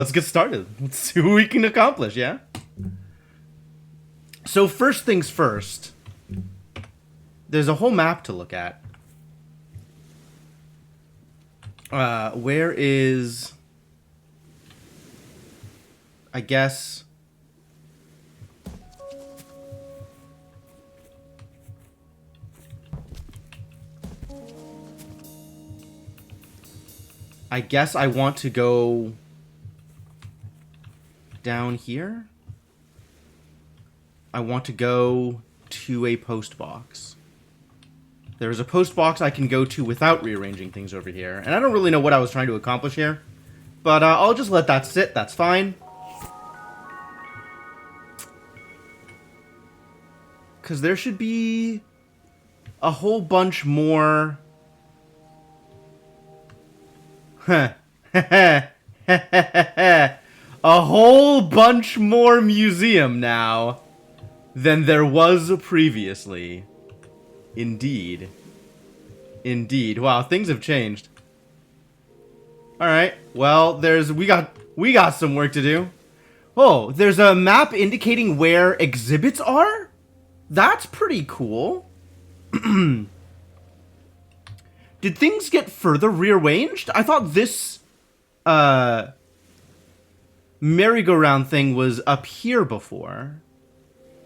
Let's get started. Let's see what we can accomplish, yeah? So first things first, there's a whole map to look at. Where is... I guess... I want to go down here. I want to go to a post box. There's a post box I can go to without rearranging things over here. And I don't really know what I was trying to accomplish here. But I'll just let that sit. That's fine. Because there should be a whole bunch more... a whole bunch more museum now than there was previously. Indeed. Indeed. Wow, things have changed. Alright, well, we got some work to do. Oh, there's a map indicating where exhibits are? That's pretty cool. Did things get further rearranged? I thought this merry-go-round thing was up here before.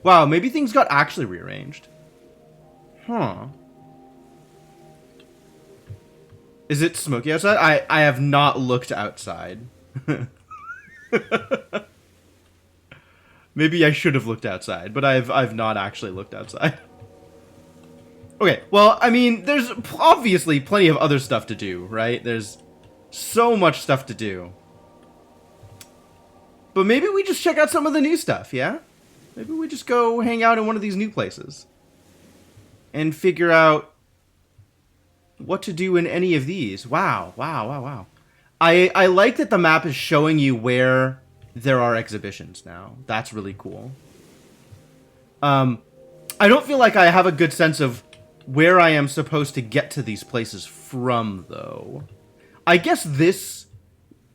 Wow, maybe things got actually rearranged. Huh. Is it smoky outside? I have not looked outside. Maybe I should have looked outside, but I've not actually looked outside. Okay, well, I mean, there's obviously plenty of other stuff to do, right? There's so much stuff to do. But maybe we just check out some of the new stuff, yeah? Maybe we just go hang out in one of these new places. And figure out what to do in any of these. Wow, wow, wow, wow. I like that the map is showing you where there are exhibitions now. That's really cool. I don't feel like I have a good sense of where I am supposed to get to these places from, though. I guess this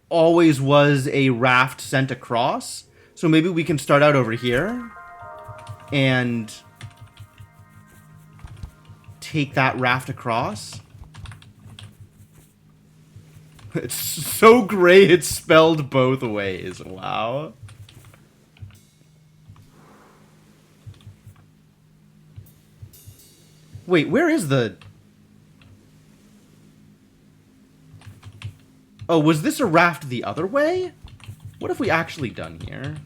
always was a raft sent across, so maybe we can start out over here and take that raft across. It's so gray it's spelled both ways. Wow. Wait, where is the... Oh, was this a raft the other way? What have we actually done here?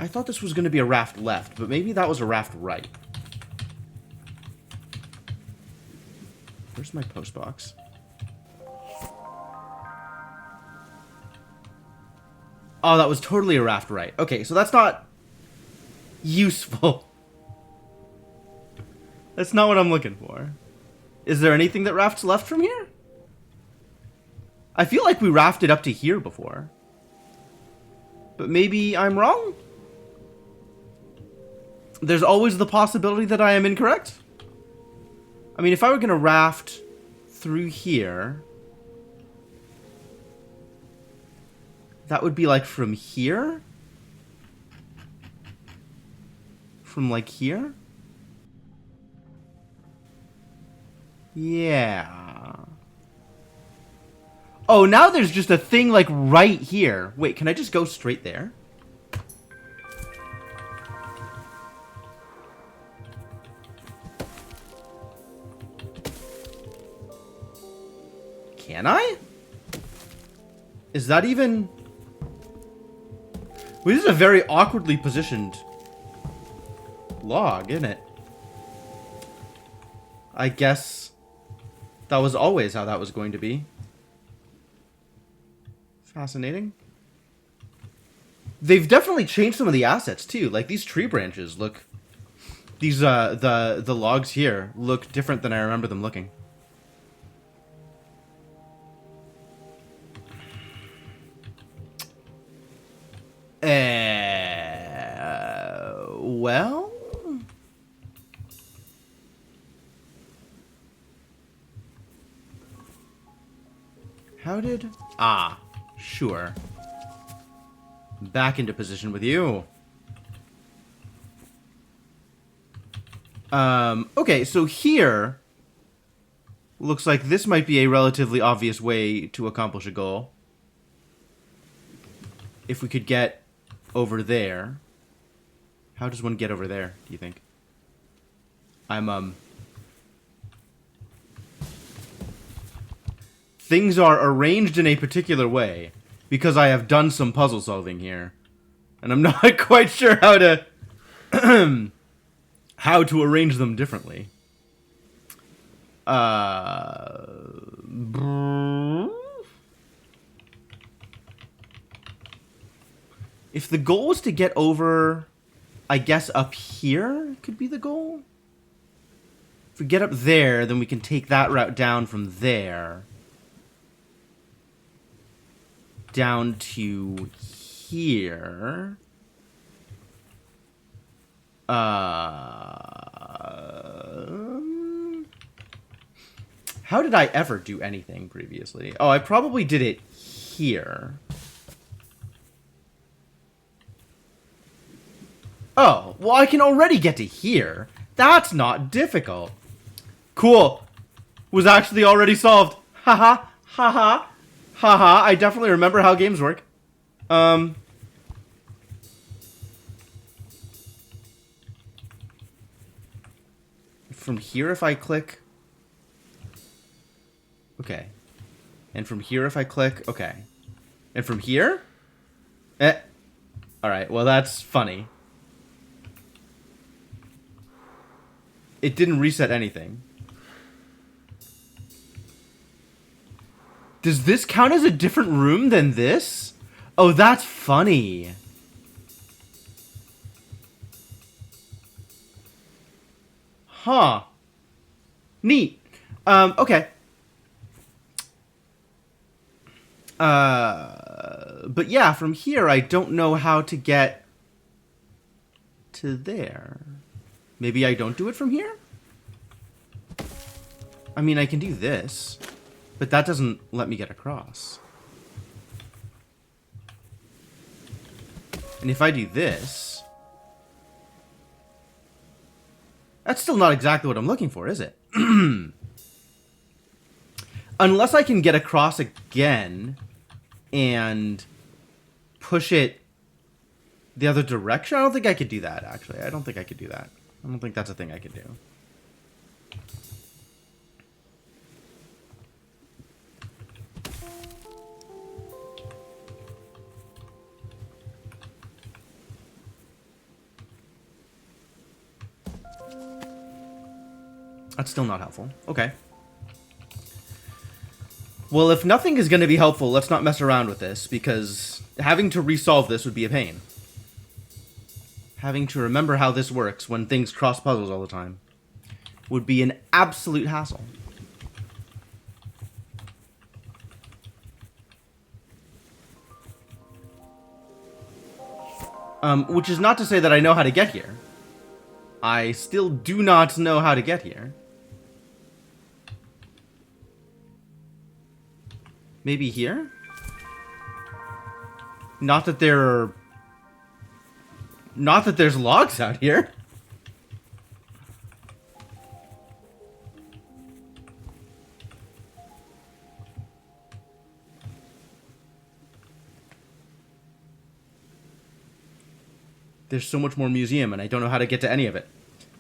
I thought this was going to be a raft left, but maybe that was a raft right. Where's my post box? Oh, that was totally a raft right. Okay, so that's not useful. That's not what I'm looking for. Is there anything that rafts left from here? I feel like we rafted up to here before. But maybe I'm wrong? There's always the possibility that I am incorrect. I mean, if I were going to raft through here... that would be like from here? From like here? Yeah. Oh, now there's just a thing like right here. Wait, can I just go straight there? Can I? Is that even... Well, this is a very awkwardly positioned log, isn't it? I guess that was always how that was going to be. Fascinating. They've definitely changed some of the assets too. Like these tree branches look... These, the logs here look different than I remember them looking. Well... How did... Ah, sure. Back into position with you. Okay, so here... Looks like this might be a relatively obvious way to accomplish a goal. If we could get over there. How does one get over there, do you think? Things are arranged in a particular way because I have done some puzzle solving here. And I'm not quite sure how to how to arrange them differently. If the goal was to get over, I guess up here could be the goal. If we get up there, then we can take that route down from there. Down to here. How did I ever do anything previously? Oh, I probably did it here. Oh, well, I can already get to here. That's not difficult. Cool. Was actually already solved. Haha, haha, haha. I definitely remember how games work. From here, if I click... Okay. And from here, if I click... Okay. And from here? Alright, well, that's funny. It didn't reset anything. Does this count as a different room than this? Oh, that's funny. Huh. Neat. Okay. But yeah, from here, I don't know how to get to there. Maybe I don't do it from here? I mean, I can do this, but that doesn't let me get across. And if I do this... That's still not exactly what I'm looking for, is it? Unless I can get across again and push it the other direction. I don't think I could do that, actually. I don't think I could do that. I don't think that's a thing I could do. That's still not helpful. Okay. Well, if nothing is going to be helpful, let's not mess around with this, because having to resolve this would be a pain. Having to remember how this works when things cross puzzles all the time would be an absolute hassle. Which is not to say that I know how to get here. I still do not know how to get here. Maybe here? Not that there's logs out here. There's so much more museum, and I don't know how to get to any of it.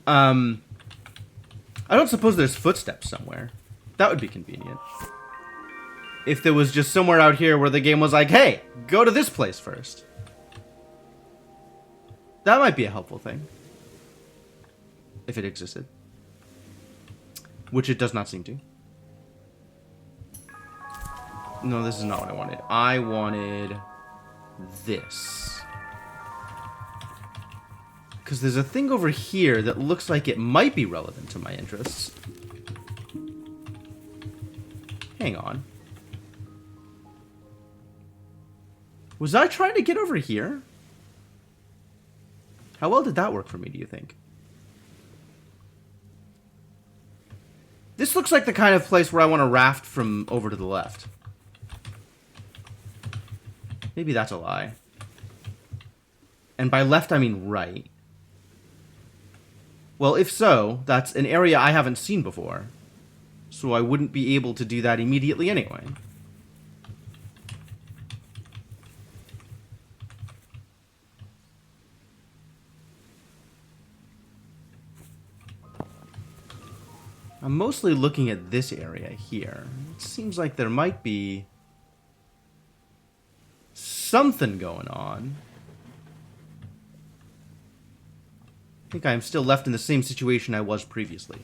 I don't suppose there's footsteps somewhere. That would be convenient. If there was just somewhere out here where the game was like, hey, go to this place first. That might be a helpful thing. If it existed. Which it does not seem to. No, this is not what I wanted. I wanted this. Because there's a thing over here that looks like it might be relevant to my interests. Hang on. Was I trying to get over here? How well did that work for me, do you think? This looks like the kind of place where I want to raft from over to the left. Maybe that's a lie. And by left, I mean right. Well, if so, that's an area I haven't seen before. So I wouldn't be able to do that immediately anyway. I'm mostly looking at this area here. It seems like there might be something going on. I think I'm still left in the same situation I was previously,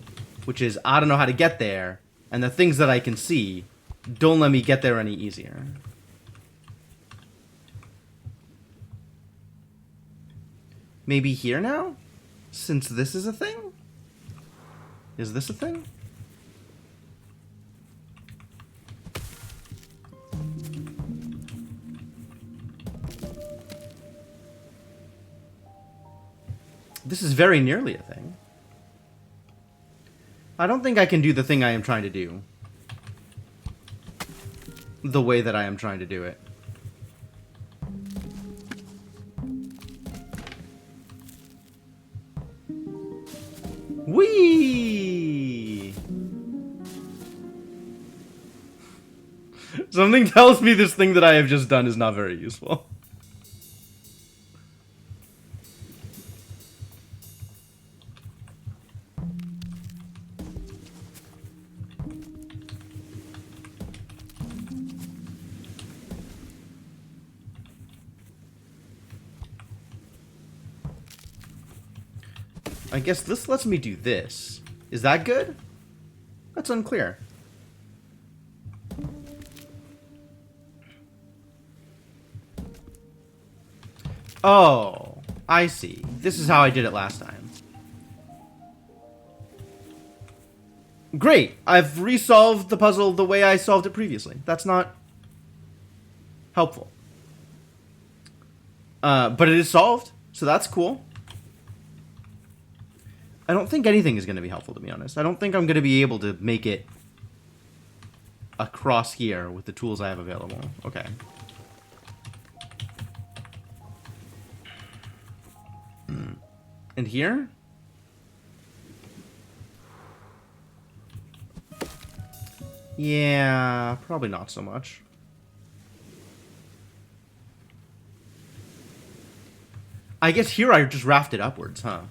which is I don't know how to get there, and the things that I can see don't let me get there any easier. Maybe here now? Since this is a thing? Is this a thing? This is very nearly a thing. I don't think I can do the thing I am trying to do the way that I am trying to do it. Whee! Something tells me this thing that I have just done is not very useful. I guess this lets me do this. Is that good? That's unclear. Oh, I see. This is how I did it last time. Great! I've resolved the puzzle the way I solved it previously. That's not helpful. But it is solved, so that's cool. I don't think anything is going to be helpful, to be honest. I don't think I'm going to be able to make it across here with the tools I have available. Okay. And here? Yeah, probably not so much. I guess here I just rafted upwards, huh?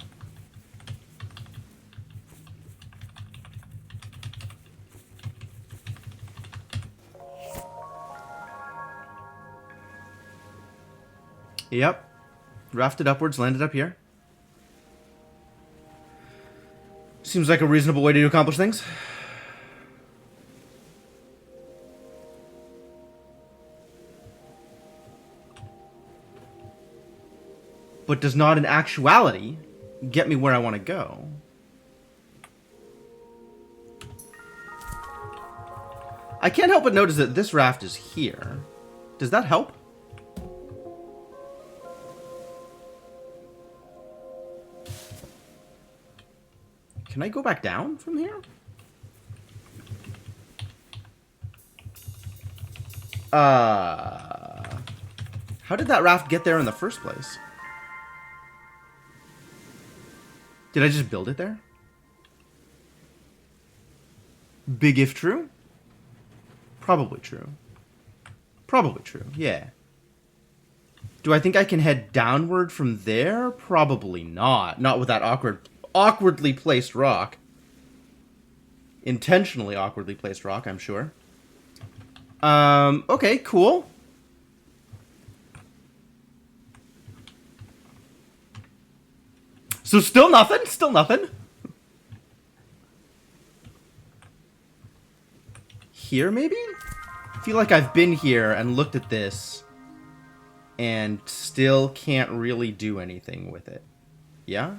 Yep. Rafted upwards, landed up here. Seems like a reasonable way to accomplish things. But does not in actuality get me where I want to go. I can't help but notice that this raft is here. Does that help? Can I go back down from here? How did that raft get there in the first place? Did I just build it there? Big if true? Probably true. Probably true, yeah. Do I think I can head downward from there? Probably not. Not with that awkwardly placed rock. Intentionally awkwardly placed rock, I'm sure. Okay, cool. So still nothing? Still nothing? Here, maybe? I feel like I've been here and looked at this and still can't really do anything with it. Yeah?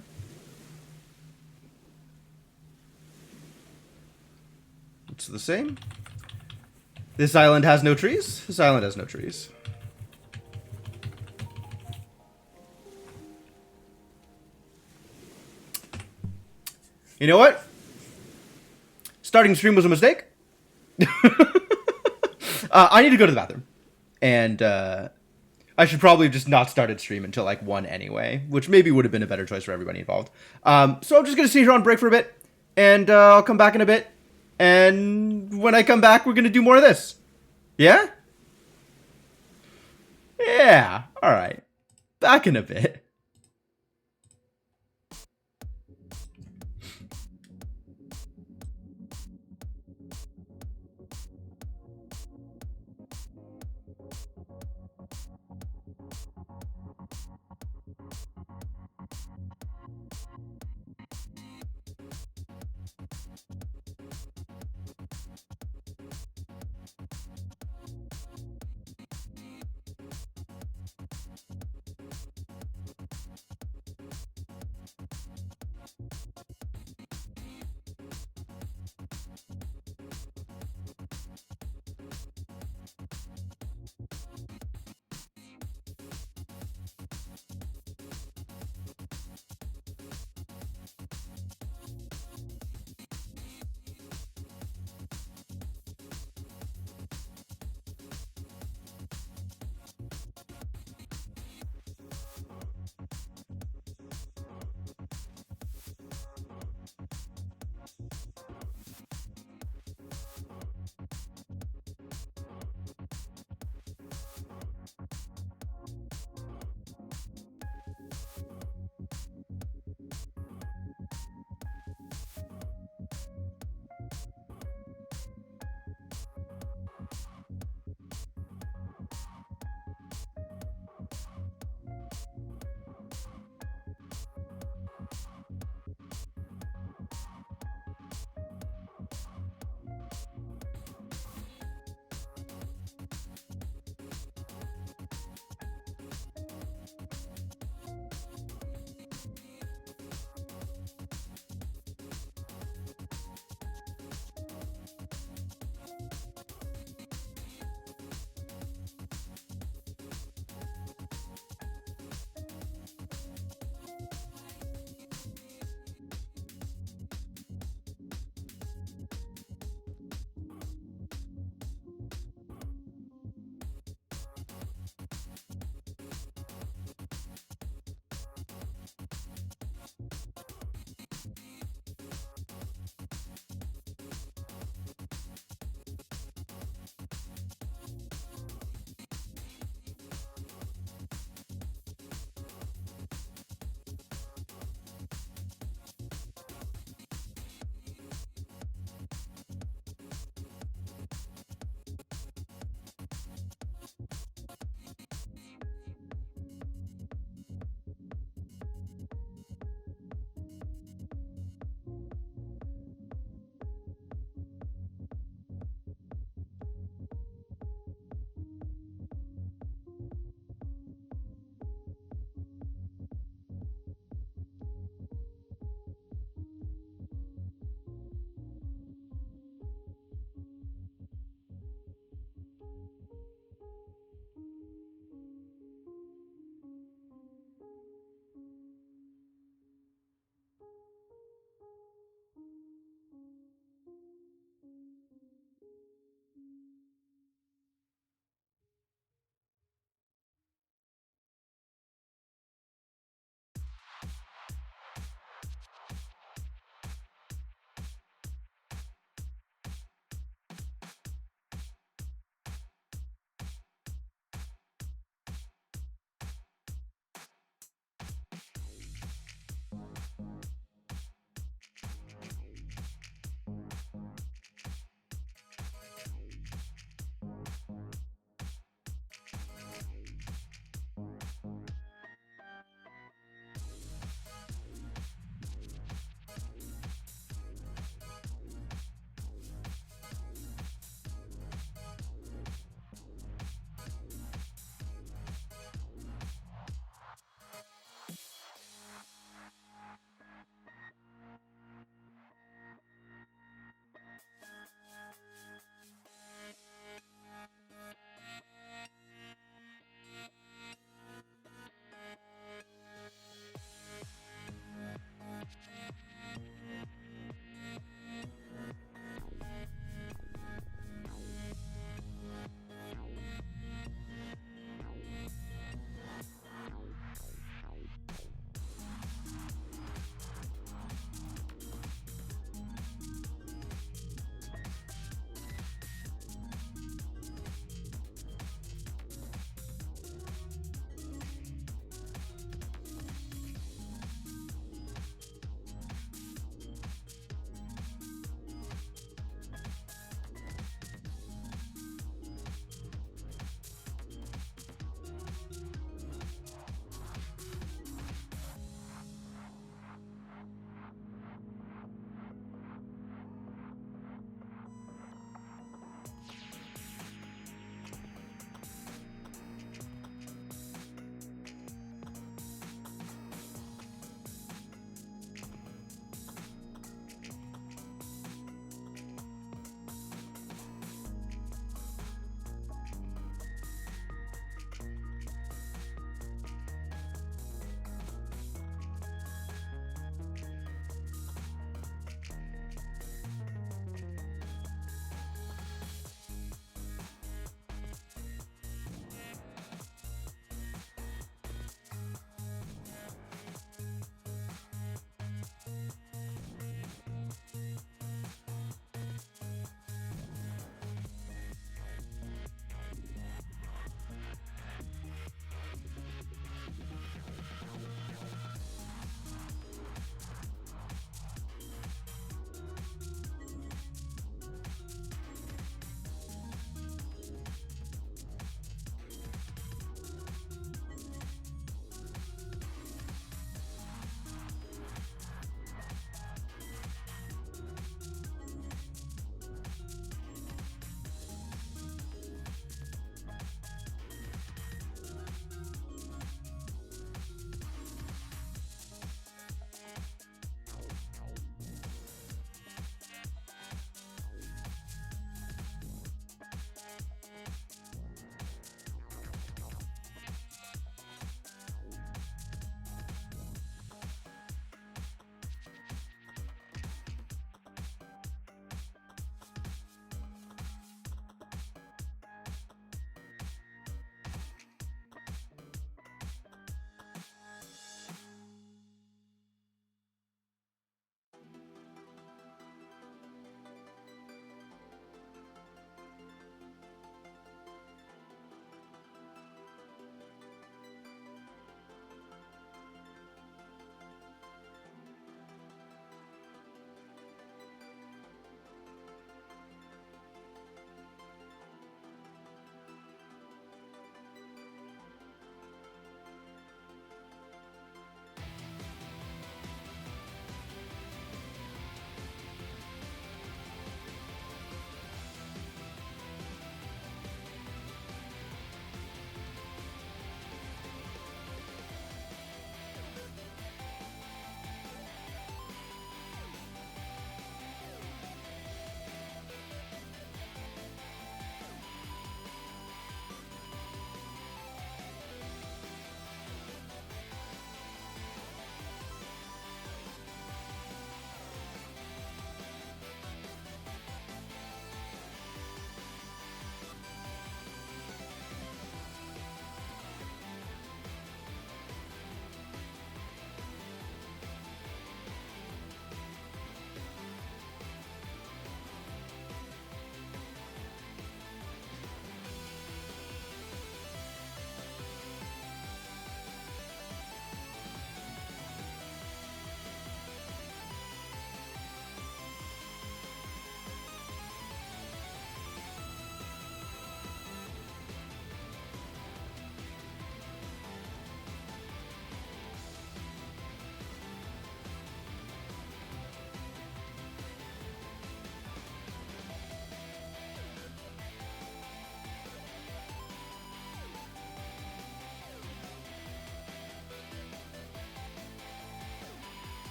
It's the same. This island has no trees. This island has no trees. You know what? Starting stream was a mistake. I need to go to the bathroom. And I should probably have just not started stream until like 1 anyway, which maybe would have been a better choice for everybody involved. So I'm just gonna sit here on break for a bit, and I'll come back in a bit. And when I come back, we're gonna do more of this. Yeah? Yeah. All right. Back in a bit.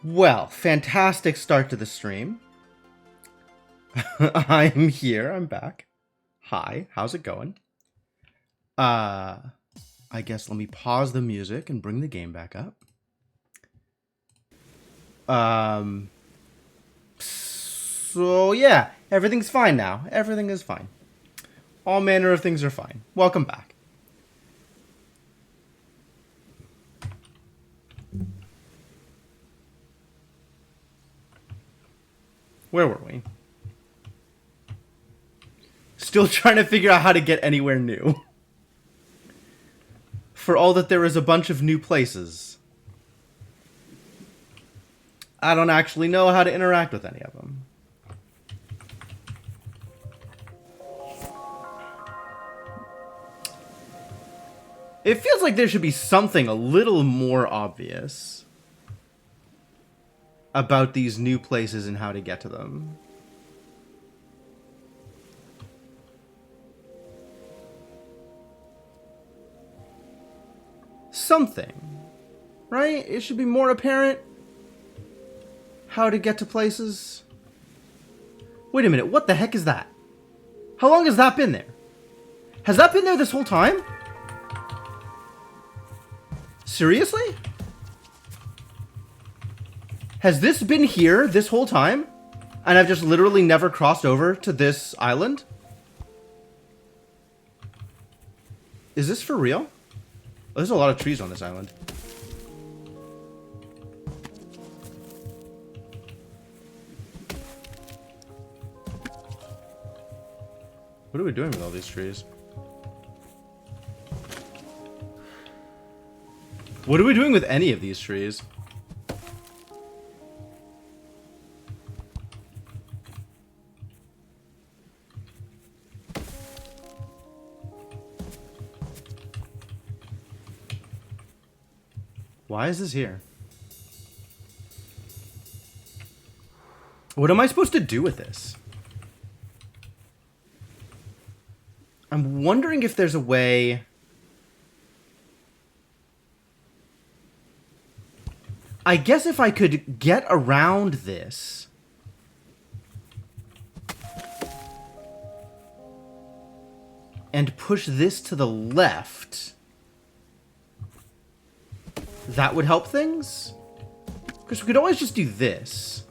Well, fantastic start to the stream. I'm here. I'm back. Hi, how's it going? I guess let me pause the music and bring the game back up. So yeah, everything's fine now. Everything is fine. All manner of things are fine. Welcome back. Where were we? Still trying to figure out how to get anywhere new. For all that there is a bunch of new places, I don't actually know how to interact with any of them. It feels like there should be something a little more obvious about these new places and how to get to them. Something, right? It should be more apparent how to get to places. Wait a minute, what the heck is that? How long has that been there? Has that been there this whole time? Seriously? Has this been here this whole time? And I've just literally never crossed over to this island? Is this for real? Oh, there's a lot of trees on this island. What are we doing with all these trees? What are we doing with any of these trees? Why is this here? What am I supposed to do with this? I'm wondering if there's a way... I guess if I could get around this... and push this to the left... that would help things? Because we could always just do this.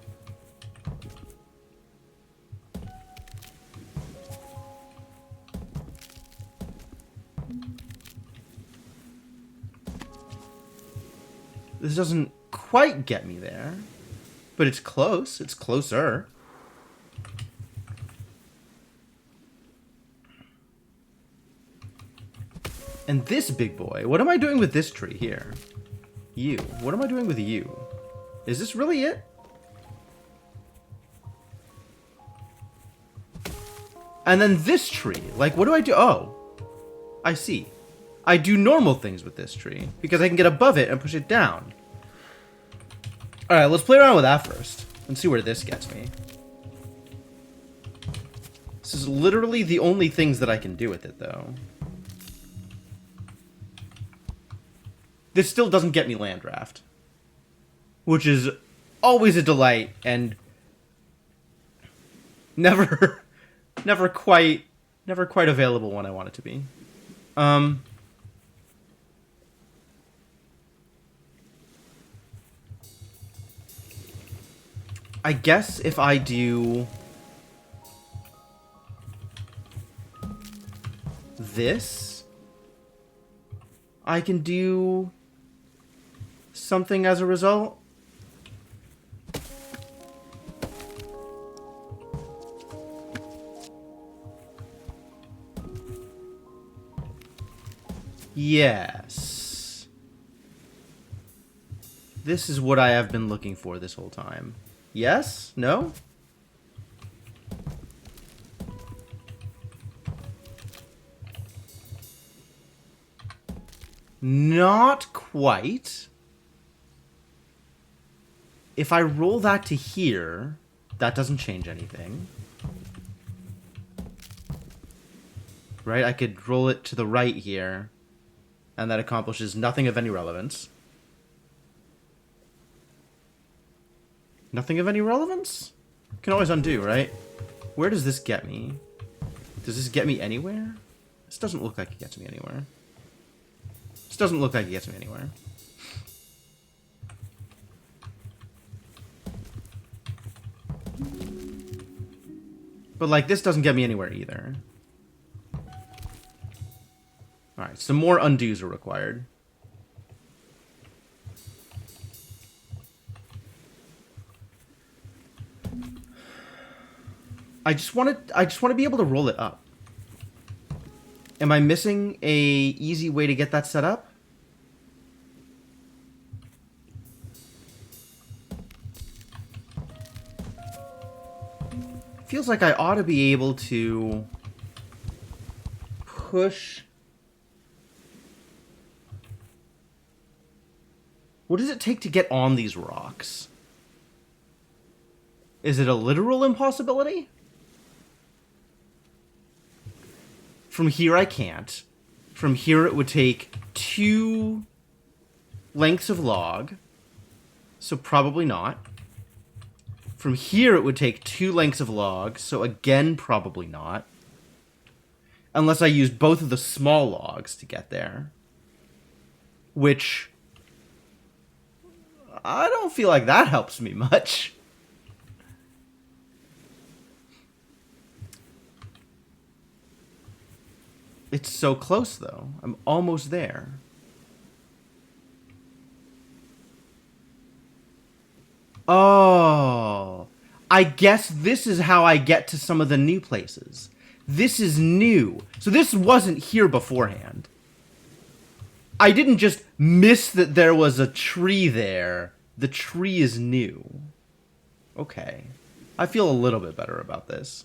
This doesn't quite get me there. But it's close. It's closer. And this big boy. What am I doing with this tree here? You. What am I doing with you? Is this really it? And then this tree. Like, what do I do? Oh. I see. I do normal things with this tree. Because I can get above it and push it down. Alright, let's play around with that first. And see where this gets me. This is literally the only things that I can do with it, though. This still doesn't get me land draft. Which is always a delight and never quite available when I want it to be. I guess if I do this, I can do something as a result. Yes. This is what I have been looking for this whole time. Yes? No? Not quite. If I roll that to here, that doesn't change anything. Right? I could roll it to the right here, and that accomplishes nothing of any relevance. Nothing of any relevance? Can always undo, right? Where does this get me? Does this get me anywhere? This doesn't look like it gets me anywhere. This doesn't look like it gets me anywhere. But, like, this doesn't get me anywhere either. Alright, some more undos are required. I just want to be able to roll it up. Am I missing a easy way to get that set up? Feels like I ought to be able to push. What does it take to get on these rocks? Is it a literal impossibility? From here I can't. From here it would take 2 lengths of log. So probably not. From here it would take 2 lengths of log. So again, probably not. Unless I used both of the small logs to get there. Which I don't feel like that helps me much. It's so close, though. I'm almost there. Oh. I guess this is how I get to some of the new places. This is new. So this wasn't here beforehand. I didn't just miss that there was a tree there. The tree is new. Okay. I feel a little bit better about this.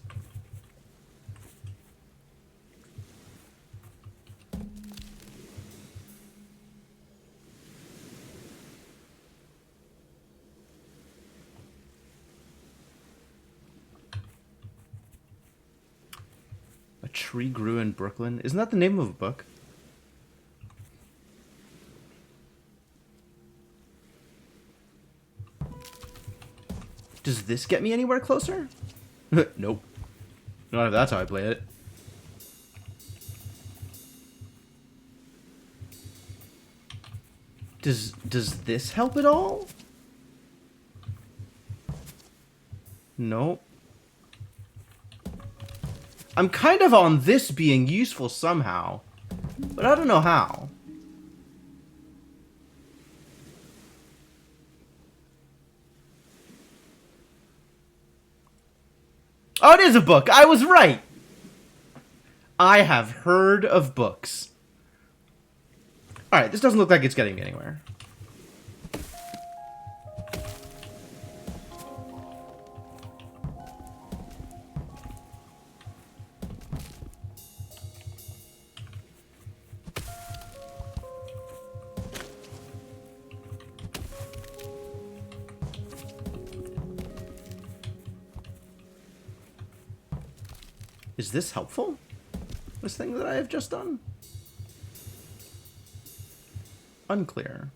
A tree grew in Brooklyn. Isn't that the name of a book? Does this get me anywhere closer? Nope. Not if that's how I play it. Does this help at all? Nope. I'm kind of on this being useful somehow, but I don't know how. Oh, it is a book. I was right. I have heard of books. Alright, this doesn't look like it's getting me anywhere. Is this helpful? This thing that I have just done? Unclear.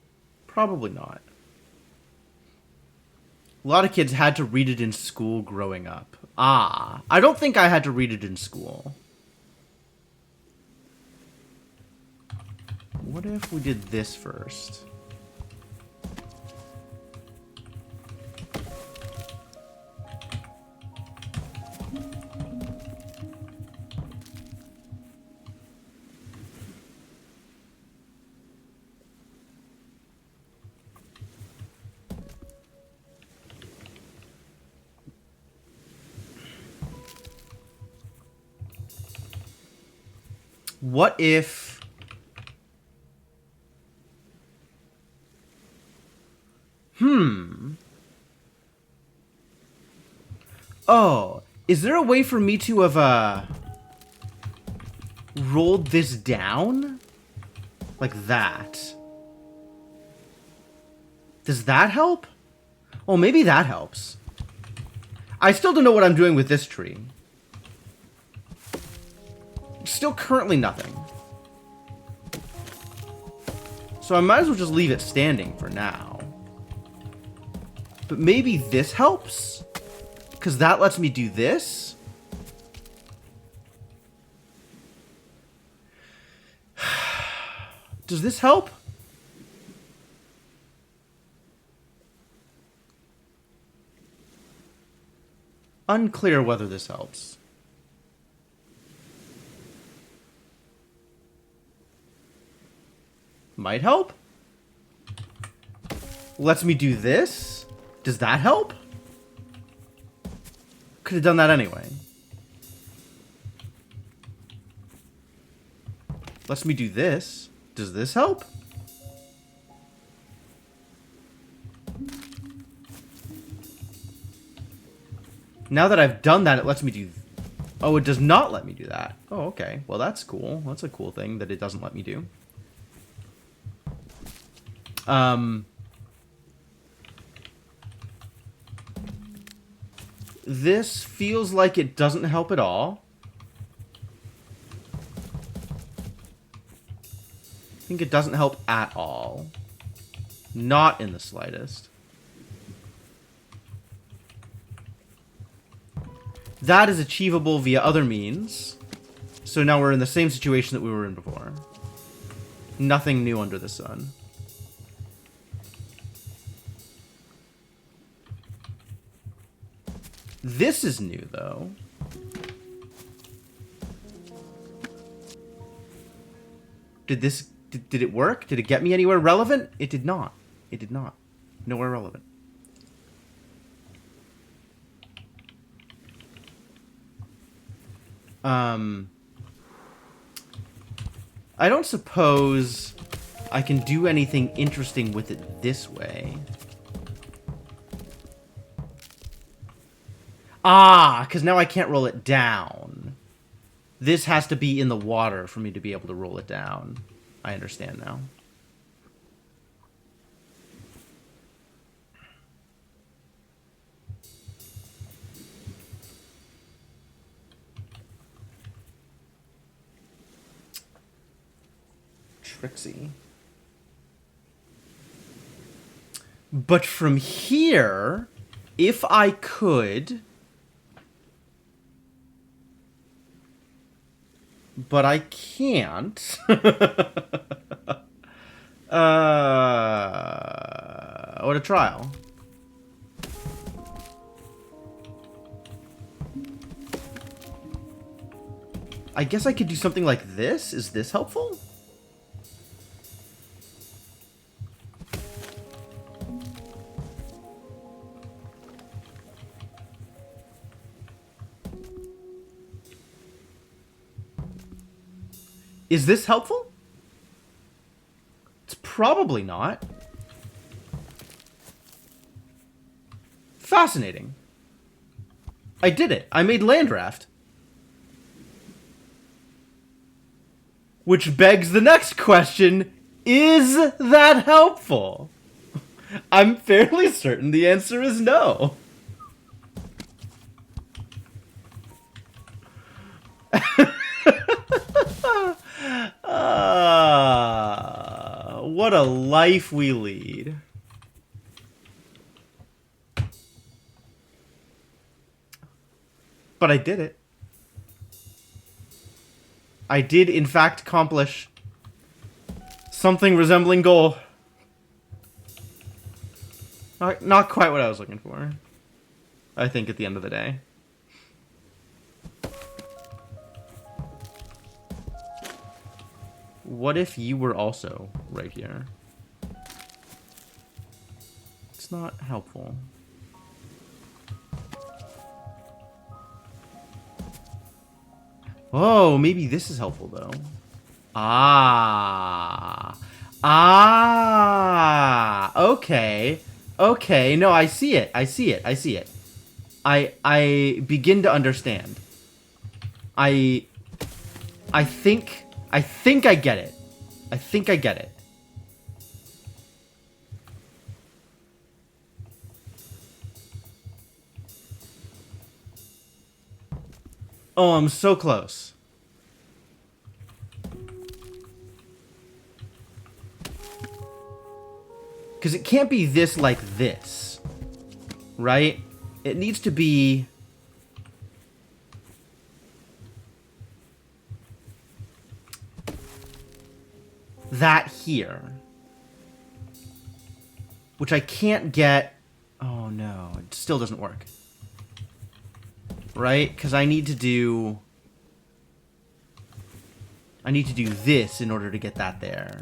Probably not. A lot of kids had to read it in school growing up. Ah, I don't think I had to read it in school. What if we did this first? What if... Oh, is there a way for me to have, rolled this down? Like that. Does that help? Oh, maybe that helps. I still don't know what I'm doing with this tree. Still currently nothing. So I might as well just leave it standing for now. But maybe this helps? Because that lets me do this? Does this help? Unclear whether this helps. Might help? Lets me do this? Does that help? Could have done that anyway. Lets me do this. Does this help? Now that I've done that, it lets me do... Oh, it does not let me do that. Oh, okay. Well, that's cool. That's a cool thing that it doesn't let me do. This feels like it doesn't help at all. I think it doesn't help at all. Not in the slightest. That is achievable via other means. So now we're in the same situation that we were in before. Nothing new under the sun. This is new, though. Did it work? Did it get me anywhere relevant? It did not. It did not. Nowhere relevant. I don't suppose I can do anything interesting with it this way. Ah, because now I can't roll it down. This has to be in the water for me to be able to roll it down. I understand now. Trixie. But from here, if I could... But I can't. What a trial. I guess I could do something like this. Is this helpful? Is this helpful? It's probably not. Fascinating. I did it. I made Landraft. Which begs the next question. Is that helpful? I'm fairly certain the answer is no. What a life we lead. But I did it. I did, in fact, accomplish something resembling goal. Not quite what I was looking for, I think, at the end of the day. What if you were also right here? It's not helpful. Oh, maybe this is helpful, though. Ah. Ah. Okay. Okay. No, I see it. I see it. I see it. I begin to understand. I think I get it. I think I get it. Oh, I'm so close. Because it can't be this like this. right? It needs to be... that here. Which I can't get... Oh, no. It still doesn't work. Right? Because I need to do... I need to do this in order to get that there.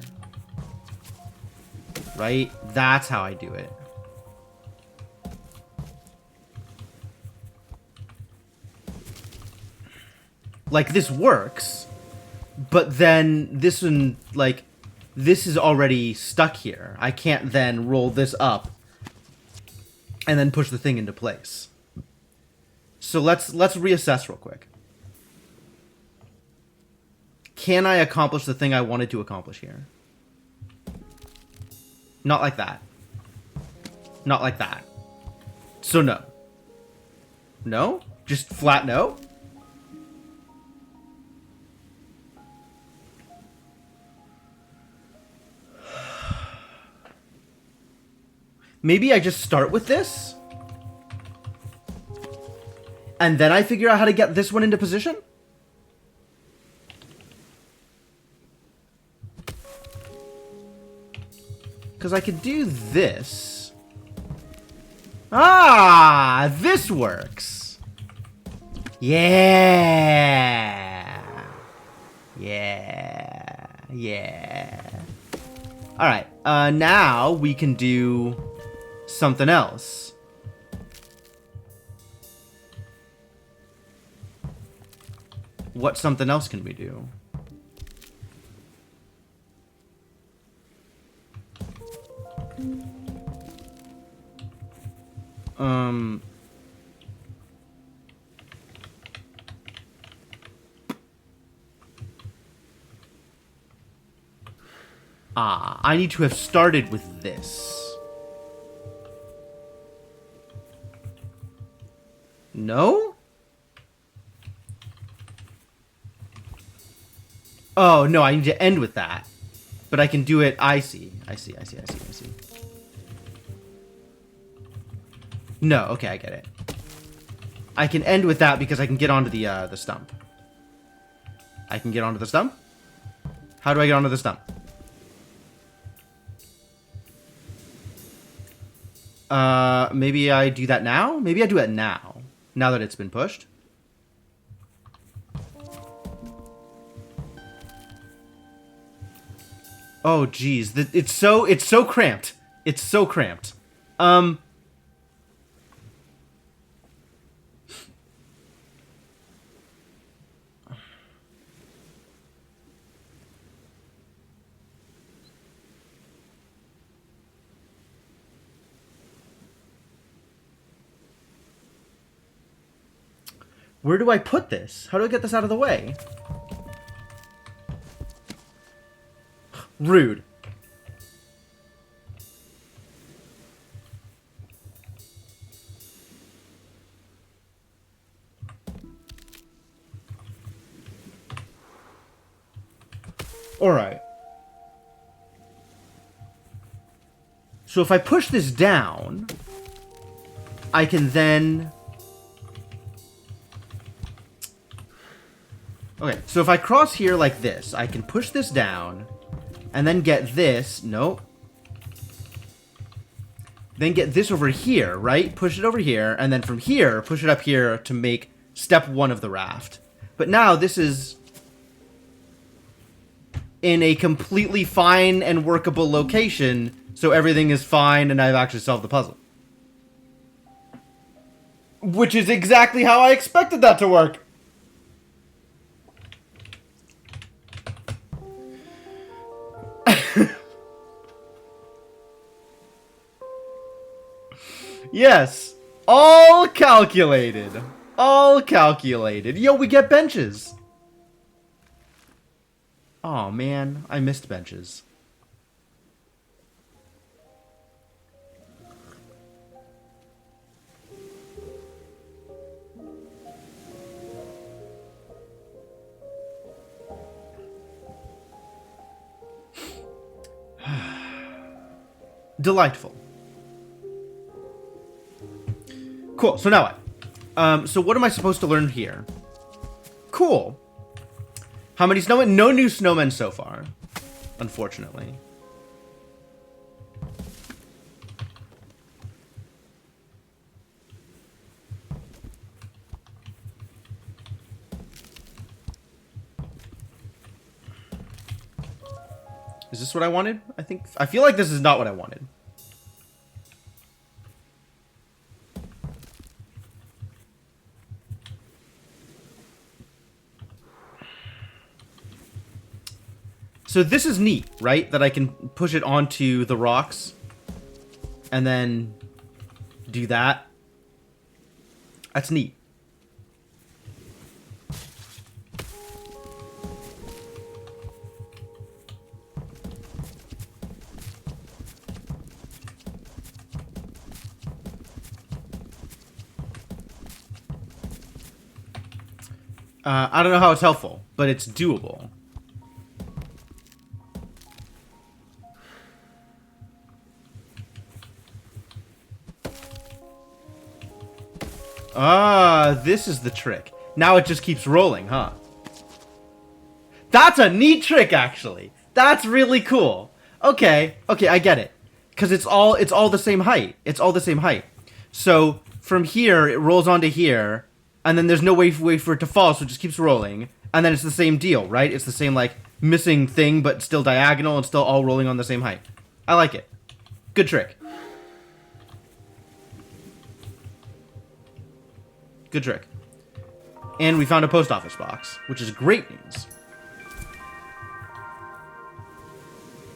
Right? That's how I do it. Like, this works, but then this one, like, this is already stuck here. I can't then roll this up and then push the thing into place. So let's reassess real quick. Can I accomplish the thing I wanted to accomplish here? Not like that. Not like that. So no. No? Just flat no? Maybe I just start with this? And then I figure out how to get this one into position? Because I could do this. Ah! This works! Yeah! Yeah! Yeah! Alright, now we can do something else. What something else can we do? I need to have started with this. No? Oh, no, I need to end with that. But I can do it, I see. No, okay, I get it. I can end with that because I can get onto the stump. I can get onto the stump? How do I get onto the stump? Maybe I do that now? Maybe I do it now. Now that it's been pushed. Oh, geez. It's so cramped. It's so cramped. Where do I put this? How do I get this out of the way? Rude. Alright. So if I push this down, I can then... Okay, so if I cross here like this, I can push this down, and then get this, nope. Then get this over here, right? Push it over here, and then from here, push it up here to make step one of the raft. But now this is in a completely fine and workable location, so everything is fine and I've actually solved the puzzle. Which is exactly how I expected that to work. Yes, all calculated. All calculated. Yo, we get benches. Oh man, I missed benches. Delightful. Cool. So now what? So what am I supposed to learn here? Cool. How many snowmen? No new snowmen so far, unfortunately. Is this what I wanted? I feel like this is not what I wanted. So this is neat, right? That I can push it onto the rocks and then do that. That's neat. I don't know how it's helpful, but it's doable. Ah, this is the trick. Now it just keeps rolling, huh? That's a neat trick, actually. That's really cool. Okay, I get it. Because it's all the same height. It's all the same height. So from here, it rolls onto here, and then there's no way for it to fall, so it just keeps rolling. And then it's the same deal, right? It's the same, like, missing thing, but still diagonal and still all rolling on the same height. I like it. Good trick. Good trick. And we found a post office box, which is great news.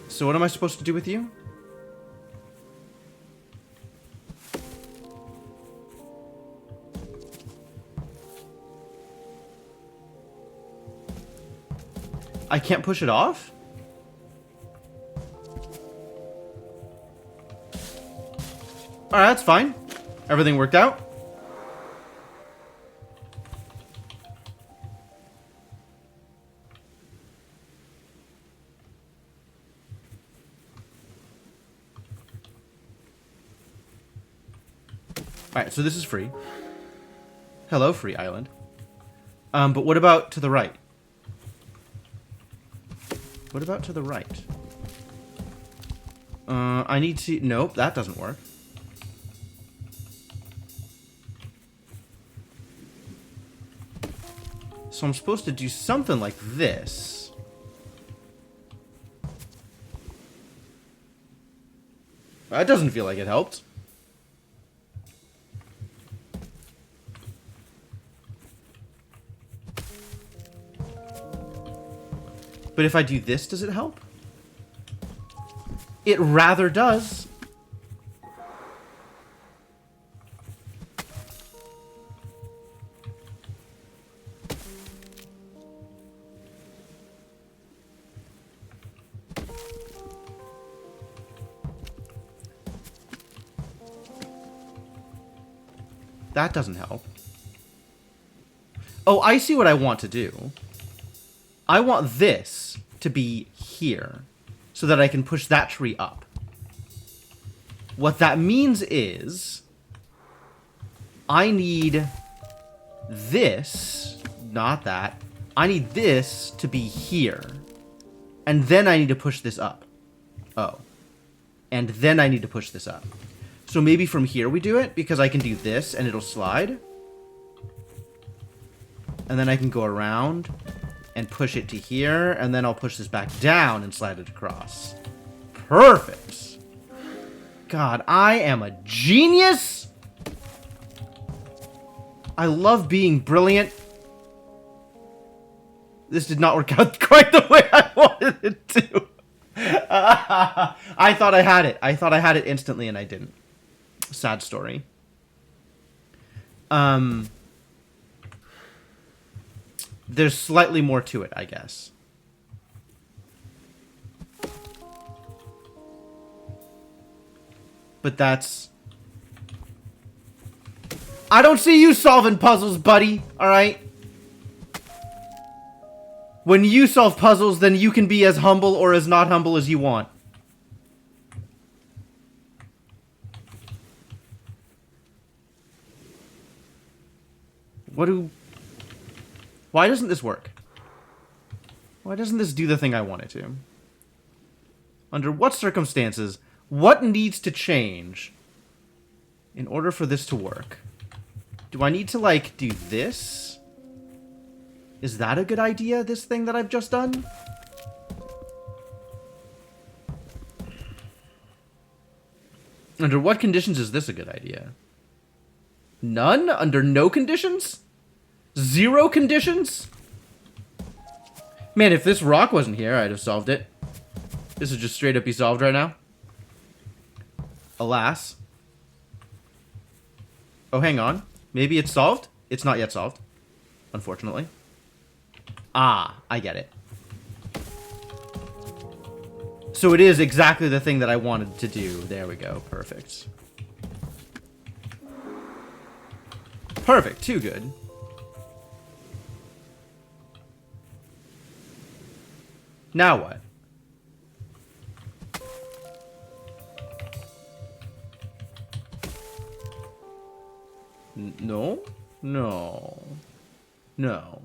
So what am I supposed to do with you? I can't push it off? Alright, that's fine. Everything worked out. Alright, so this is free. Hello, free island. But what about to the right? What about to the right? I need to... Nope, that doesn't work. So I'm supposed to do something like this. That doesn't feel like it helped. But if I do this, does it help? It rather does. That doesn't help. Oh, I see what I want to do. I want this to be here so that I can push that tree up. What that means is I need this, not that. I need this to be here. And then I need to push this up. Oh. And then I need to push this up. So maybe from here we do it, because I can do this and it'll slide. And then I can go around and push it to here, and then I'll push this back down and slide it across. Perfect. God, I am a genius. I love being brilliant. This did not work out quite the way I wanted it to. I thought I had it. I thought I had it instantly, and I didn't. Sad story. There's slightly more to it, I guess. But that's... I don't see you solving puzzles, buddy, alright? When you solve puzzles, then you can be as humble or as not humble as you want. Why doesn't this work? Why doesn't this do the thing I want it to? Under what circumstances, what needs to change in order for this to work? Do I need to, like, do this? Is that a good idea, this thing that I've just done? Under what conditions is this a good idea? None? Under no conditions? 0 conditions? Man, if this rock wasn't here, I'd have solved it. This would just straight up be solved right now. Alas. Oh, hang on. Maybe it's solved? It's not yet solved, unfortunately. Ah, I get it. So it is exactly the thing that I wanted to do. There we go. Perfect. Perfect. Too good. Now what? No? No. No.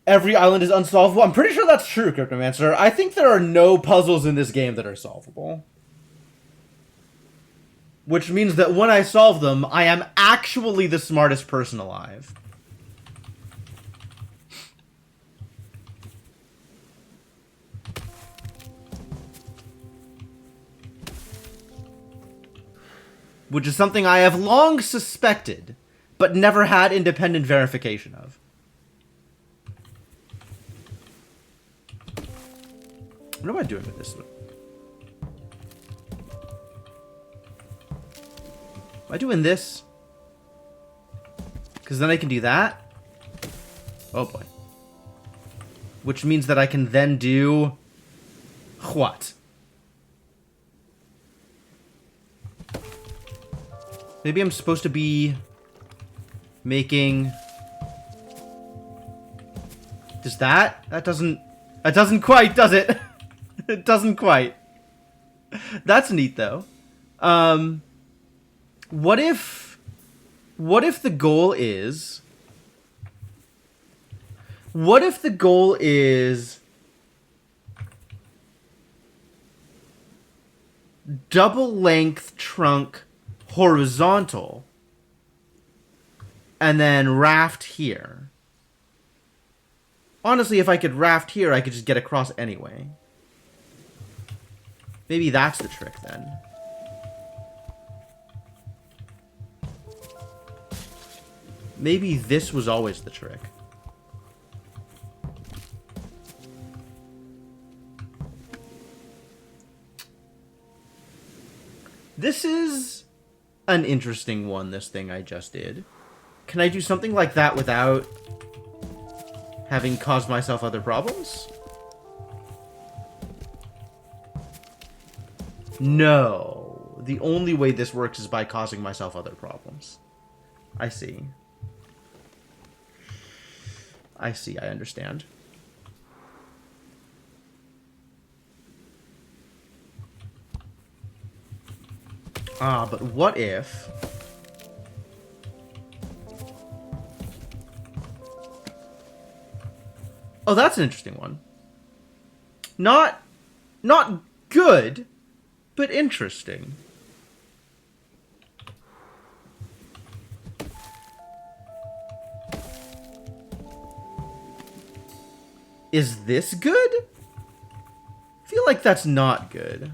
Every island is unsolvable? I'm pretty sure that's true, Cryptomancer. I think there are no puzzles in this game that are solvable. Which means that when I solve them, I am actually the smartest person alive. Which is something I have long suspected, but never had independent verification of. What am I doing with this? Am I doing this? Because then I can do that. Oh boy. Which means that I can then do... what? Maybe I'm supposed to be making... Does that? That doesn't quite, does it? It doesn't quite. That's neat, though. What if the goal is... What if the goal is... double length trunk horizontal and then raft here? Honestly, if I could raft here, I could just get across anyway. Maybe that's the trick then. Maybe this was always the trick. This is an interesting one, this thing I just did. Can I do something like that without having caused myself other problems? No. The only way this works is by causing myself other problems. I see. I see, I understand. Ah, but what if... Oh, that's an interesting one. Not good, but interesting. Is this good? I feel like that's not good.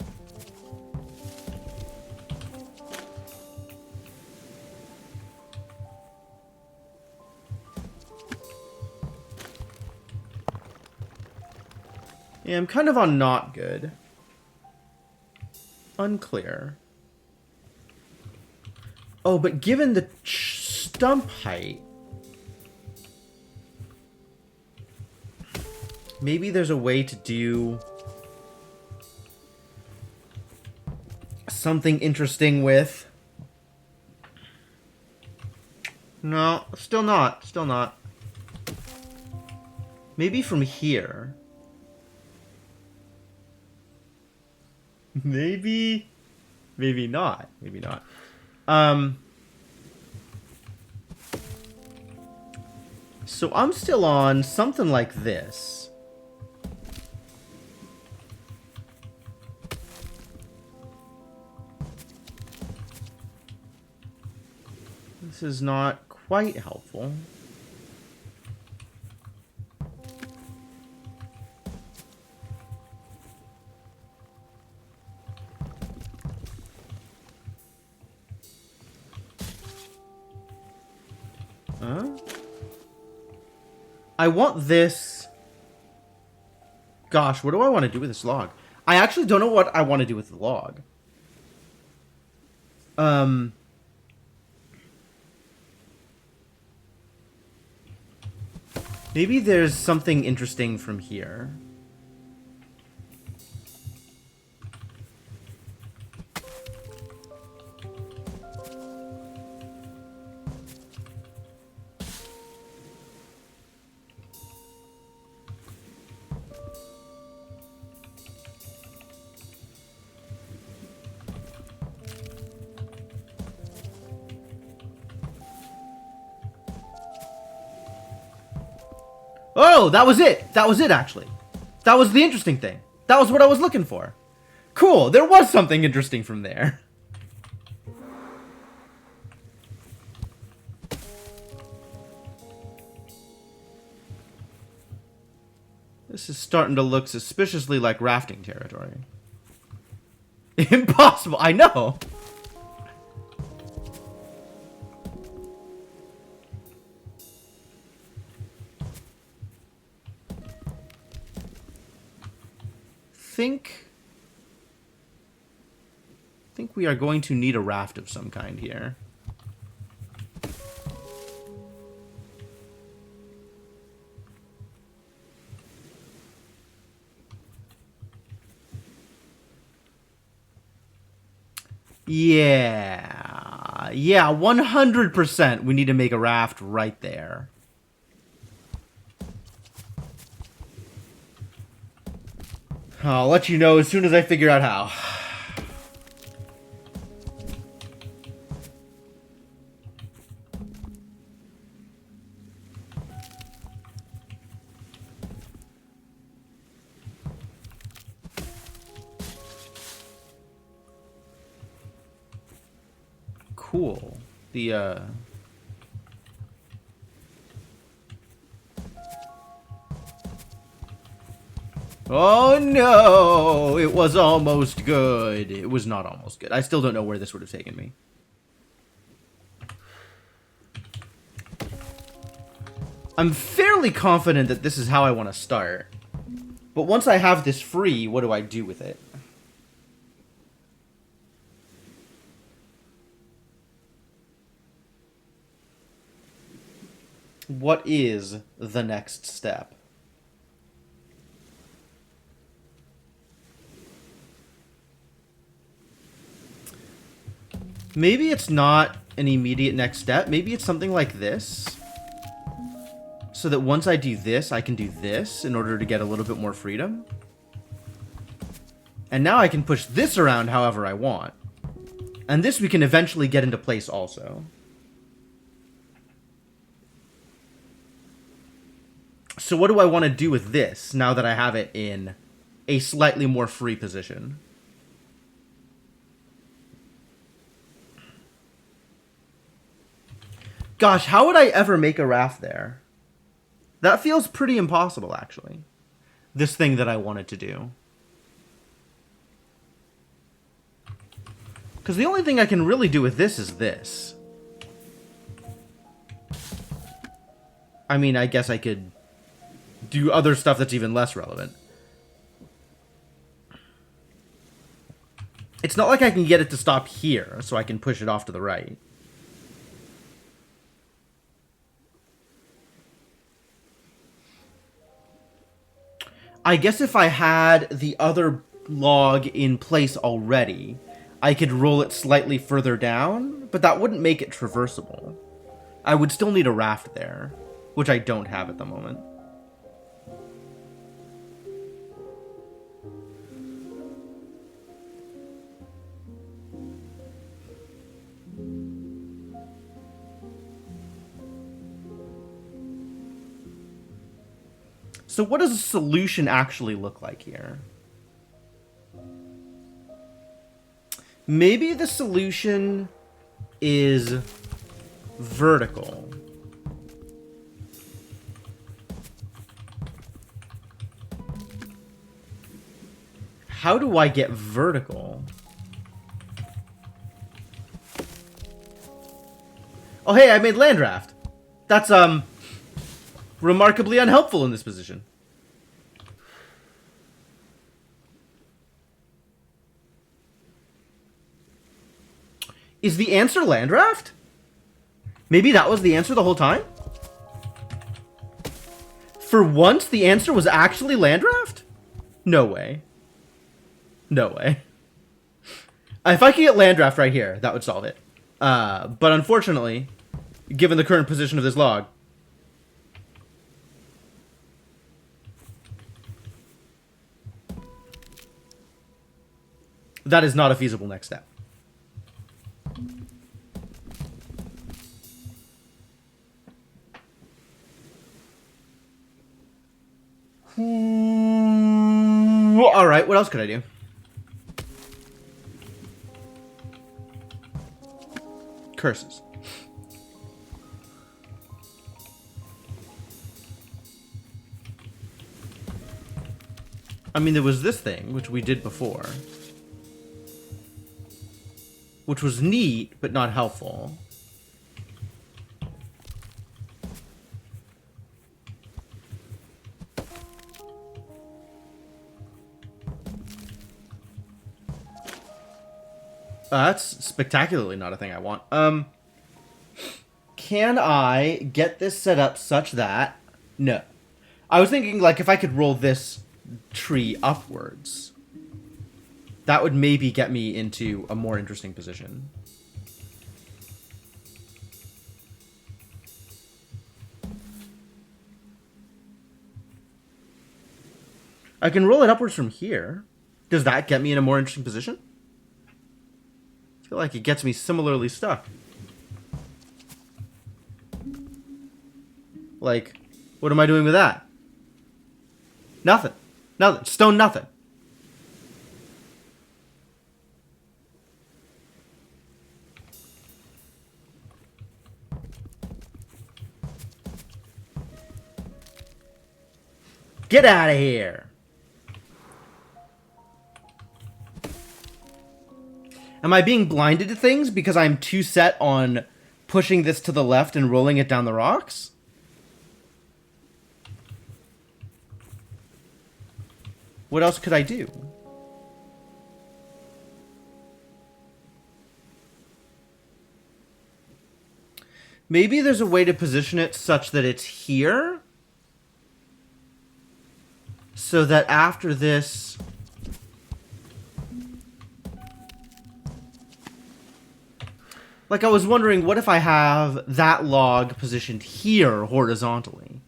Yeah, I'm kind of on not good. Unclear. Oh, but given the stump height... Maybe there's a way to do... something interesting with... No, still not. Still not. Maybe from here... Maybe not. Maybe not. So I'm still on something like this. This is not quite helpful. Huh? I want this. Gosh, what do I want to do with this log? I actually don't know what I want to do with the log. Maybe there's something interesting from here. Oh, that was it. That was it, actually. That was the interesting thing. That was what I was looking for. Cool. There was something interesting from there. This is starting to look suspiciously like rafting territory. Impossible. I know. Think we are going to need a raft of some kind here. Yeah. Yeah, 100% we need to make a raft right there. I'll let you know as soon as I figure out how. Cool. Oh no! It was almost good. It was not almost good. I still don't know where this would have taken me. I'm fairly confident that this is how I want to start. But once I have this free, what do I do with it? What is the next step? Maybe it's not an immediate next step. Maybe it's something like this. So that once I do this, I can do this in order to get a little bit more freedom. And now I can push this around however I want. And this we can eventually get into place also. So what do I want to do with this now that I have it in a slightly more free position? Gosh, how would I ever make a raft there? That feels pretty impossible, actually. This thing that I wanted to do. Because the only thing I can really do with this is this. I mean, I guess I could do other stuff that's even less relevant. It's not like I can get it to stop here, so I can push it off to the right. I guess if I had the other log in place already, I could roll it slightly further down, but that wouldn't make it traversable. I would still need a raft there, which I don't have at the moment. So what does a solution actually look like here? Maybe the solution is vertical. How do I get vertical? Oh, hey, I made land draft. That's, remarkably unhelpful in this position. Is the answer land draft? Maybe that was the answer the whole time? For once, the answer was actually land draft? No way. No way. If I could get land draft right here, that would solve it. But unfortunately, given the current position of this log, that is not a feasible next step. Alright, what else could I do? Curses. I mean, there was this thing, which we did before. Which was neat, but not helpful. That's spectacularly not a thing I want. Can I get this set up such that... No. I was thinking, like, if I could roll this tree upwards, that would maybe get me into a more interesting position. I can roll it upwards from here. Does that get me in a more interesting position? I feel like it gets me similarly stuck. Like, what am I doing with that? Nothing. Nothing. Stone nothing. Get out of here. Am I being blinded to things because I'm too set on pushing this to the left and rolling it down the rocks? What else could I do? Maybe there's a way to position it such that it's here, so that after this... Like, I was wondering, what if I have that log positioned here horizontally?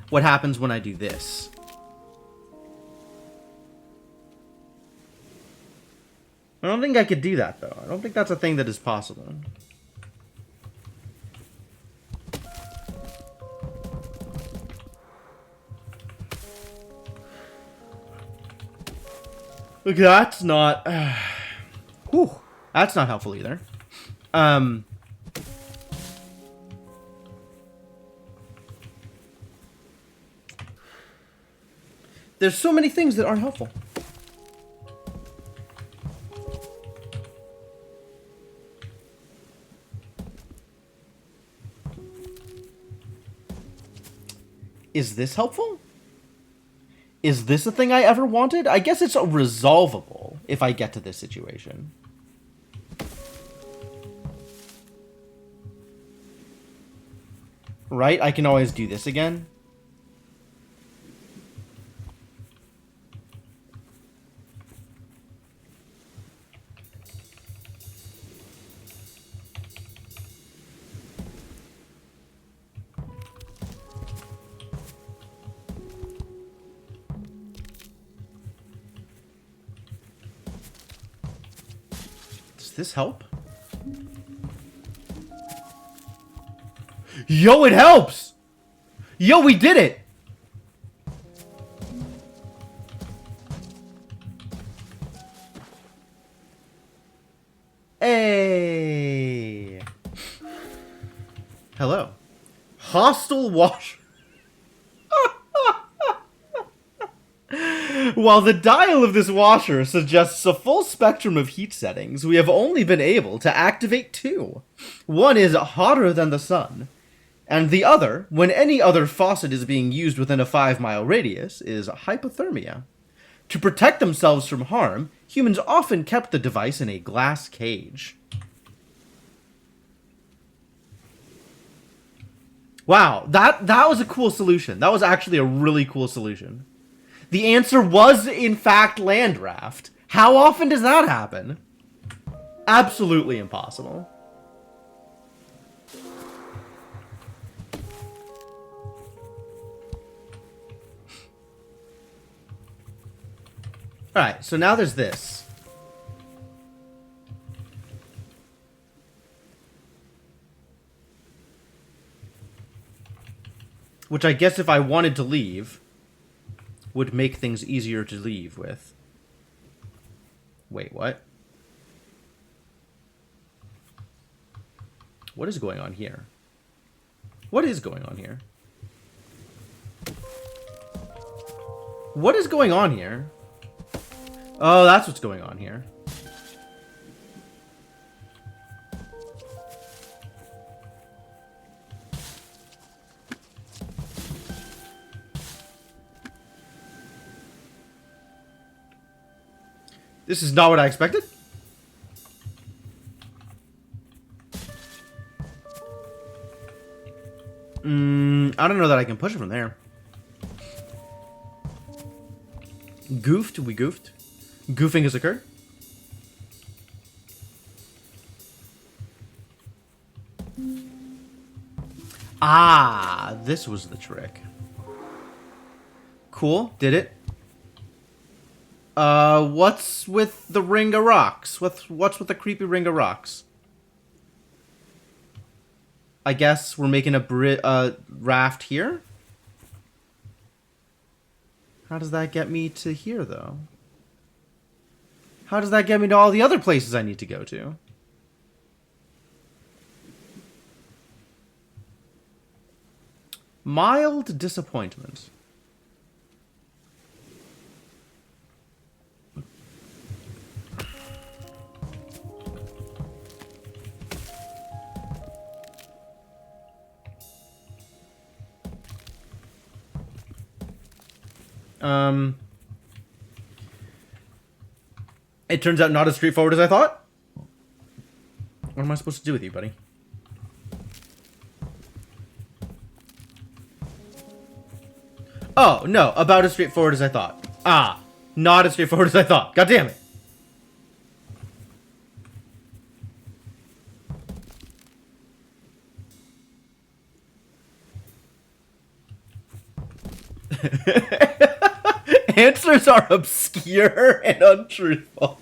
What happens when I do this? I don't think I could do that, though. I don't think that's a thing that is possible. Look, that's not... Whew, that's not helpful either. There's so many things that aren't helpful. Is this helpful? Is this a thing I ever wanted? I guess it's resolvable if I get to this situation. Right? I can always do this again. Does this help? Yo, it helps! Yo, we did it! Hey! Hello. Hostile washer. While the dial of this washer suggests a full spectrum of heat settings, we have only been able to activate 2. One is hotter than the sun, and the other, when any other faucet is being used within a 5-mile radius, is hypothermia. To protect themselves from harm, humans often kept the device in a glass cage. Wow, that was a cool solution. That was actually a really cool solution. The answer was, in fact, land raft. How often does that happen? Absolutely impossible. Alright, so now there's this. Which I guess if I wanted to leave, would make things easier to leave with. Wait, what? What is going on here? What is going on here? What is going on here? Oh, that's what's going on here. This is not what I expected. I don't know that I can push it from there. Goofed? We goofed? Goofing has occurred? Ah, this was the trick. Cool, did it. What's with the ring of rocks? What's with the creepy ring of rocks? I guess we're making a raft here? How does that get me to here, though? How does that get me to all the other places I need to go to? Mild disappointment. It turns out not as straightforward as I thought. What am I supposed to do with you, buddy? Oh, no, about as straightforward as I thought. Ah, not as straightforward as I thought. God damn it. Answers are obscure and untruthful.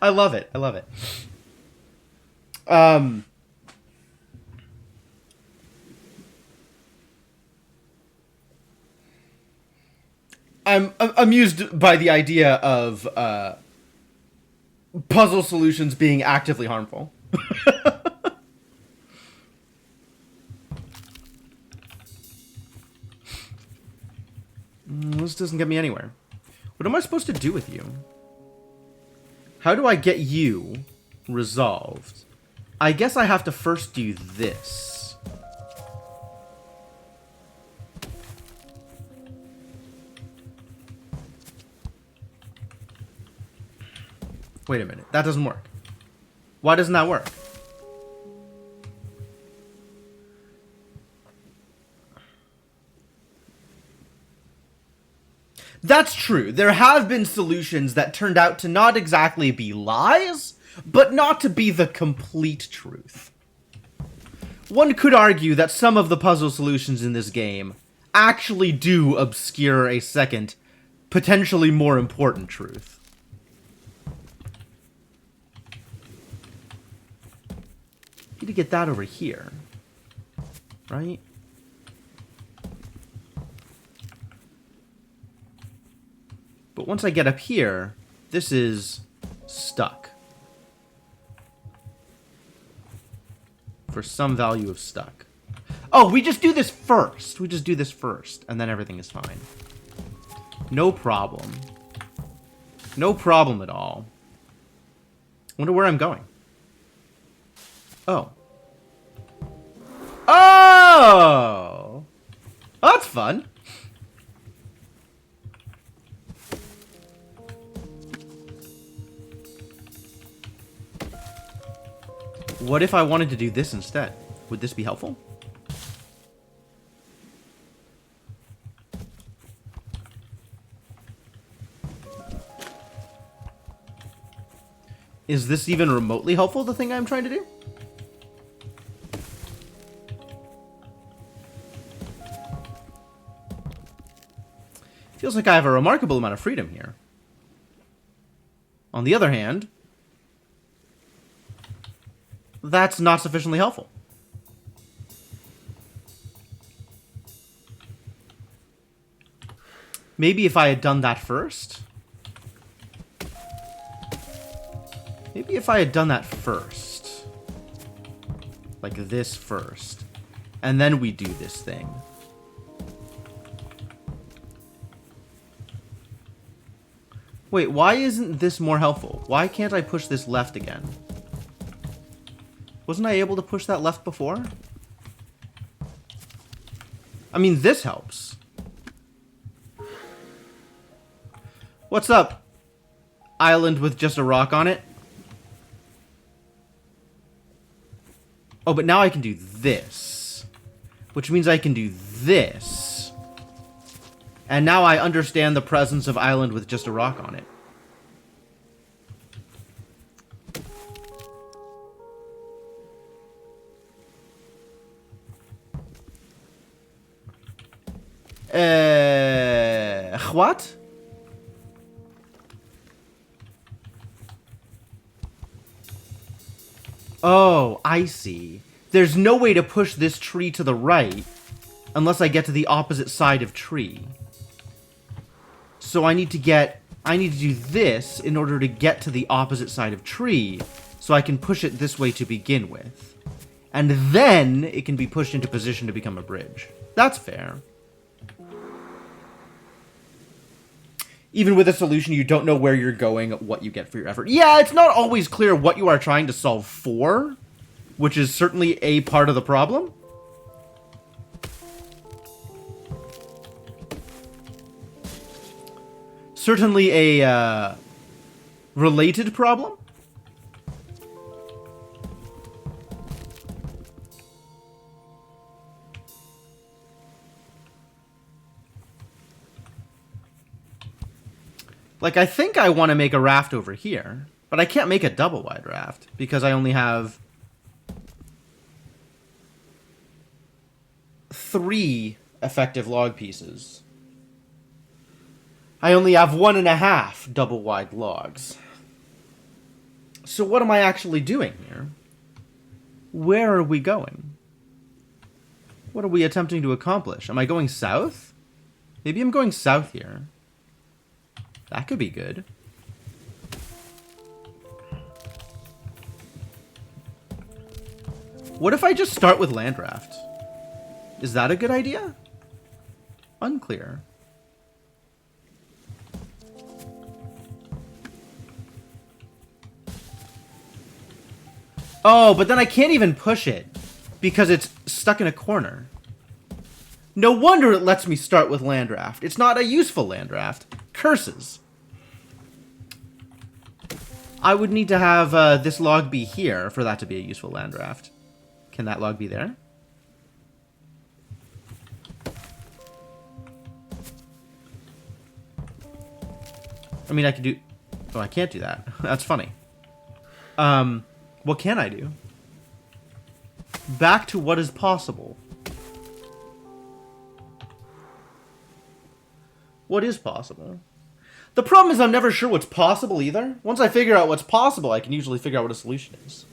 I love it. I love it. I'm amused by the idea of puzzle solutions being actively harmful. This doesn't get me anywhere. What am I supposed to do with you? How do I get you resolved? I guess I have to first do this. Wait a minute. That doesn't work. Why doesn't that work? That's true. There have been solutions that turned out to not exactly be lies, but not to be the complete truth. One could argue that some of the puzzle solutions in this game actually do obscure a second, potentially more important truth. Need to get that over here, right? But once I get up here, this is stuck. for some value of stuck. Oh, we just do this first. We just do this first, and then everything is fine. No problem. No problem at all. Wonder where I'm going. Oh. Oh! Oh, that's fun. What if I wanted to do this instead? Would this be helpful? Is this even remotely helpful, the thing I'm trying to do? Feels like I have a remarkable amount of freedom here. On the other hand, that's not sufficiently helpful. Maybe if I had done that first? Maybe if I had done that first. Like this first. And then we do this thing. Wait, why isn't this more helpful? Why can't I push this left again? Wasn't I able to push that left before? I mean, this helps. What's up? Island with just a rock on it? Oh, but now I can do this. Which means I can do this. And now I understand the presence of island with just a rock on it. What? Oh, I see. There's no way to push this tree to the right unless I get to the opposite side of tree. So I need to do this in order to get to the opposite side of tree so I can push it this way to begin with. And then it can be pushed into position to become a bridge. That's fair. Even with a solution, you don't know where you're going, what you get for your effort. Yeah, it's not always clear what you are trying to solve for, which is certainly a part of the problem. Certainly a related problem. Like, I think I want to make a raft over here, but I can't make a double wide raft because I only have 3 effective log pieces. I only have 1.5 double wide logs. So what am I actually doing here? Where are we going? What are we attempting to accomplish? Am I going south? Maybe I'm going south here. That could be good. What if I just start with land raft? Is that a good idea? Unclear. Oh, but then I can't even push it because it's stuck in a corner. No wonder it lets me start with land raft. It's not a useful land raft. Curses. I would need to have this log be here for that to be a useful land raft. Can that log be there? I mean, I could do... Oh, I can't do that. That's funny. What can I do? Back to what is possible. What is possible? The problem is I'm never sure what's possible either. Once I figure out what's possible, I can usually figure out what a solution is.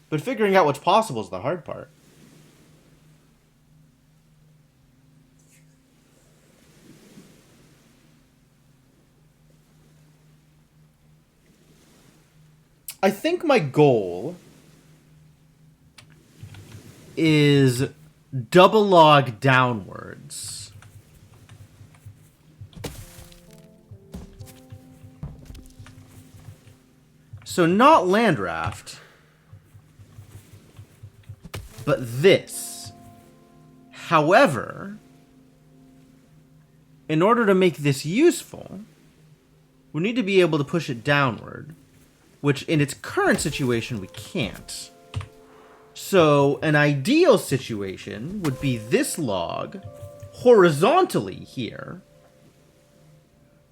But figuring out what's possible is the hard part. I think my goal is double log downwards. So not land raft, but this. However, in order to make this useful, we need to be able to push it downward, which in its current situation we can't. So an ideal situation would be this log horizontally here,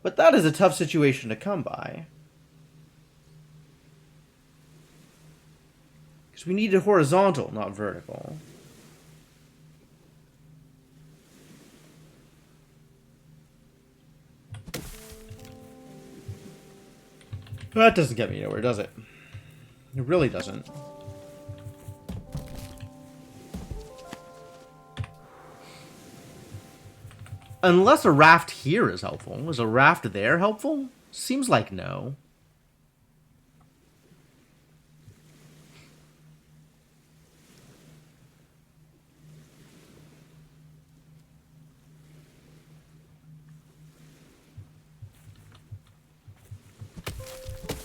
but that is a tough situation to come by. Because we need it horizontal, not vertical. That doesn't get me nowhere, does it? It really doesn't. Unless a raft here is helpful. Is a raft there helpful? Seems like no.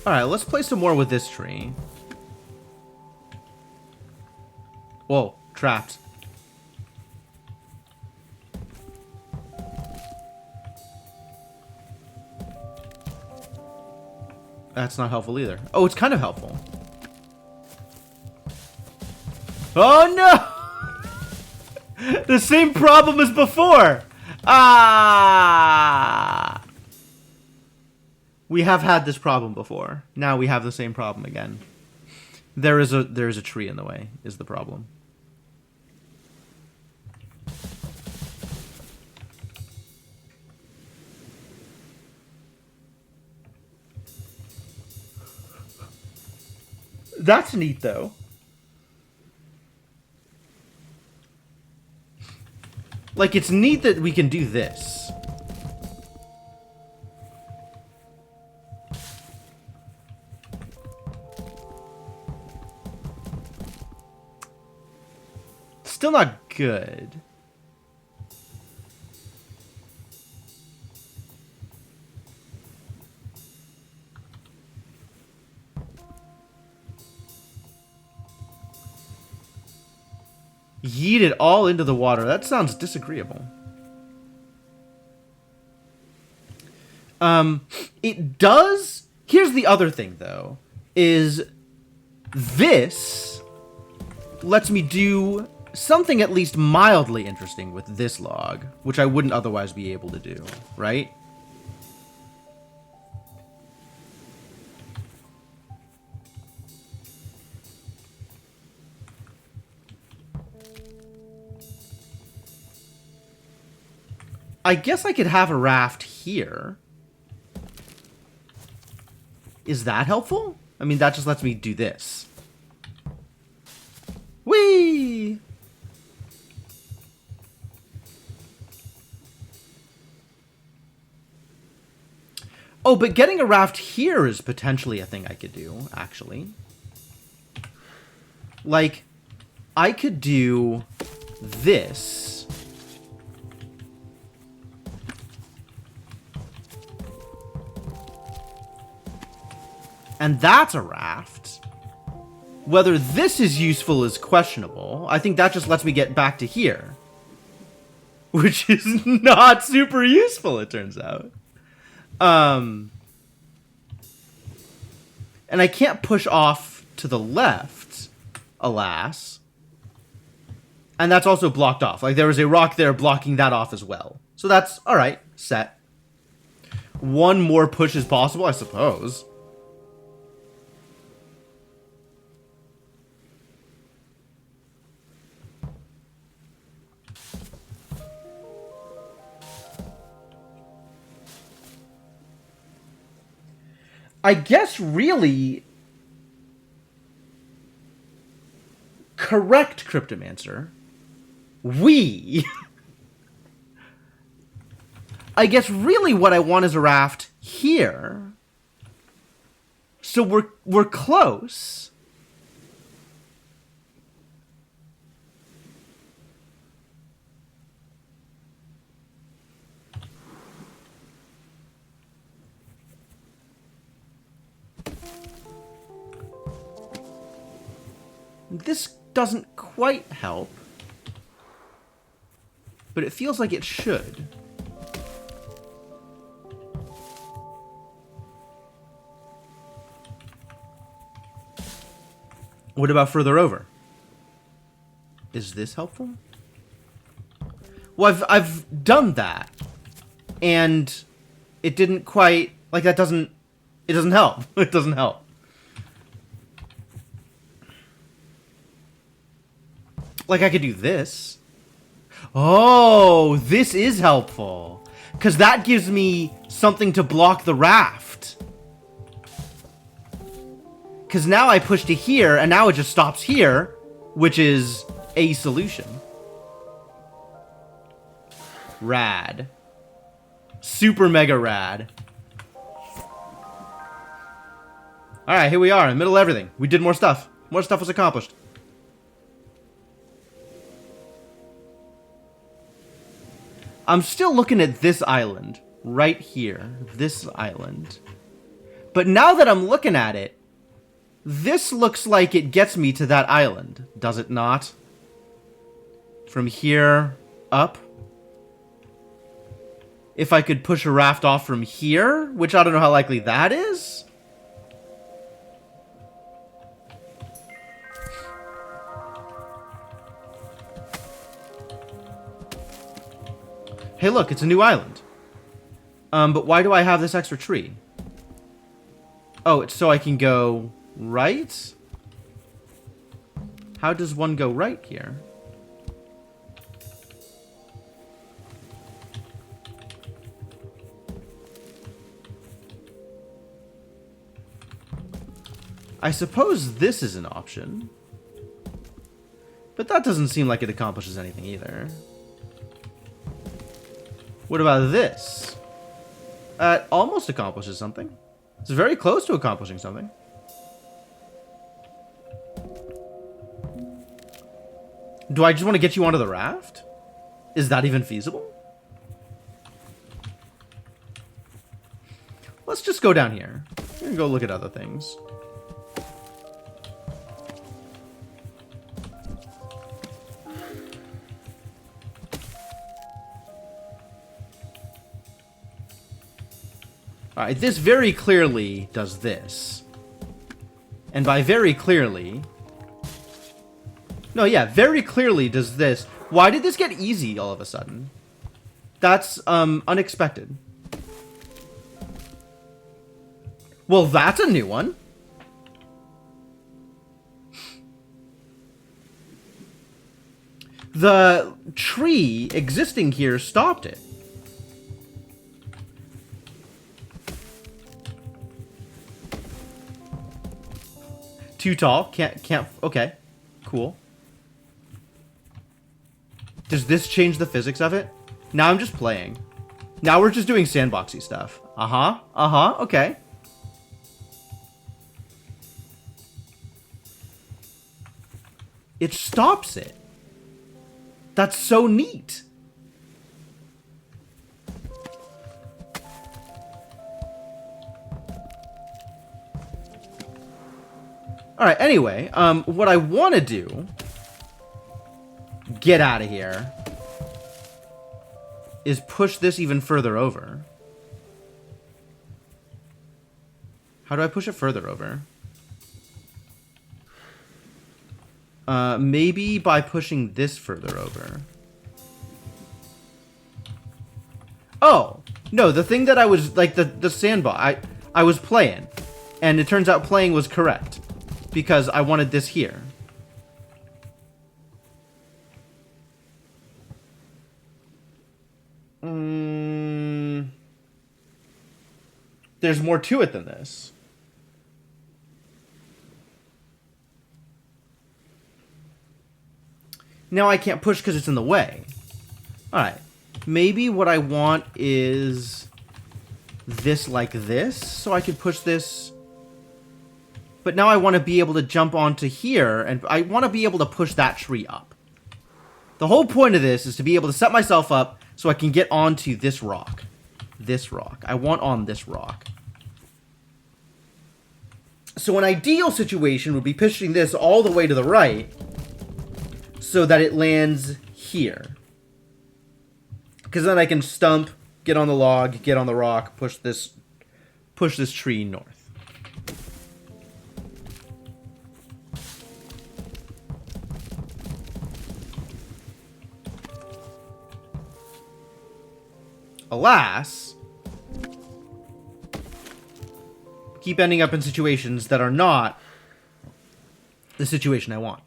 Alright, let's play some more with this tree. Whoa, trapped. That's not helpful either. Oh, it's kind of helpful. Oh no! The same problem as before! Ah! We have had this problem before. Now we have the same problem again. There is a tree in the way, is the problem. That's neat, though. Like, it's neat that we can do this. Still not good. Yeet it all into the water. That sounds disagreeable. It does... Here's the other thing, though. Is this lets me do something at least mildly interesting with this log, which I wouldn't otherwise be able to do, right? I guess I could have a raft here. Is that helpful? I mean, that just lets me do this. Whee! Oh, but getting a raft here is potentially a thing I could do, actually. Like, I could do this. And that's a raft. Whether this is useful is questionable. I think that just lets me get back to here. Which is not super useful, it turns out. And I can't push off to the left, alas. And that's also blocked off. Like, there is a rock there blocking that off as well. So that's, alright, set. One more push is possible, I suppose. I guess really correct, Cryptomancer. I guess really what I want is a raft here. So we're close. This doesn't quite help, but it feels like it should. What about further over? Is this helpful? Well, I've done that, and it didn't quite, like, that doesn't, it doesn't help. It doesn't help. Like, I could do this. Oh, this is helpful. Because that gives me something to block the raft. Because now I push to here, and now it just stops here, which is a solution. Rad. Super mega rad. Alright, here we are, in the middle of everything. We did more stuff. More stuff was accomplished. I'm still looking at this island. Right here. This island. But now that I'm looking at it, this looks like it gets me to that island. Does it not? From here up. If I could push a raft off from here, which I don't know how likely that is. Hey, look, it's a new island. But why do I have this extra tree? Oh, it's so I can go right? How does one go right here? I suppose this is an option. But that doesn't seem like it accomplishes anything either. What about this? It almost accomplishes something. It's very close to accomplishing something. Do I just want to get you onto the raft? Is that even feasible? Let's just go down here. We're gonna go look at other things. Alright, this very clearly does this. And by very clearly... No, yeah, very clearly does this. Why did this get easy all of a sudden? That's, unexpected. Well, that's a new one. The tree existing here stopped it. Too tall. Can't. Okay. Cool. Does this change the physics of it? Now I'm just playing. Now we're just doing sandboxy stuff. Uh-huh. Uh-huh. Okay. It stops it. That's so neat. Alright, anyway, what I want to do... Get out of here. Is push this even further over. How do I push it further over? Maybe by pushing this further over. Oh! No, the thing that I was... Like, the sandbox... I was playing. And it turns out playing was correct. Because I wanted this here. There's more to it than this. Now I can't push because it's in the way. Alright. Maybe what I want is this like this, so I could push this. But now I want to be able to jump onto here, and I want to be able to push that tree up. The whole point of this is to be able to set myself up so I can get onto this rock. This rock. I want on this rock. So an ideal situation would be pushing this all the way to the right so that it lands here. Because then I can stump, get on the log, get on the rock, push this tree north. Alas, keep ending up in situations that are not the situation I want.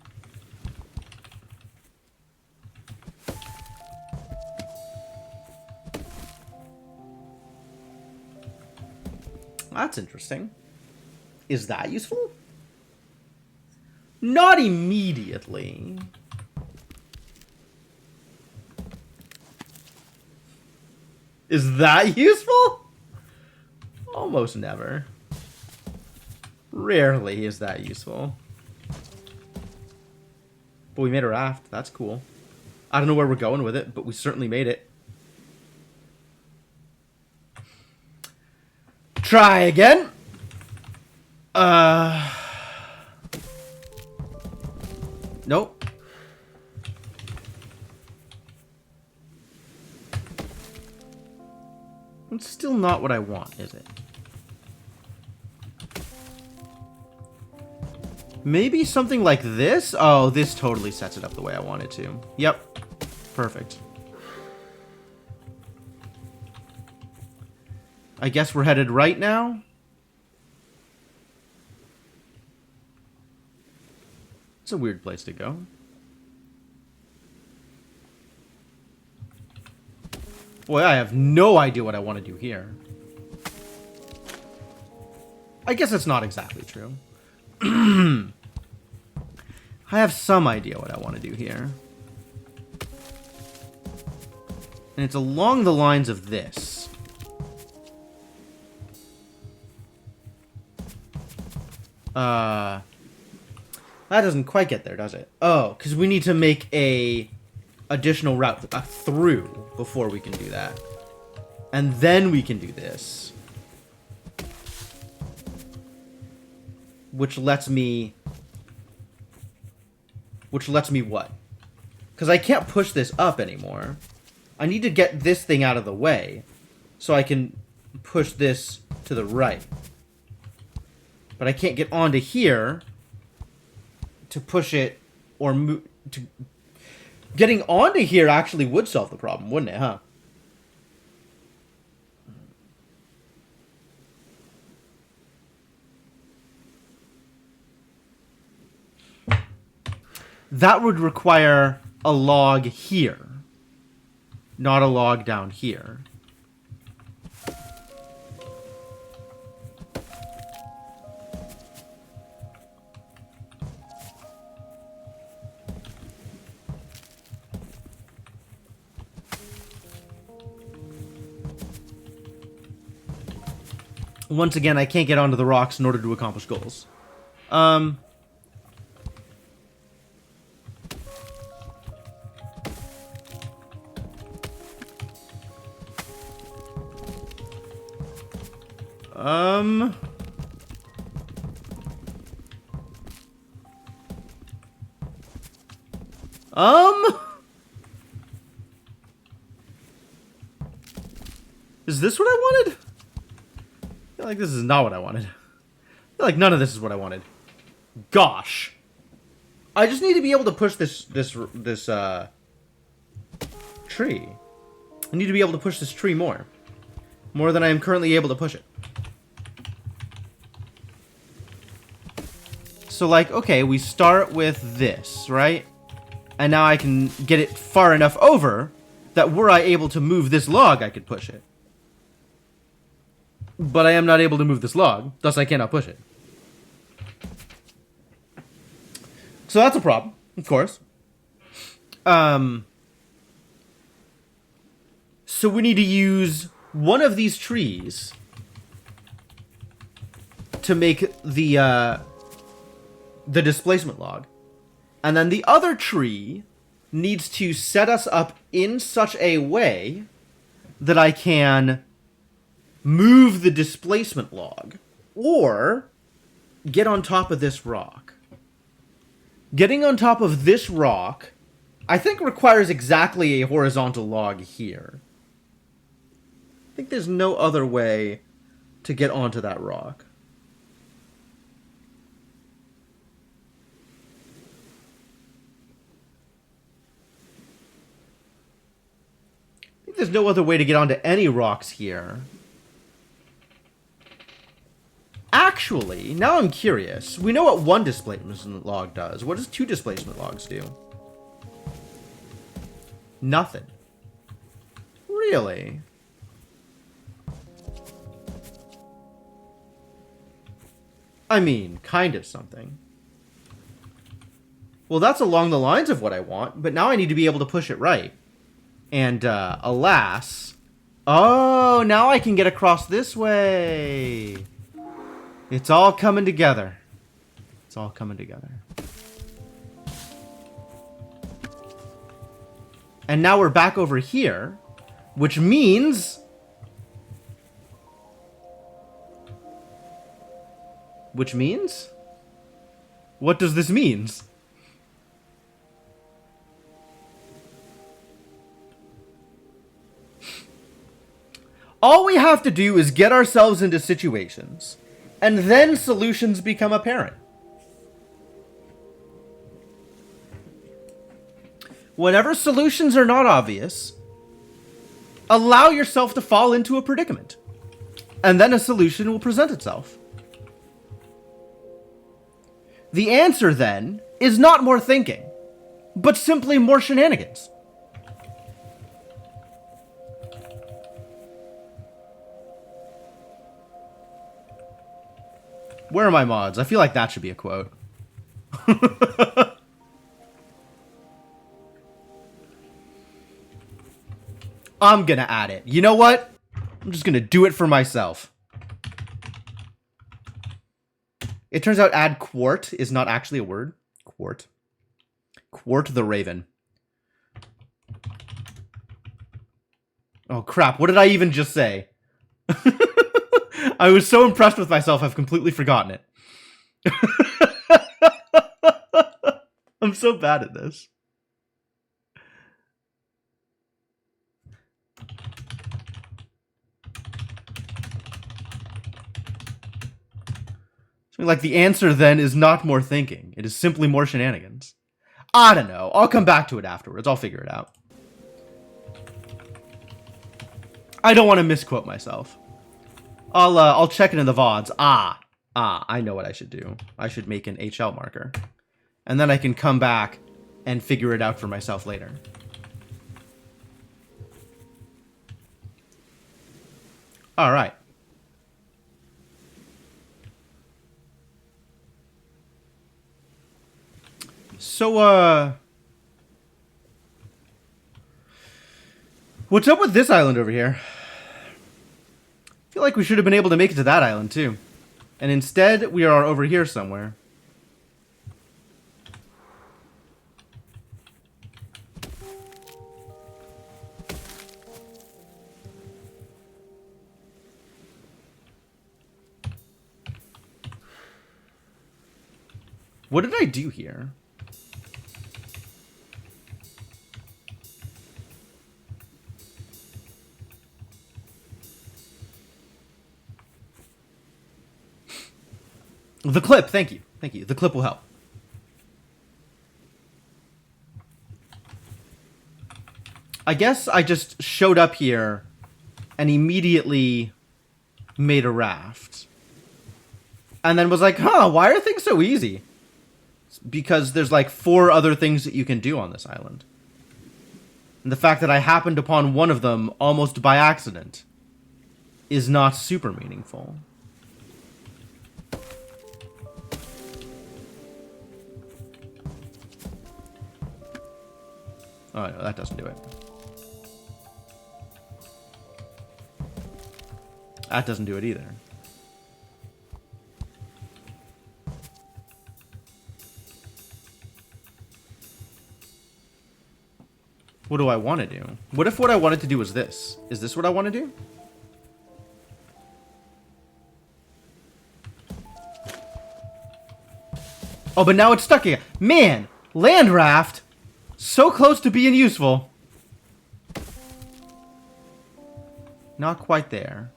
That's interesting. Is that useful? Not immediately. Is that useful? Almost never. Rarely is that useful. But we made a raft. That's cool. I don't know where we're going with it, but we certainly made it. Try again. Nope. It's still not what I want, is it? Maybe something like this? Oh, this totally sets it up the way I want it to. Yep. Perfect. I guess we're headed right now. It's a weird place to go. Boy, I have no idea what I want to do here. I guess it's not exactly true. I have some idea what I want to do here. And it's along the lines of this. That doesn't quite get there, does it? Oh, because we need to make a additional route through before we can do that. And then we can do this. Which lets me what? Because I can't push this up anymore. I need to get this thing out of the way so I can push this to the right. But I can't get onto here to push it or move to... Getting onto here actually would solve the problem, wouldn't it, huh? That would require a log here, not a log down here. Once again, I can't get onto the rocks in order to accomplish goals. Is this what I wanted? I feel like this is not what I wanted. I feel like none of this is what I wanted. Gosh. I just need to be able to push this tree. I need to be able to push this tree more. More than I am currently able to push it. So, like, okay, we start with this, right? And now I can get it far enough over that were I able to move this log, I could push it. But I am not able to move this log, thus I cannot push it. So that's a problem, of course. So we need to use one of these trees to make the displacement log. And then the other tree needs to set us up in such a way that I can move the displacement log. Or get on top of this rock. Getting on top of this rock, I think, requires exactly a horizontal log here. I think there's no other way to get onto that rock. I think there's no other way to get onto any rocks here. Actually, now I'm curious. We know what one displacement log does. What does two displacement logs do? Nothing. Really? I mean, kind of something. Well, that's along the lines of what I want, but now I need to be able to push it right. And, alas... Oh, now I can get across this way! It's all coming together. It's all coming together. And now we're back over here, which means... Which means? What does this mean? All we have to do is get ourselves into situations, and then solutions become apparent. Whenever solutions are not obvious, allow yourself to fall into a predicament, and then a solution will present itself. The answer, then, is not more thinking, but simply more shenanigans. Where are my mods? I feel like that should be a quote. I'm gonna add it. You know what? I'm just gonna do it for myself. It turns out add quart is not actually a word. Quart. Quart the Raven. Oh crap, what did I even just say? I was so impressed with myself, I've completely forgotten it. I'm so bad at this. Something like the answer then is not more thinking. It is simply more shenanigans. I don't know. I'll come back to it afterwards. I'll figure it out. I don't want to misquote myself. I'll check it in the VODs. I know what I should do. I should make an HL marker. And then I can come back and figure it out for myself later. Alright. So, what's up with this island over here? I feel like we should have been able to make it to that island, too. And instead, we are over here somewhere. What did I do here? The clip, thank you. Thank you. The clip will help. I guess I just showed up here and immediately made a raft. And then was like, huh, why are things so easy? Because there's like 4 other things that you can do on this island. And the fact that I happened upon one of them almost by accident is not super meaningful. Oh, no, that doesn't do it. That doesn't do it either. What do I want to do? What if what I wanted to do was this? Is this what I want to do? Oh, but now it's stuck again. Man, land raft. So close to being useful. Not quite there.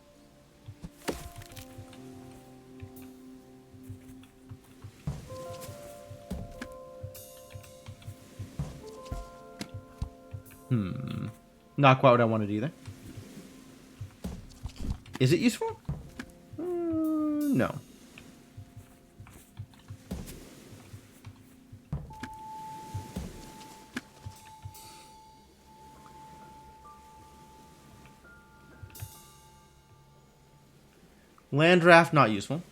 Not quite what I wanted either. Is it useful? No. Land raft, not useful.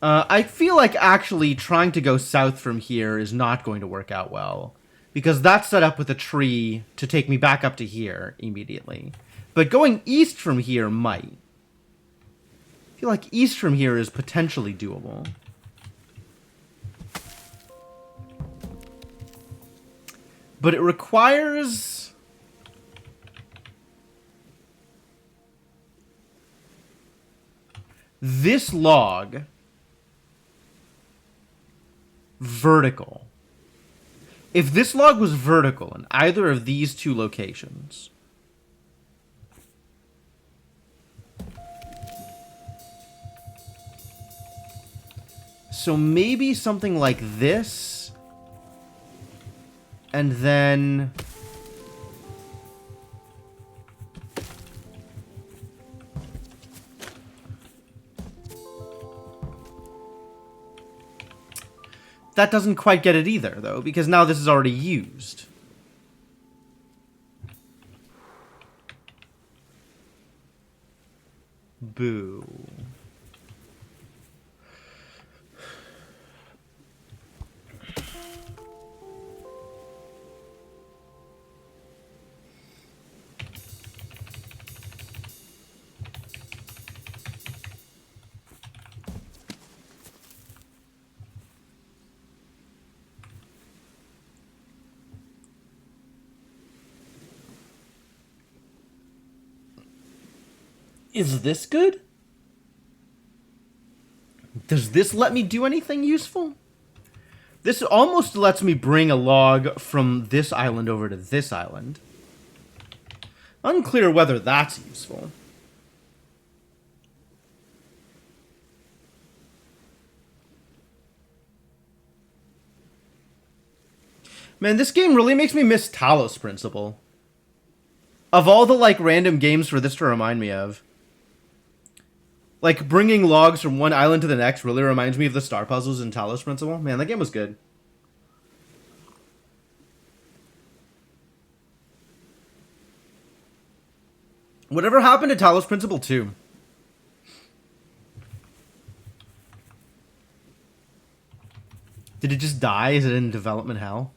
I feel like actually trying to go south from here is not going to work out well. Because that's set up with a tree to take me back up to here immediately. But going east from here might. I feel like east from here is potentially doable. But it requires... this log... vertical. If this log was vertical in either of these two locations... so maybe something like this... and then... that doesn't quite get it either, though, because now this is already used. Boo. Is this good? Does this let me do anything useful? This almost lets me bring a log from this island over to this island. Unclear whether that's useful. Man, this game really makes me miss Talos Principle. Of all the, like, random games for this to remind me of. Like, bringing logs from one island to the next really reminds me of the Star Puzzles in Talos Principle. Man, that game was good. Whatever happened to Talos Principle 2? Did it just die? Is it in development hell?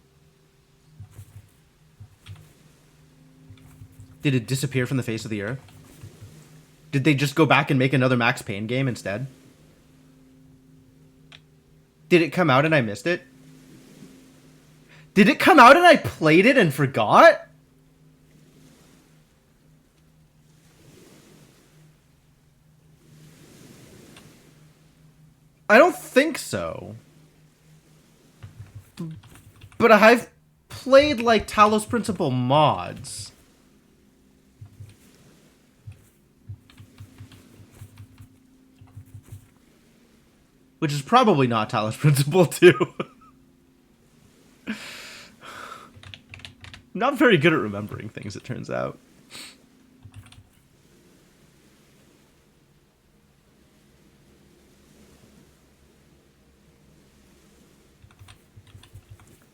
Did it disappear from the face of the earth? Did they just go back and make another Max Payne game instead? Did it come out and I missed it? Did it come out and I played it and forgot? I don't think so. But I've played, like, Talos Principle mods. Which is probably not Talos Principle 2. Not very good at remembering things, it turns out.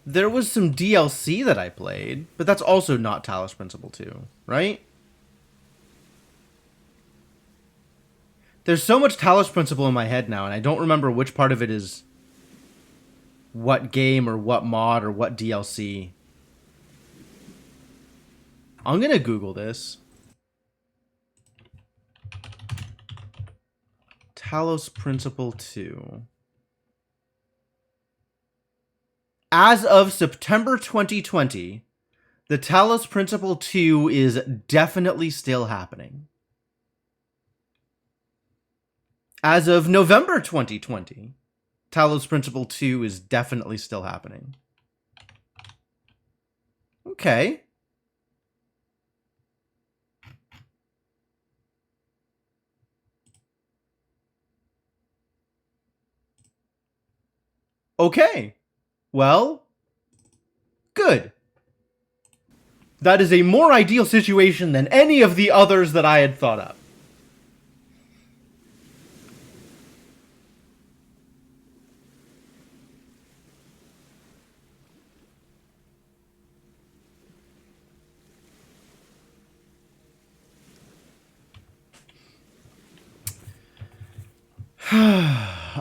There was some DLC that I played, but that's also not Talos Principle 2, right? There's so much Talos Principle in my head now, and I don't remember which part of it is what game or what mod or what DLC. I'm gonna Google this. Talos Principle 2. As of September 2020, the Talos Principle 2 is definitely still happening. As of November 2020, Talos Principle 2 is definitely still happening. Okay. Okay. Well, good. That is a more ideal situation than any of the others that I had thought of.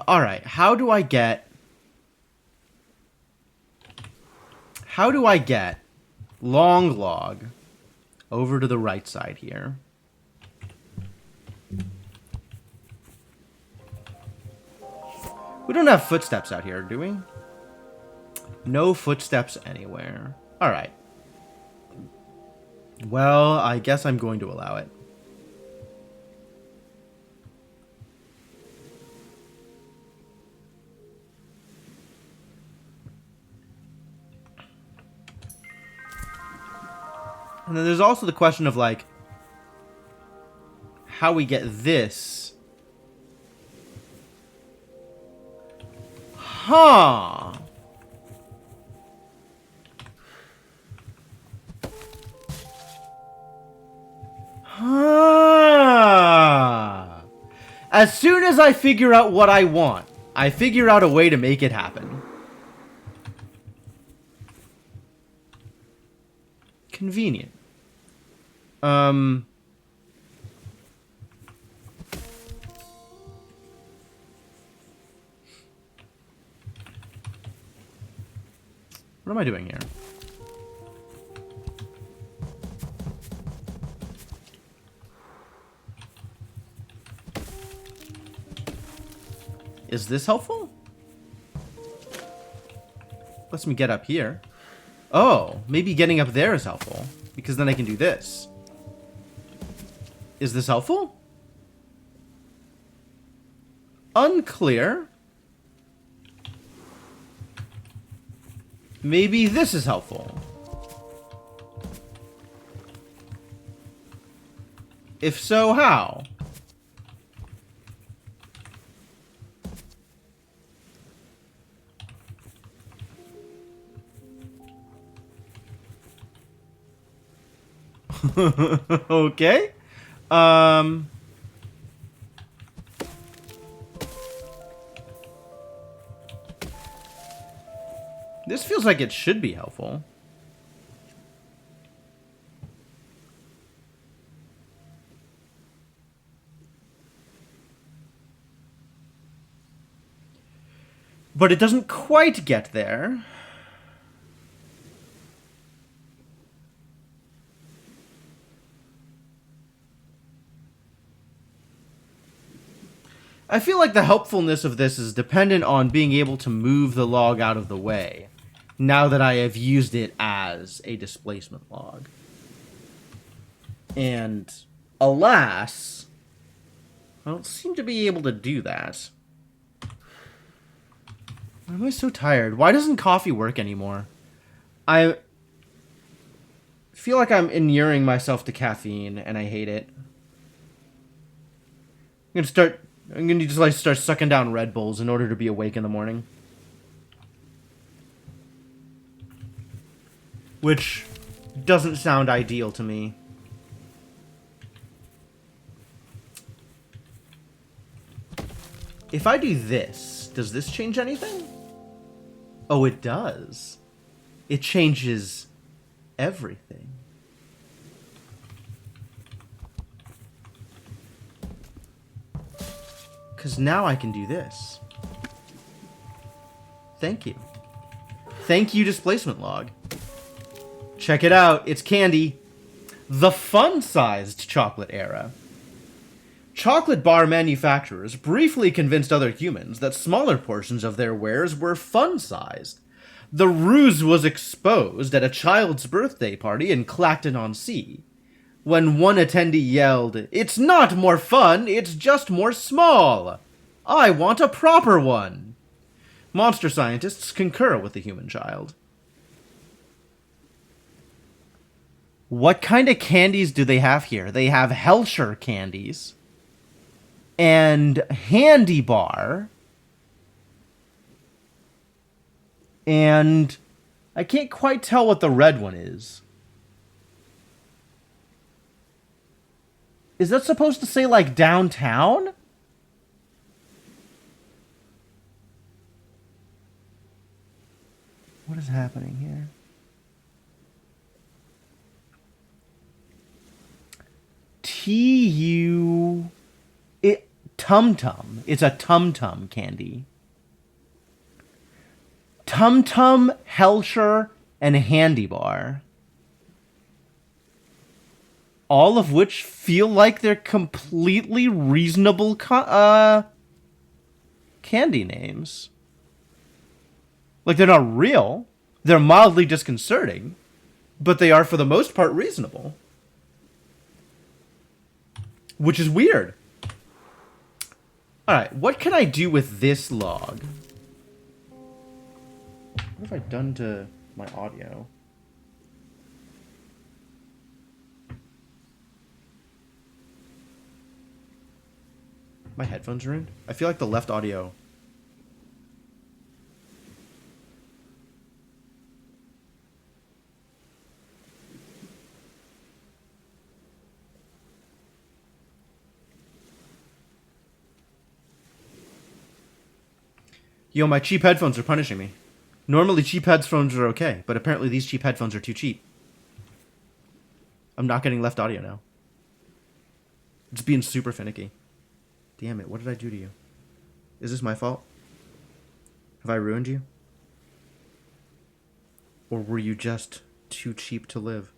Alright, how do I get long log over to the right side here? We don't have footsteps out here, do we? No footsteps anywhere. Alright. Well, I guess I'm going to allow it. And then there's also the question of, like, how we get this. Huh. Huh. As soon as I figure out what I want, I figure out a way to make it happen. Convenient. What am I doing here? Is this helpful? Lets me get up here. Oh, maybe getting up there is helpful, because then I can do this. Is this helpful? Unclear. Maybe this is helpful. If so, how? Okay. This feels like it should be helpful. But it doesn't quite get there. I feel like the helpfulness of this is dependent on being able to move the log out of the way, now that I have used it as a displacement log. And, alas, I don't seem to be able to do that. Why am I so tired? Why doesn't coffee work anymore? I feel like I'm inuring myself to caffeine, and I hate it. I'm gonna just like start sucking down Red Bulls in order to be awake in the morning. Which doesn't sound ideal to me. If I do this, does this change anything? Oh, it does. It changes everything. Because now I can do this. Thank you. Thank you, displacement log. Check it out. It's candy. The fun-sized chocolate era. Chocolate bar manufacturers briefly convinced other humans that smaller portions of their wares were fun-sized. The ruse was exposed at a child's birthday party in Clacton-on-Sea, when one attendee yelled, "It's not more fun, it's just more small. I want a proper one." Monster scientists concur with the human child. What kind of candies do they have here? They have Hellsher candies and Handy Bar. And I can't quite tell what the red one is. Is that supposed to say, like, downtown? What is happening here? T-U... Tum Tum. It's a Tum Tum candy. Tum Tum, Hellsher, and Handy Bar. All of which feel like they're completely reasonable candy names. Like, they're not real. They're mildly disconcerting. But they are, for the most part, reasonable. Which is weird. Alright, what can I do with this log? What have I done to my audio? My headphones are in? I feel like the left audio... Yo, my cheap headphones are punishing me. Normally cheap headphones are okay, but apparently these cheap headphones are too cheap. I'm not getting left audio now. It's being super finicky. Damn it, what did I do to you? Is this my fault? Have I ruined you? Or were you just too cheap to live?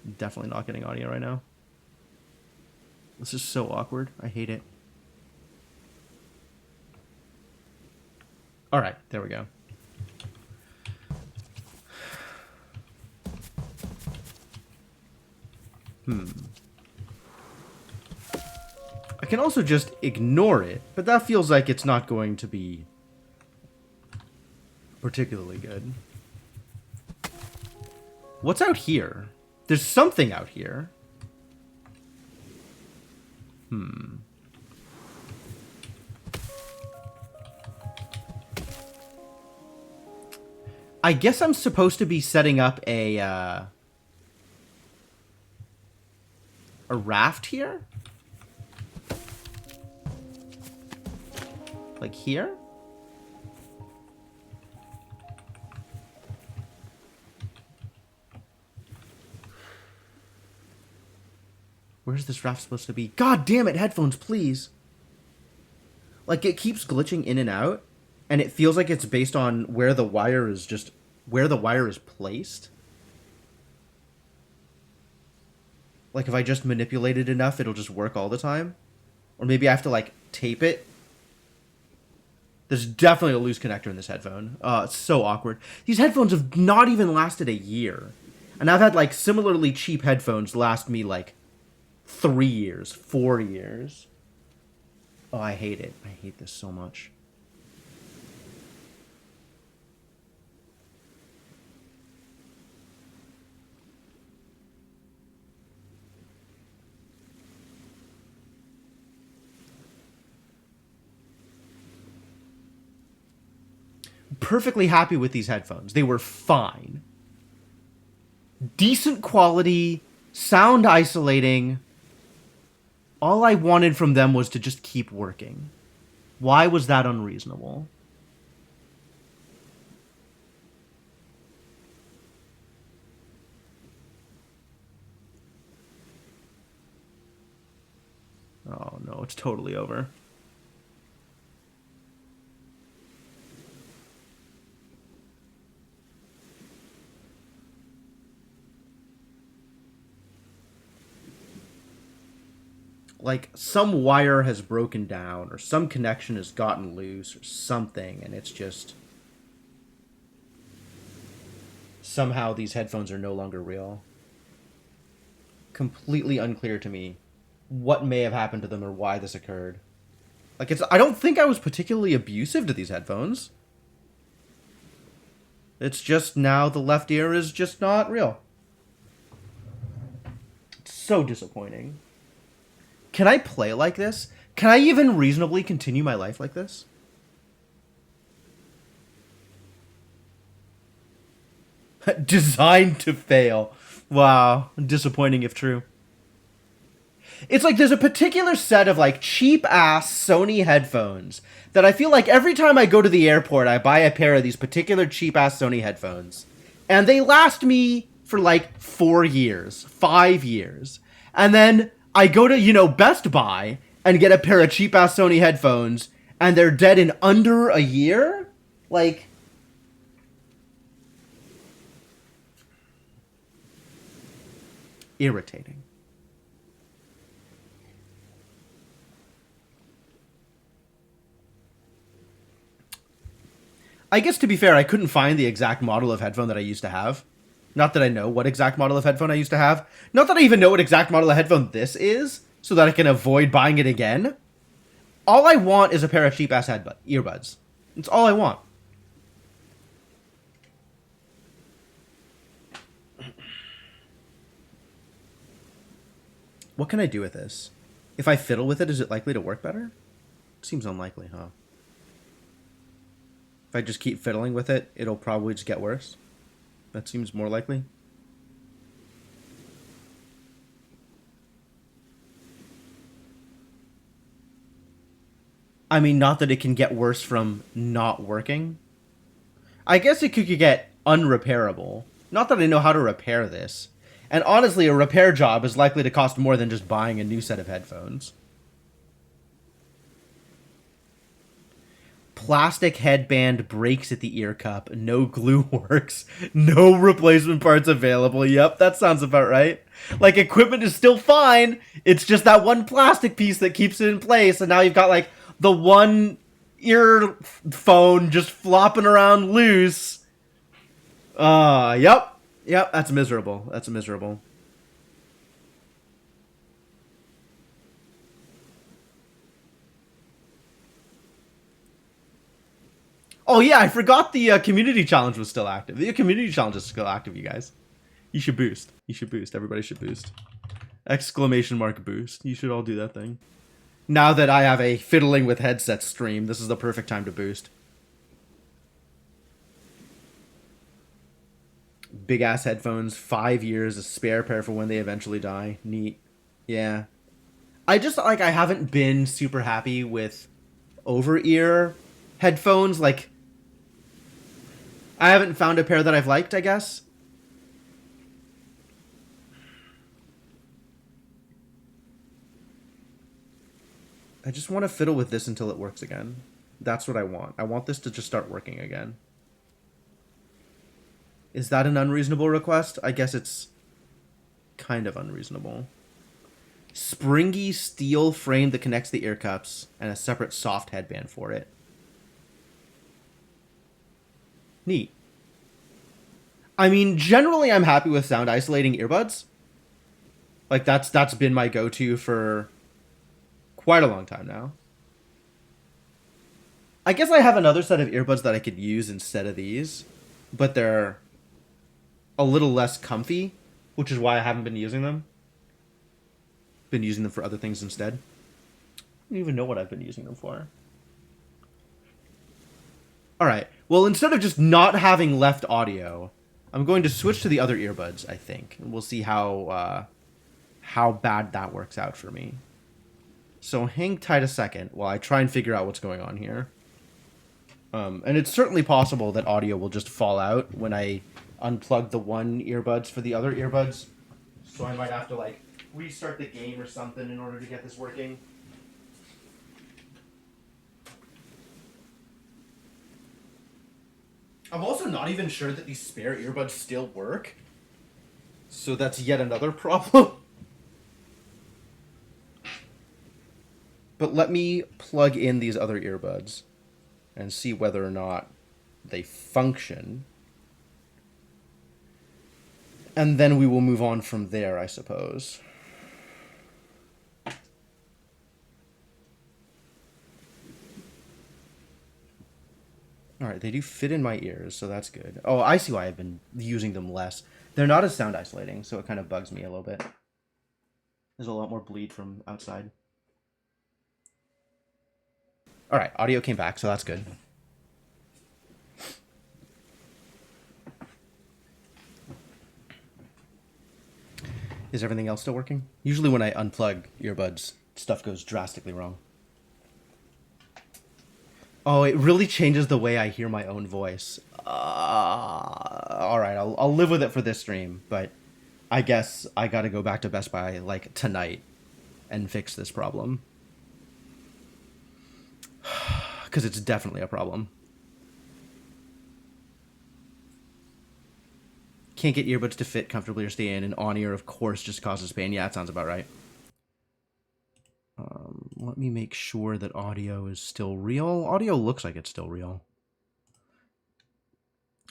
I'm definitely not getting audio right now. This is so awkward. I hate it. Alright, there we go. I can also just ignore it, but that feels like it's not going to be particularly good. What's out here? There's something out here. I guess I'm supposed to be setting up a raft here? Like here? Where's this raft supposed to be? God damn it, headphones, please. Like, it keeps glitching in and out, and it feels like it's based on where the wire is placed. Like, if I just manipulate it enough, it'll just work all the time. Or maybe I have to, like, tape it. There's definitely a loose connector in this headphone. It's so awkward. These headphones have not even lasted a year. And I've had, like, similarly cheap headphones last me, like, 3 years, 4 years. Oh, I hate it. I hate this so much. Perfectly happy with these headphones. They were fine. Decent quality, sound isolating. All I wanted from them was to just keep working. Why was that unreasonable? Oh no, it's totally over. Like, some wire has broken down, or some connection has gotten loose, or something, and it's just... Somehow these headphones are no longer real. completely unclear to me what may have happened to them or why this occurred. Like, I don't think I was particularly abusive to these headphones. It's just now the left ear is just not real. It's so disappointing. Can I play like this? Can I even reasonably continue my life like this? Designed to fail. Wow. Disappointing if true. It's like there's a particular set of like cheap ass Sony headphones that I feel like every time I go to the airport, I buy a pair of these particular cheap ass Sony headphones. And they last me for like 4 years, 5 years. And then I go to, you know, Best Buy and get a pair of cheap ass Sony headphones and they're dead in under a year? Like, irritating. I guess to be fair, I couldn't find the exact model of headphone that I used to have. Not that I know what exact model of headphone I used to have. Not that I even know what exact model of headphone this is, so that I can avoid buying it again. All I want is a pair of cheap-ass earbuds. That's all I want. What can I do with this? If I fiddle with it, is it likely to work better? Seems unlikely, huh? If I just keep fiddling with it, it'll probably just get worse. That seems more likely. I mean, not that it can get worse from not working. I guess it could get unrepairable. Not that I know how to repair this. And honestly, a repair job is likely to cost more than just buying a new set of headphones. Plastic headband breaks at the ear cup. No glue works. No replacement parts available. Yep, that sounds about right. Like, equipment is still fine. It's just that one plastic piece that keeps it in place. And now you've got, like, the one earphone just flopping around loose. Yep. Yep, that's miserable. That's miserable. Oh yeah, I forgot the community challenge was still active. The community challenge is still active, you guys. You should boost. You should boost. Everybody should boost. Exclamation mark boost. You should all do that thing. Now that I have a fiddling with headsets stream, this is the perfect time to boost. Big ass headphones, 5 years, a spare pair for when they eventually die. Neat. Yeah. I just, like, I haven't been super happy with over-ear headphones. Like, I haven't found a pair that I've liked, I guess. I just want to fiddle with this until it works again. That's what I want. I want this to just start working again. Is that an unreasonable request? I guess it's kind of unreasonable. Springy steel frame that connects the ear cups and a separate soft headband for it. Neat. I mean, generally I'm happy with sound isolating earbuds. Like, that's been my go-to for quite a long time now. I guess I have another set of earbuds that I could use instead of these, but they're a little less comfy, which is why I haven't been using them. Been using them for other things instead. I don't even know what I've been using them for. Alright, well, instead of just not having left audio, I'm going to switch to the other earbuds, I think. And we'll see how bad that works out for me. So hang tight a second while I try and figure out what's going on here. And it's certainly possible that audio will just fall out when I unplug the one earbuds for the other earbuds. So I might have to, like, restart the game or something in order to get this working. I'm also not even sure that these spare earbuds still work. So that's yet another problem. But let me plug in these other earbuds and see whether or not they function. And then we will move on from there, I suppose. Alright, they do fit in my ears, so that's good. Oh, I see why I've been using them less. They're not as sound isolating, so it kind of bugs me a little bit. There's a lot more bleed from outside. Alright, audio came back, so that's good. Is everything else still working? Usually when I unplug earbuds, stuff goes drastically wrong. Oh, it really changes the way I hear my own voice. Alright, I'll live with it for this stream, but I guess I gotta go back to Best Buy, like, tonight and fix this problem. Because it's definitely a problem. Can't get earbuds to fit comfortably or stay in, and on-ear, of course, just causes pain. Yeah, it sounds about right. Let me make sure that audio is still real. Audio looks like it's still real.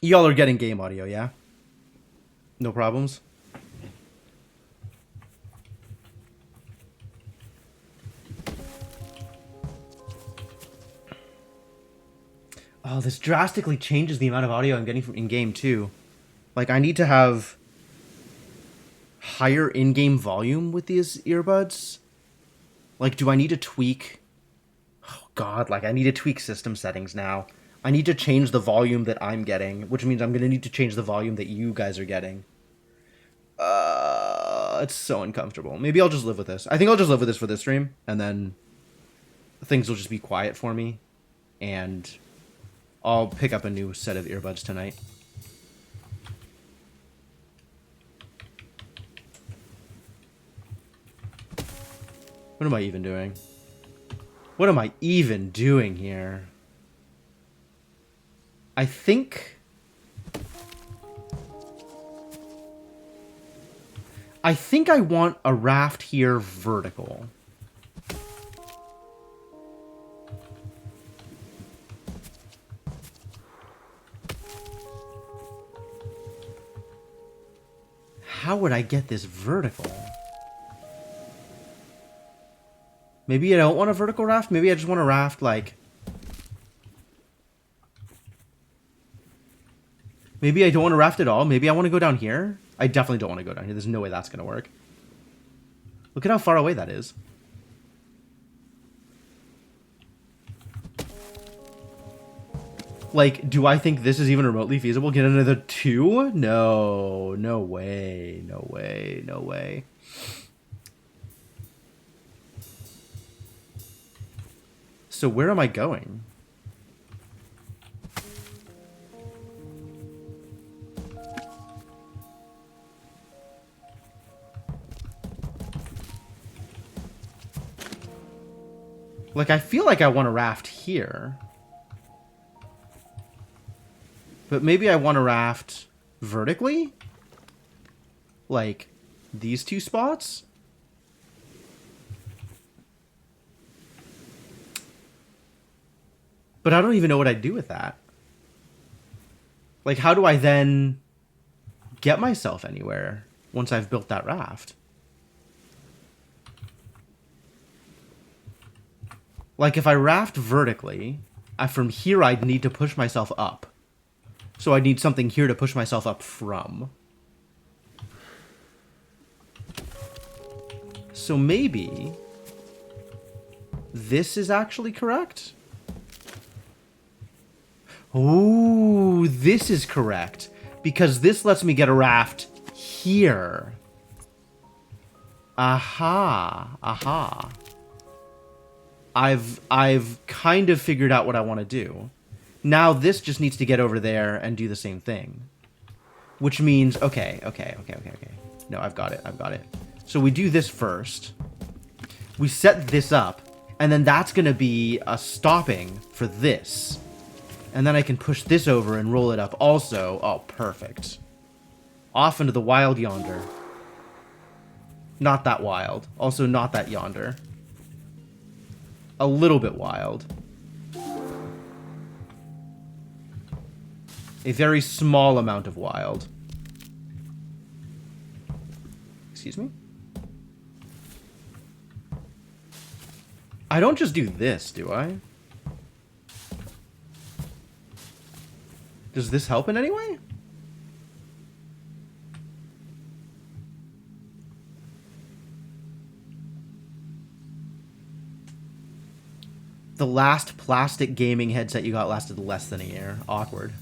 Y'all are getting game audio, yeah? No problems? Oh, this drastically changes the amount of audio I'm getting from in-game, too. Like, I need to have higher in-game volume with these earbuds. Like, do I need to tweak... Oh, God, like, I need to tweak system settings now. I need to change the volume that I'm getting, which means I'm going to need to change the volume that you guys are getting. It's so uncomfortable. Maybe I'll just live with this. I think I'll just live with this for this stream, and then things will just be quiet for me, and I'll pick up a new set of earbuds tonight. What am I even doing? What am I even doing here? I think I want a raft here vertical. How would I get this vertical? Maybe I don't want a vertical raft. Maybe I just want a raft, like... Maybe I don't want to raft at all. Maybe I want to go down here. I definitely don't want to go down here. There's no way that's going to work. Look at how far away that is. Like, do I think this is even remotely feasible? Get another 2? No. No way. No way. No way. So where am I going? Like, I feel like I want to raft here. But maybe I want to raft vertically? Like, these 2 spots? But I don't even know what I'd do with that. Like, how do I then get myself anywhere once I've built that raft? Like, if I raft vertically, from here I'd need to push myself up. So I'd need something here to push myself up from. So maybe this is actually correct? Ooh, this is correct. Because this lets me get a raft here. Aha. Aha. I've kind of figured out what I want to do. Now this just needs to get over there and do the same thing. Which means, okay. No, I've got it. So we do this first. We set this up, and then that's going to be a stopping for this. And then I can push this over and roll it up also. Oh, perfect. Off into the wild yonder. Not that wild. Also not that yonder. A little bit wild. A very small amount of wild. Excuse me? I don't just do this, do I? Does this help in any way? The last plastic gaming headset you got lasted less than a year. Awkward.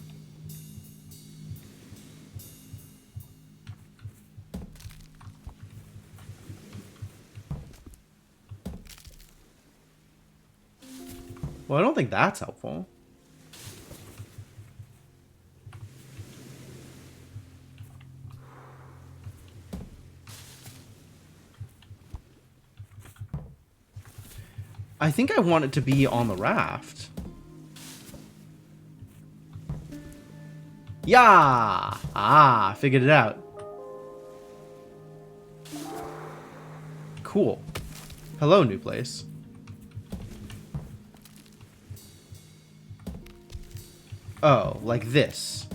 Well, I don't think that's helpful. I think I want it to be on the raft. Yeah! Ah, figured it out. Cool. Hello, new place. Oh, like this.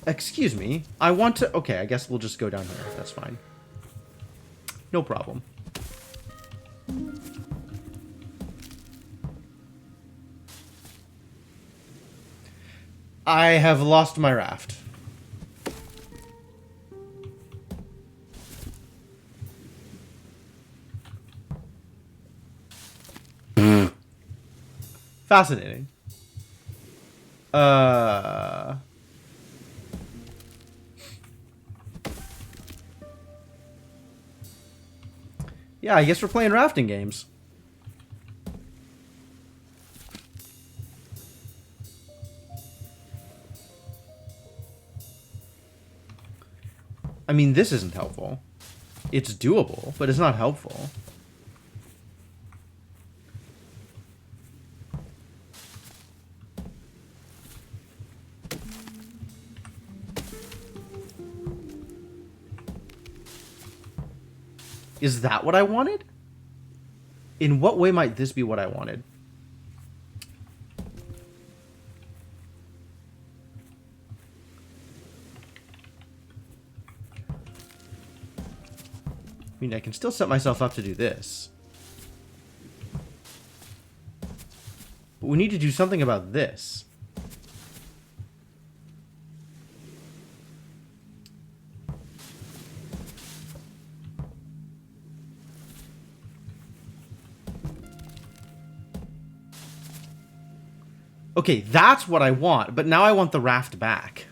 Excuse me. I want to... Okay, I guess we'll just go down here. That's fine. No problem. I have lost my raft. Fascinating. Yeah, I guess we're playing rafting games. I mean, this isn't helpful. It's doable, but it's not helpful. Is that what I wanted? In what way might this be what I wanted? I mean, I can still set myself up to do this. But we need to do something about this. Okay, that's what I want, but now I want the raft back.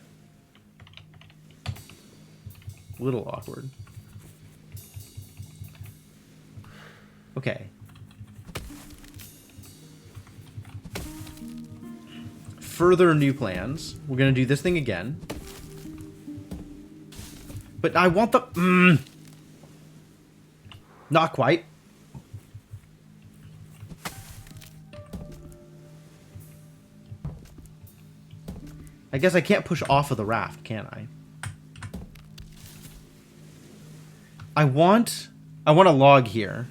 A little awkward. Okay. Further new plans. We're gonna do this thing again. But I want the... Not quite. I guess I can't push off of the raft, can I? I want a log here.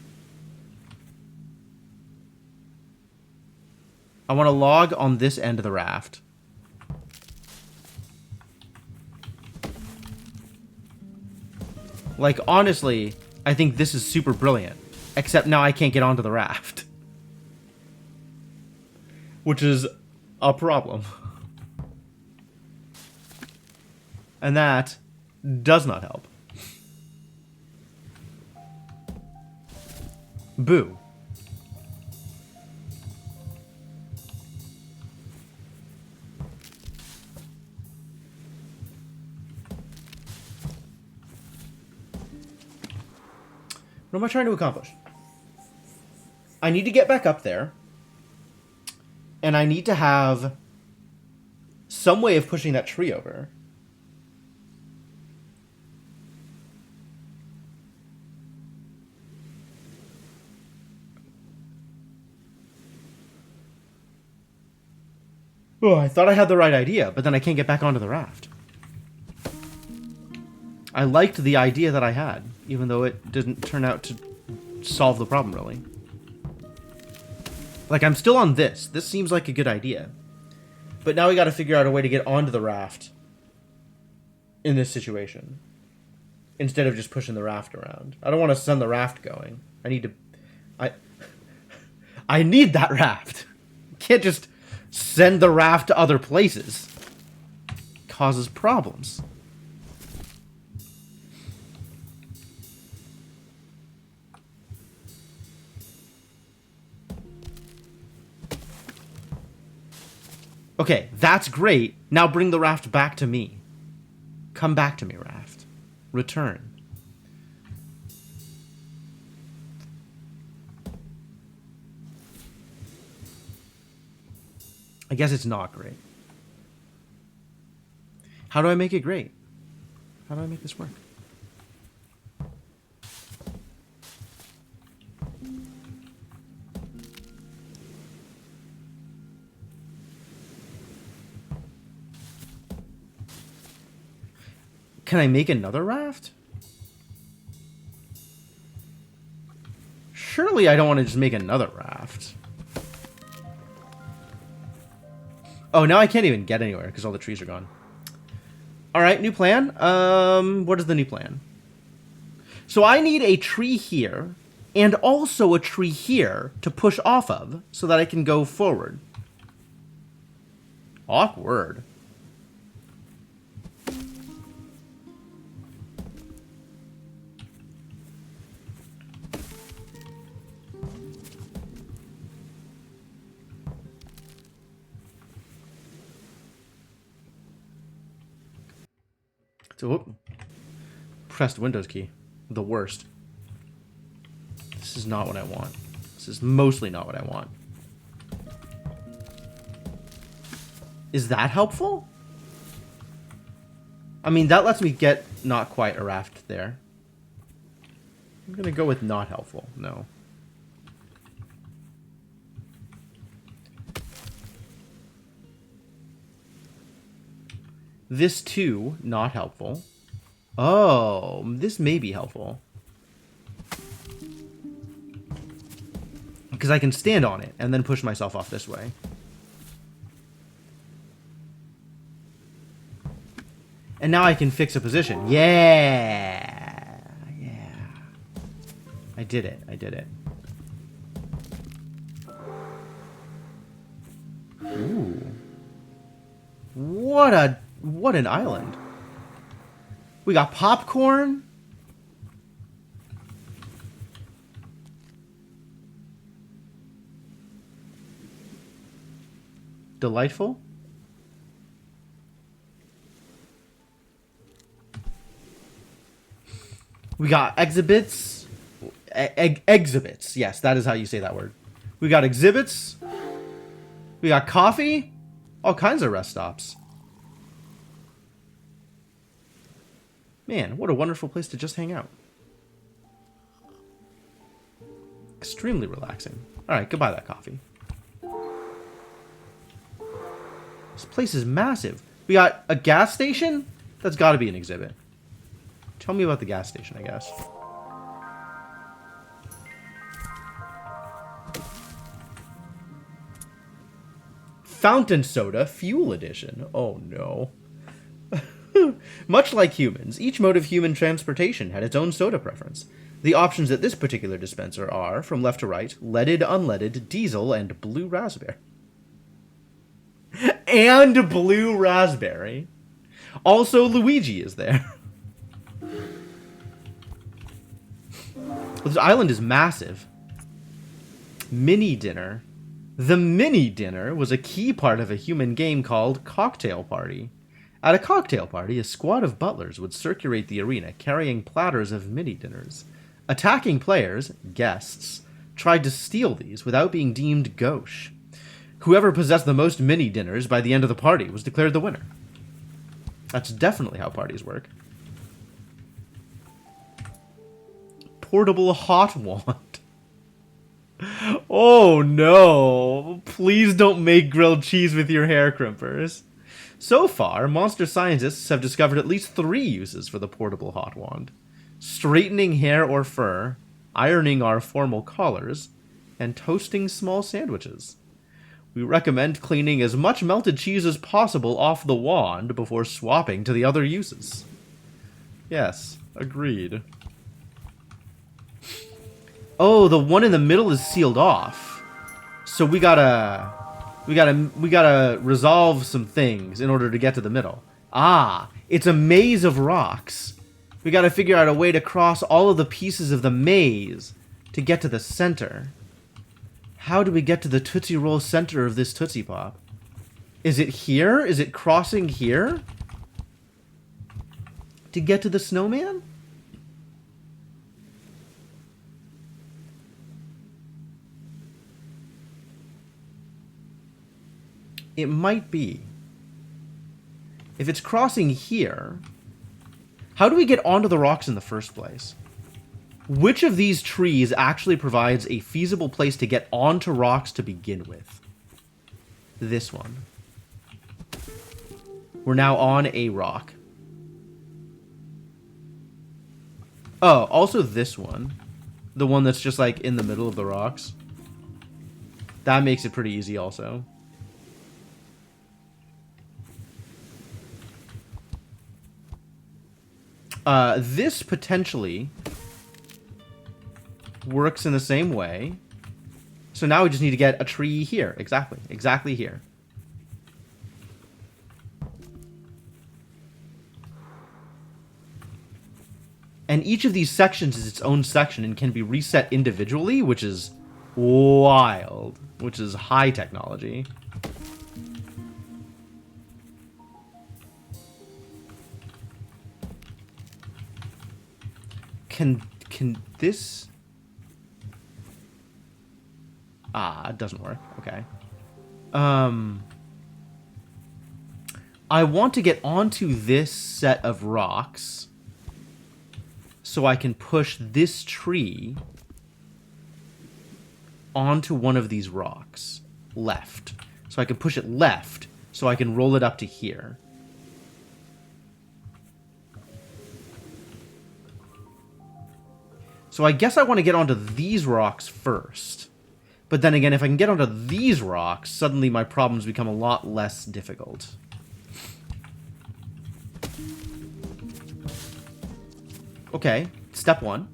I want a log on this end of the raft. Like, honestly, I think this is super brilliant. Except now I can't get onto the raft. Which is a problem. And that does not help. Boo. What am I trying to accomplish? I need to get back up there. And I need to have some way of pushing that tree over. Oh, I thought I had the right idea, but then I can't get back onto the raft. I liked the idea that I had, even though it didn't turn out to solve the problem, really. Like, I'm still on this. This seems like a good idea. But now we gotta figure out a way to get onto the raft in this situation. Instead of just pushing the raft around. I don't want to send the raft going. I need to... I need that raft. Can't just send the raft to other places. Causes problems. Okay, that's great. Now bring the raft back to me. Come back to me, raft. Return. I guess it's not great. How do I make it great? How do I make this work? Can I make another raft? Surely I don't want to just make another raft. Oh, now I can't even get anywhere because all the trees are gone. Alright, new plan. What is the new plan? So I need a tree here and also a tree here to push off of so that I can go forward. Awkward. So, pressed Windows key. The worst. This is not what I want. This is mostly not what I want. Is that helpful? I mean, that lets me get not quite a raft there. I'm gonna go with not helpful. No. This too, not helpful. Oh, this may be helpful. Because I can stand on it and then push myself off this way. And now I can fix a position. Yeah! Yeah. I did it. I did it. Ooh. What an island. We got popcorn. Delightful. We got exhibits. Exhibits. Yes, that is how you say that word. We got exhibits. We got coffee. All kinds of rest stops. Man, what a wonderful place to just hang out. Extremely relaxing. Alright, goodbye that coffee. This place is massive. We got a gas station? That's got to be an exhibit. Tell me about the gas station, I guess. Fountain soda, fuel edition. Oh no. Much like humans, each mode of human transportation had its own soda preference. The options at this particular dispenser are, from left to right, leaded, unleaded, diesel, and blue raspberry. And blue raspberry. Also, Luigi is there. This island is massive. Mini dinner. The mini dinner was a key part of a human game called Cocktail Party. At a cocktail party, a squad of butlers would circulate the arena carrying platters of mini dinners. Attacking players, guests, tried to steal these without being deemed gauche. Whoever possessed the most mini dinners by the end of the party was declared the winner. That's definitely how parties work. Portable hot wand. Oh no! Please don't make grilled cheese with your hair crimpers. So far, monster scientists have discovered at least 3 uses for the portable hot wand. Straightening hair or fur, ironing our formal collars, and toasting small sandwiches. We recommend cleaning as much melted cheese as possible off the wand before swapping to the other uses. Yes, agreed. Oh, the one in the middle is sealed off. So we gotta We gotta resolve some things in order to get to the middle. Ah, it's a maze of rocks. We gotta figure out a way to cross all of the pieces of the maze to get to the center. How do we get to the Tootsie Roll center of this Tootsie Pop? Is it here? Is it crossing here? To get to the snowman? It might be. If it's crossing here, how do we get onto the rocks in the first place? Which of these trees actually provides a feasible place to get onto rocks to begin with? This one. We're now on a rock. Oh, also this one. The one that's just like in the middle of the rocks. That makes it pretty easy also. This potentially works in the same way. So now we just need to get a tree here. Exactly here. And each of these sections is its own section and can be reset individually, which is wild, which is high technology. Can this... Ah, it doesn't work. Okay. I want to get onto this set of rocks so I can push this tree onto one of these rocks. Left. So I can push it left so I can roll it up to here. So I guess I want to get onto these rocks first. But then again, if I can get onto these rocks, suddenly my problems become a lot less difficult. Okay, step one.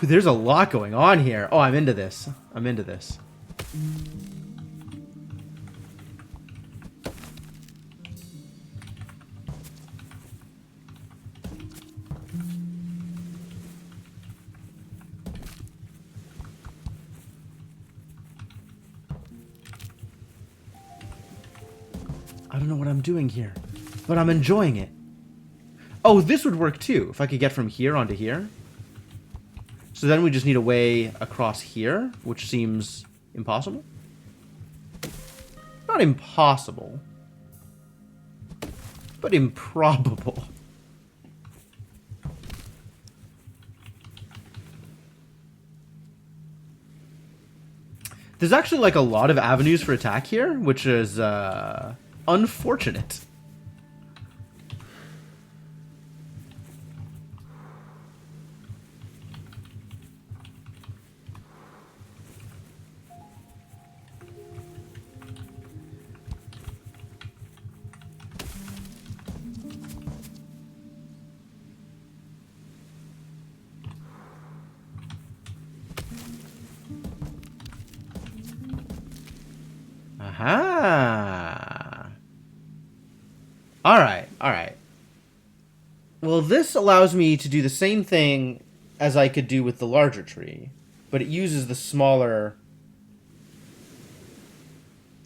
There's a lot going on here. Oh, I'm into this. I'm into this. I don't know what I'm doing here, but I'm enjoying it. Oh, this would work too, if I could get from here onto here. So then we just need a way across here, which seems impossible. Not impossible, but improbable. There's actually like a lot of avenues for attack here, which is unfortunate. Aha. Alright. Well, this allows me to do the same thing as I could do with the larger tree, but it uses the smaller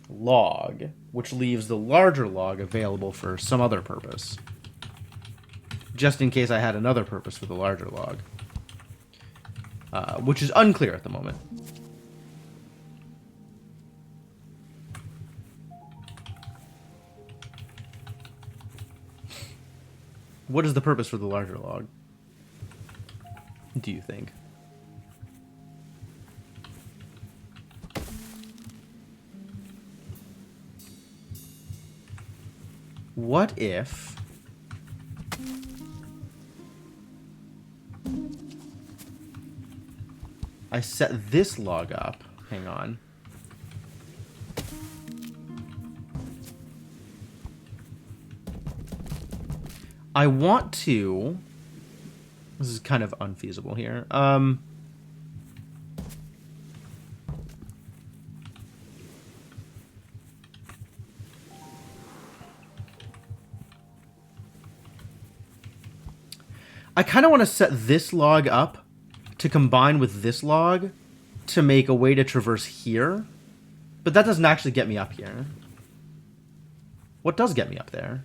log, which leaves the larger log available for some other purpose. Just in case I had another purpose for the larger log. Which is unclear at the moment. What is the purpose for the larger log? Do you think? What if... I set this log up. Hang on. I want to... This is kind of unfeasible here. I kind of want to set this log up to combine with this log to make a way to traverse here. But that doesn't actually get me up here. What does get me up there?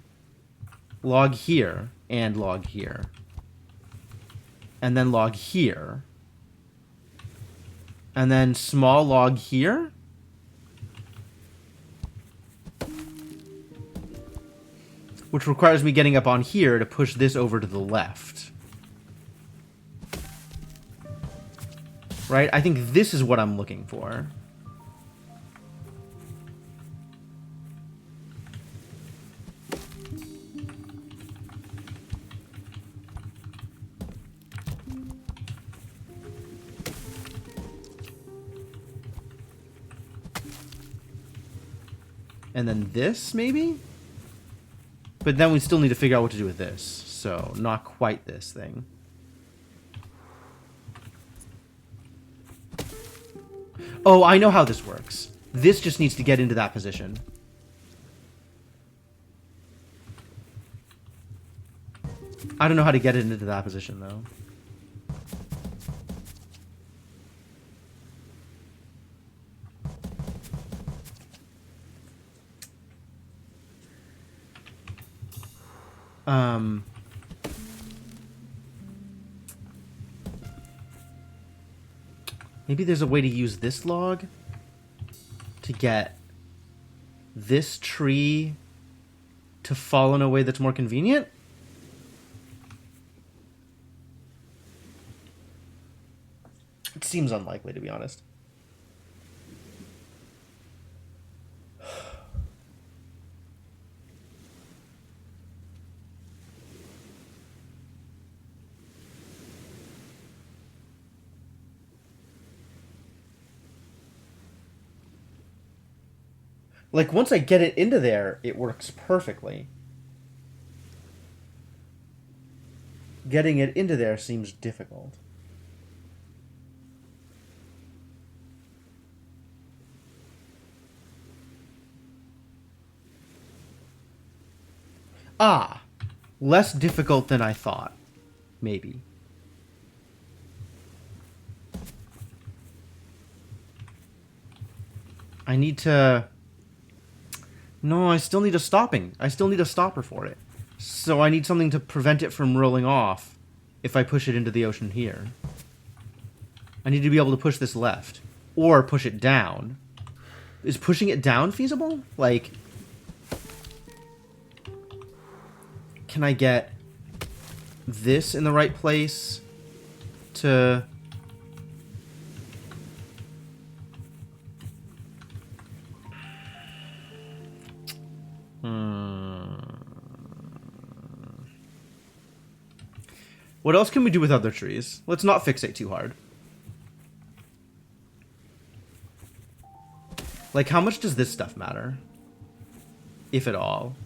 Log here and log here. And then log here. And then small log here. Which requires me getting up on here to push this over to the left. Right? I think this is what I'm looking for. And then this, maybe? But then we still need to figure out what to do with this. So, not quite this thing. Oh, I know how this works. This just needs to get into that position. I don't know how to get it into that position, though. Maybe there's a way to use this log to get this tree to fall in a way that's more convenient? It seems unlikely, to be honest. Like, once I get it into there, it works perfectly. Getting it into there seems difficult. Ah, less difficult than I thought. Maybe. I need to... No, I still need a stopping. I still need a stopper for it. So I need something to prevent it from rolling off if I push it into the ocean here. I need to be able to push this left. Or push it down. Is pushing it down feasible? Like... Can I get this in the right place to... What else can we do with other trees? Let's not fixate too hard. Like, how much does this stuff matter? If at all.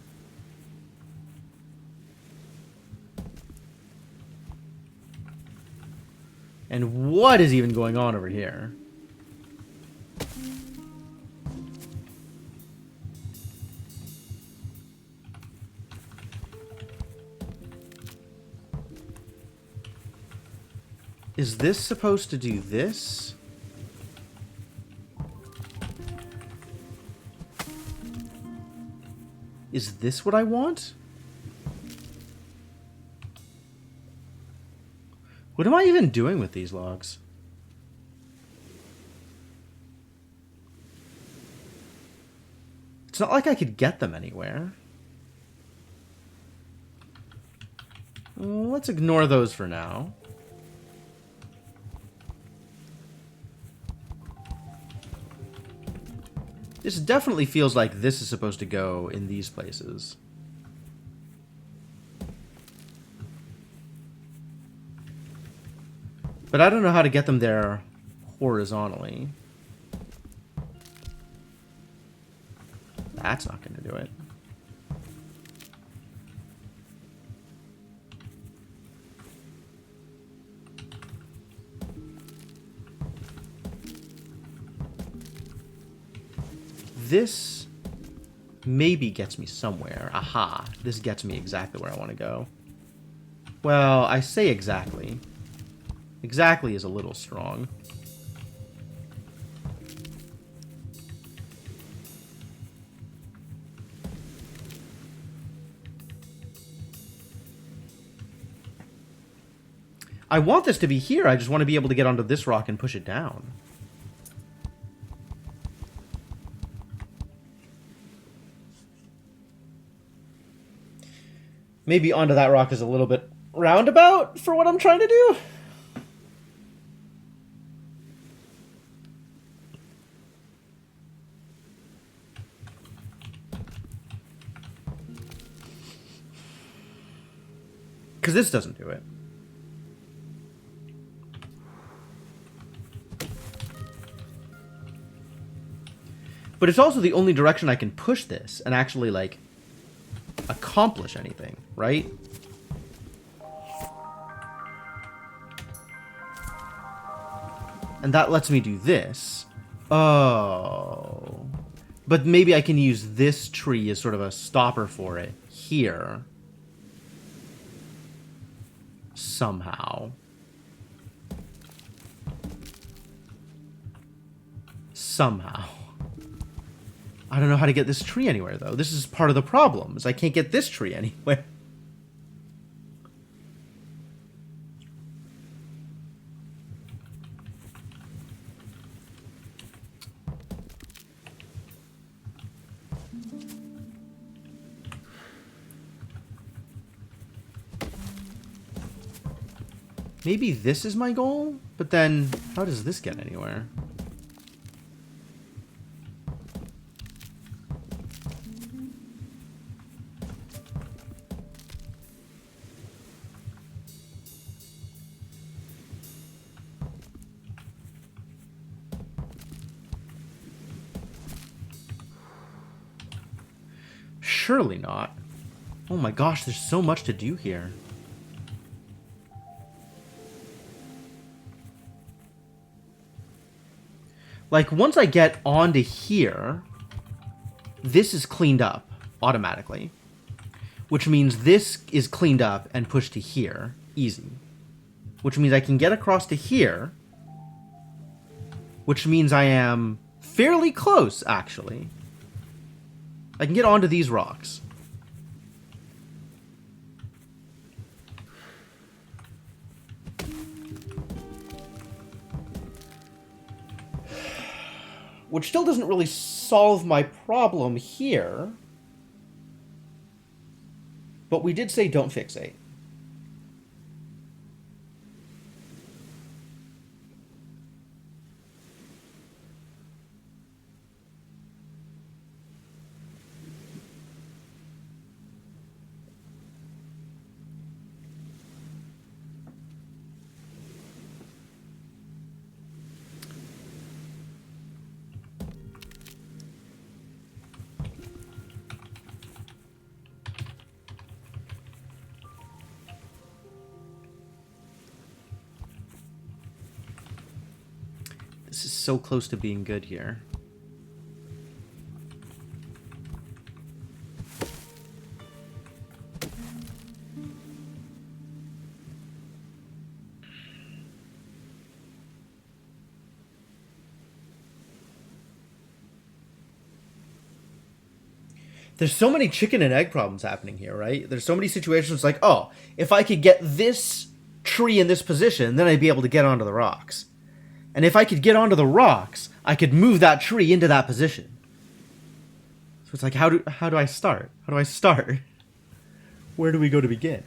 And what is even going on over here? Is this supposed to do this? Is this what I want? What am I even doing with these logs? It's not like I could get them anywhere. Let's ignore those for now. This definitely feels like this is supposed to go in these places. But I don't know how to get them there horizontally. That's not going to do it. this maybe gets me somewhere. Aha. This gets me exactly where I want to go. Well, I say exactly. Exactly is a little strong. I want this to be here. I just want to be able to get onto this rock and push it down. Maybe onto that rock is a little bit roundabout for what I'm trying to do. Because this doesn't do it. But it's also the only direction I can push this and actually, like, accomplish anything, right? And that lets me do this. Oh. But maybe I can use this tree as sort of a stopper for it here. Somehow. Somehow. I don't know how to get this tree anywhere, though. This is part of the problem, is I can't get this tree anywhere. Maybe this is my goal? But then, how does this get anywhere? Surely not. Oh my gosh, there's so much to do here. Like, once I get onto here, this is cleaned up automatically. Which means this is cleaned up and pushed to here. Easy. Which means I can get across to here. Which means I am fairly close, actually. I can get onto these rocks. Which still doesn't really solve my problem here. But we did say don't fixate. This is so close to being good here. There's so many chicken and egg problems happening here, right? There's so many situations like, oh, if I could get this tree in this position, then I'd be able to get onto the rocks. And if I could get onto the rocks, I could move that tree into that position. So it's like, how do I start? How do I start? Where do we go to begin?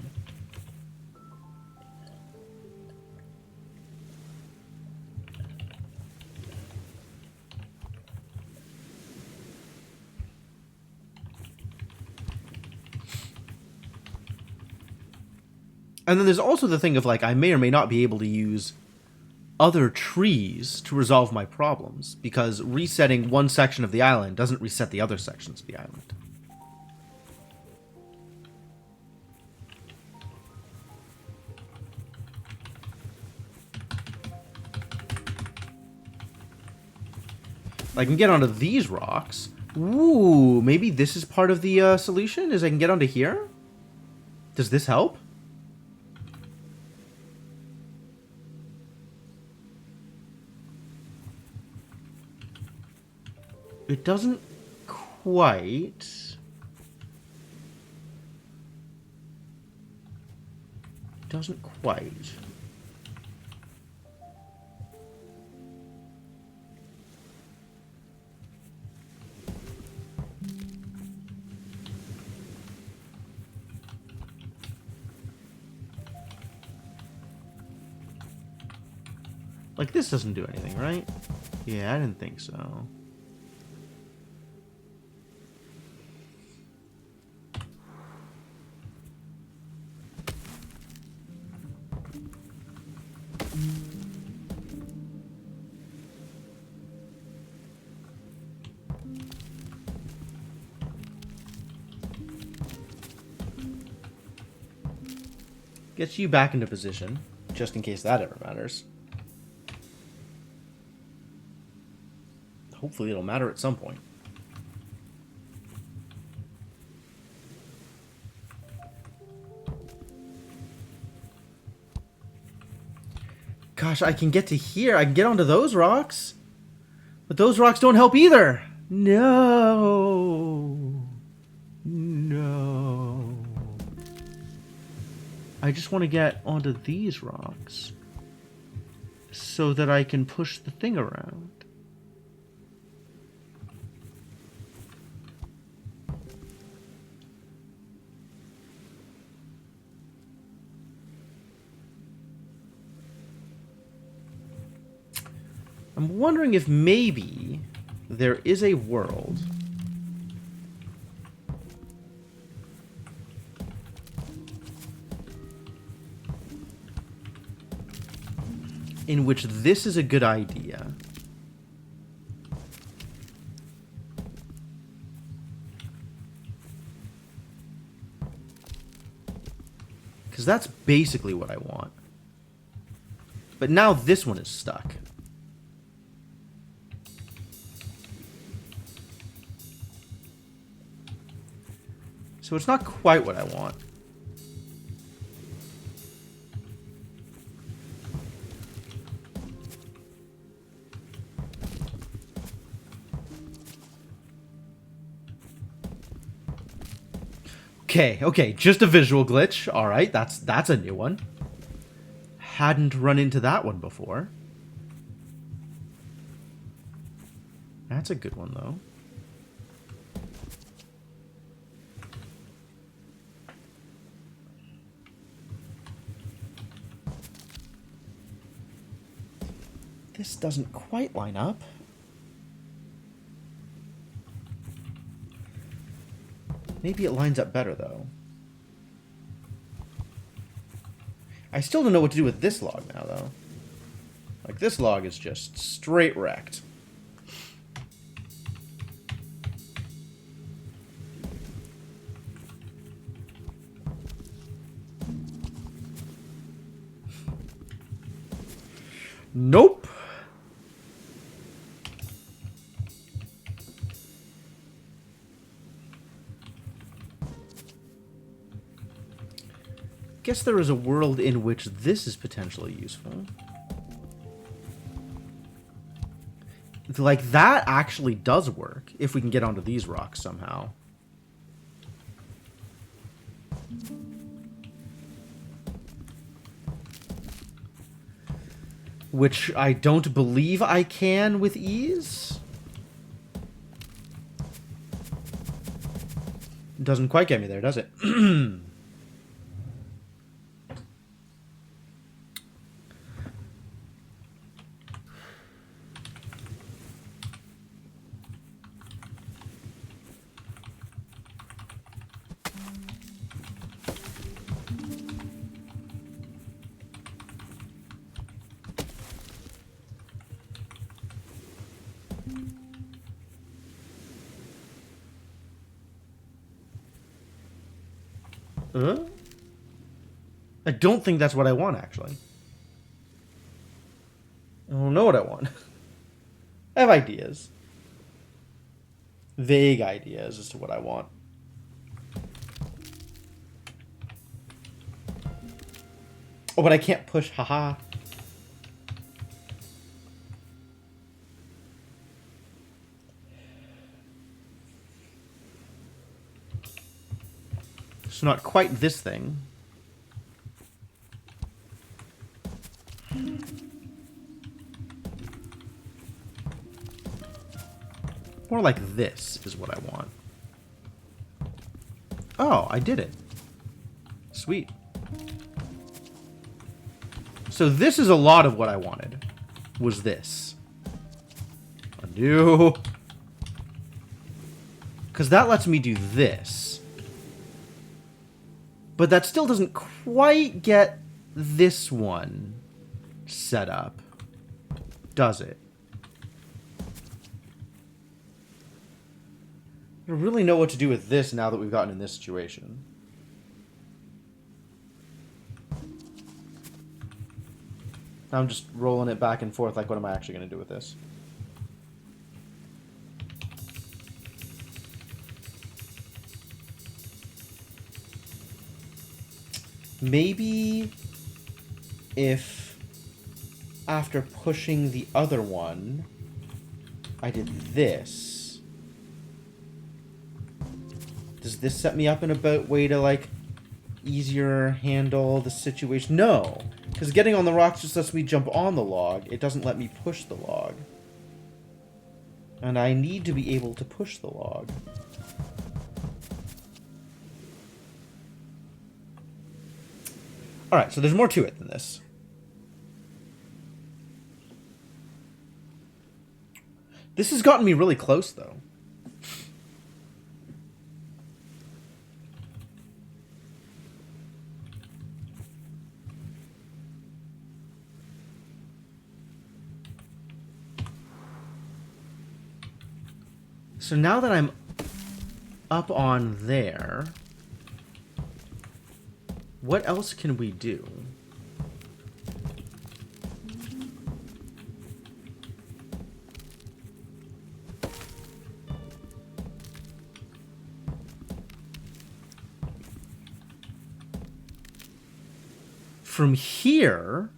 And then there's also the thing of, like, I may or may not be able to use other trees to resolve my problems, because resetting one section of the island doesn't reset the other sections of the island. I can get onto these rocks, Ooh, maybe this is part of the solution? Is I can get onto here? Does this help? It doesn't quite. Doesn't quite. Like, this doesn't do anything, right? Yeah, I didn't think so. Gets you back into position, just in case that ever matters. Hopefully it'll matter at some point. Gosh, I can get to here. I can get onto those rocks. But those rocks don't help either. No. No. I just want to get onto these rocks so that I can push the thing around. I'm wondering if maybe there is a world in which this is a good idea. Because that's basically what I want. But now this one is stuck. So it's not quite what I want. Okay, just a visual glitch. All right, that's a new one. Hadn't run into that one before. That's a good one, though. This doesn't quite line up. Maybe it lines up better, though. I still don't know what to do with this log now, though. Like, this log is just straight wrecked. Nope. Guess there is a world in which this is potentially useful. Like, that actually does work if we can get onto these rocks somehow. Which I don't believe I can with ease. Doesn't quite get me there, does it? I don't think that's what I want, actually. I don't know what I want. I have ideas. vague ideas as to what I want. Oh, but I can't push, haha. So not quite this thing. More like this is what I want. Oh, I did it. Sweet. So this is a lot of what I wanted. Was this. Undo. Because that lets me do this. But that still doesn't quite get this one set up. Does it? I don't really know what to do with this now that we've gotten in this situation. I'm just rolling it back and forth like, what am I actually going to do with this? Maybe if after pushing the other one, I did this. Does this set me up in a way to, like, easier handle the situation? No, because getting on the rocks just lets me jump on the log. It doesn't let me push the log. And I need to be able to push the log. Alright, so there's more to it than this. This has gotten me really close, though. So now that I'm up on there, what else can we do? From here,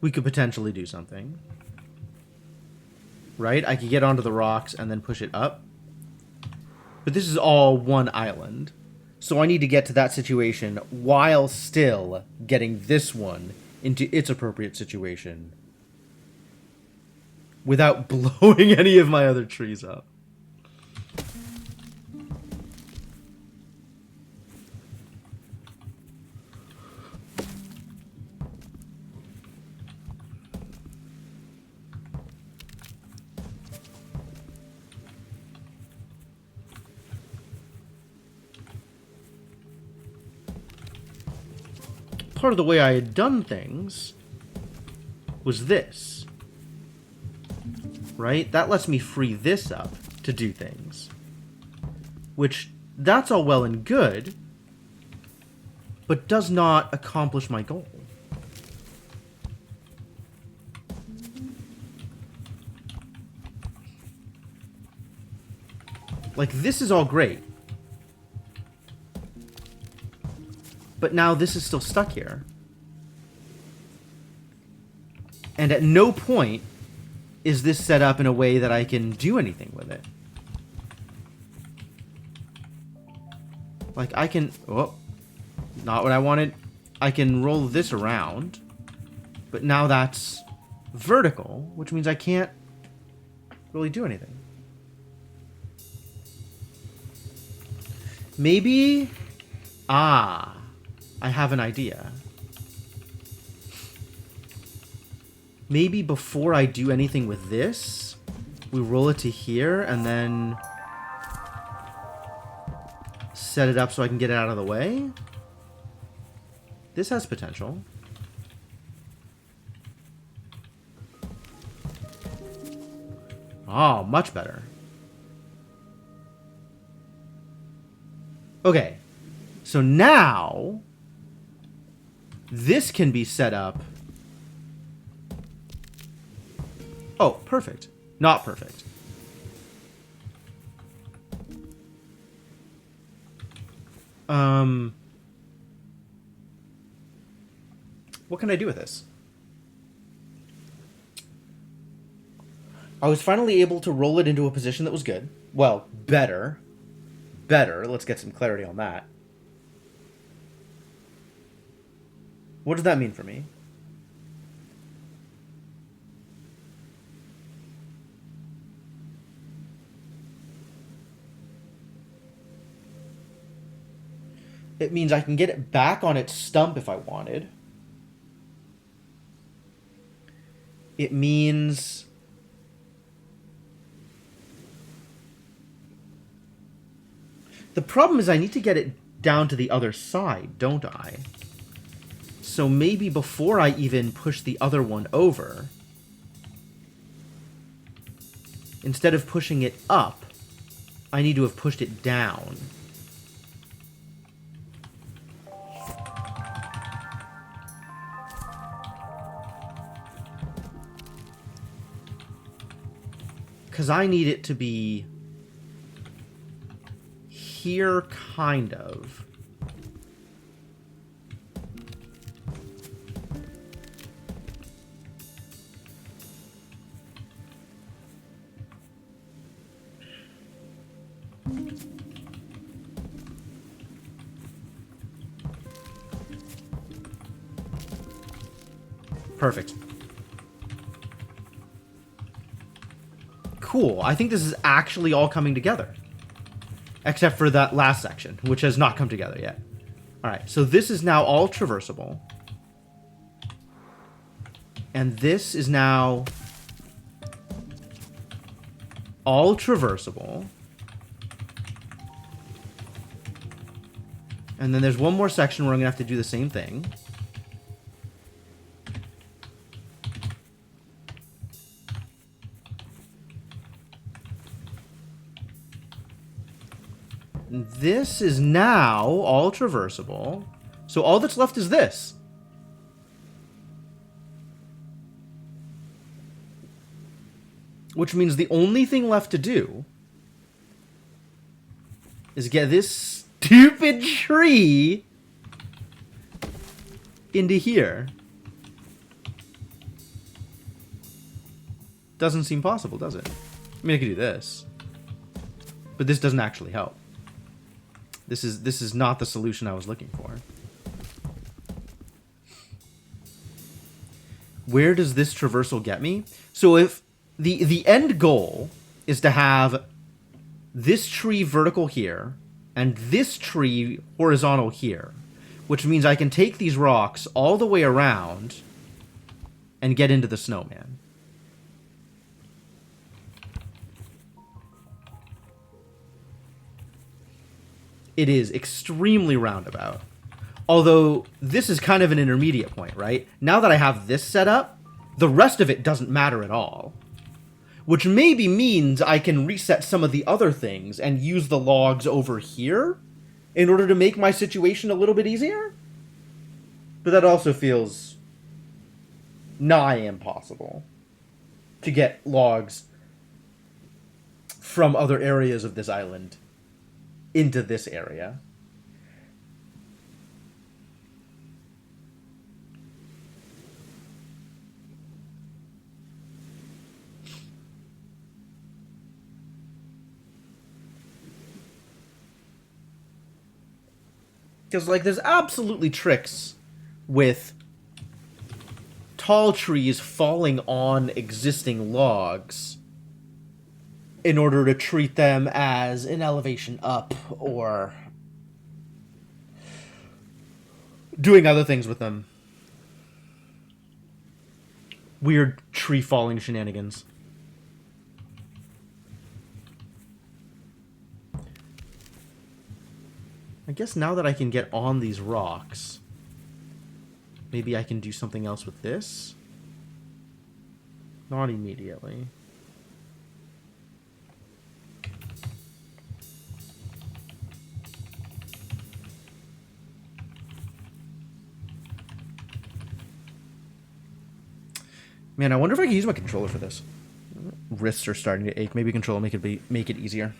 we could potentially do something. Right? I could get onto the rocks and then push it up. But this is all one island. So I need to get to that situation while still getting this one into its appropriate situation. Without blowing any of my other trees up. Part of the way I had done things was this. Right? That lets me free this up to do things. Which, that's all well and good, but does not accomplish my goal. Like, this is all great. But now this is still stuck here. And at no point is this set up in a way that I can do anything with it. Like, I can... Oh, not what I wanted. I can roll this around. But now that's vertical, which means I can't really do anything. Maybe... Ah... I have an idea. Maybe before I do anything with this, we roll it to here and then set it up so I can get it out of the way. This has potential. Oh, much better. Okay. So now this can be set up. Oh, perfect. Not perfect. What can I do with this? I was finally able to roll it into a position that was good. Well, better. Better. Let's get some clarity on that. What does that mean for me? It means I can get it back on its stump if I wanted. It means... The problem is I need to get it down to the other side, don't I? So maybe before I even push the other one over, instead of pushing it up, I need to have pushed it down. Because I need it to be here, kind of. Perfect. Cool. I think this is actually all coming together. Except for that last section, which has not come together yet. Alright, so this is now all traversable. And this is now all traversable. And then there's one more section where I'm going to have to do the same thing. This is now all traversable. So all that's left is this. Which means the only thing left to do is get this stupid tree into here. Doesn't seem possible, does it? I mean, I could do this. But this doesn't actually help. This is not the solution I was looking for. Where does this traversal get me? So if the end goal is to have this tree vertical here and this tree horizontal here, which means I can take these rocks all the way around and get into the snowman. It is extremely roundabout. Although, this is kind of an intermediate point, right? Now that I have this set up, the rest of it doesn't matter at all. Which maybe means I can reset some of the other things and use the logs over here in order to make my situation a little bit easier? But that also feels nigh impossible to get logs from other areas of this island into this area. Because, like, there's absolutely tricks with tall trees falling on existing logs in order to treat them as an elevation up or doing other things with them. Weird tree falling shenanigans. I guess now that I can get on these rocks, maybe I can do something else with this? Not immediately. Man, I wonder if I can use my controller for this. Wrists are starting to ache. Maybe controller make it easier.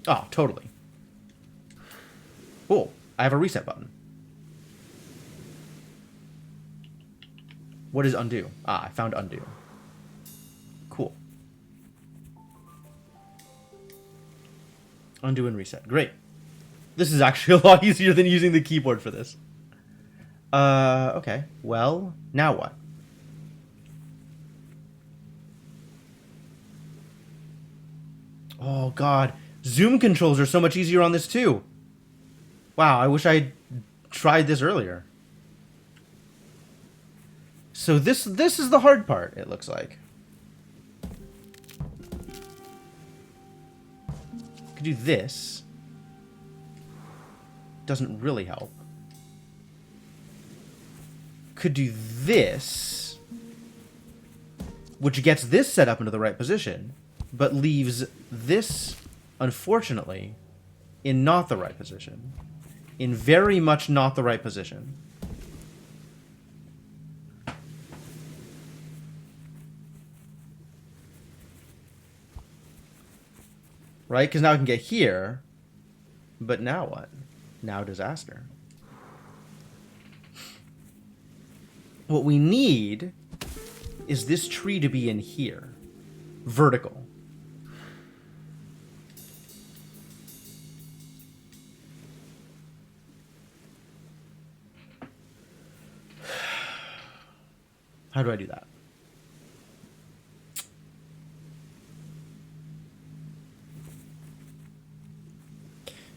Oh, totally. Cool. I have a reset button. What is undo? Ah, I found undo. Cool. Undo and reset. Great. This is actually a lot easier than using the keyboard for this. Okay. Well, now what? Oh, God. Zoom controls are so much easier on this, too. Wow, I wish I'd tried this earlier. So this is the hard part, it looks like. Could do this. Doesn't really help. Could do this, which gets this set up into the right position, but leaves this, unfortunately, in not the right position. In very much not the right position. Right? Because now I can get here, but now what? Now disaster. What we need is this tree to be in here. Vertical. How do I do that?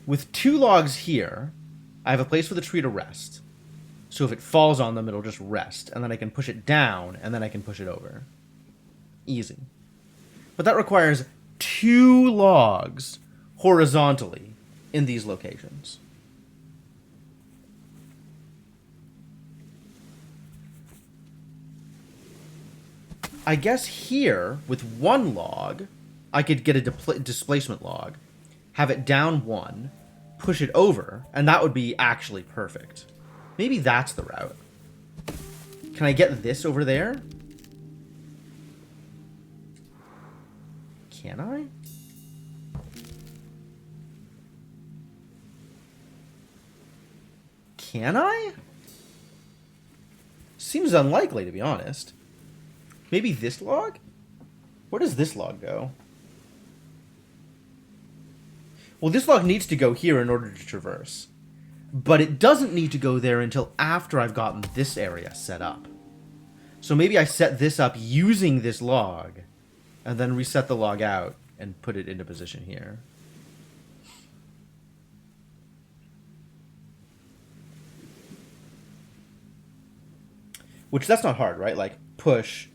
With 2 logs here, I have a place for the tree to rest. So if it falls on them, it'll just rest. And then I can push it down, and then I can push it over. Easy. But that requires 2 logs horizontally in these locations. I guess here, with 1 log, I could get a displacement log, have it down 1, push it over, and that would be actually perfect. Maybe that's the route. Can I get this over there? Can I? Can I? Seems unlikely, to be honest. Maybe this log? Where does this log go? Well, this log needs to go here in order to traverse. But it doesn't need to go there until after I've gotten this area set up. So maybe I set this up using this log, and then reset the log out and put it into position here. Which, that's not hard, right? Like, push,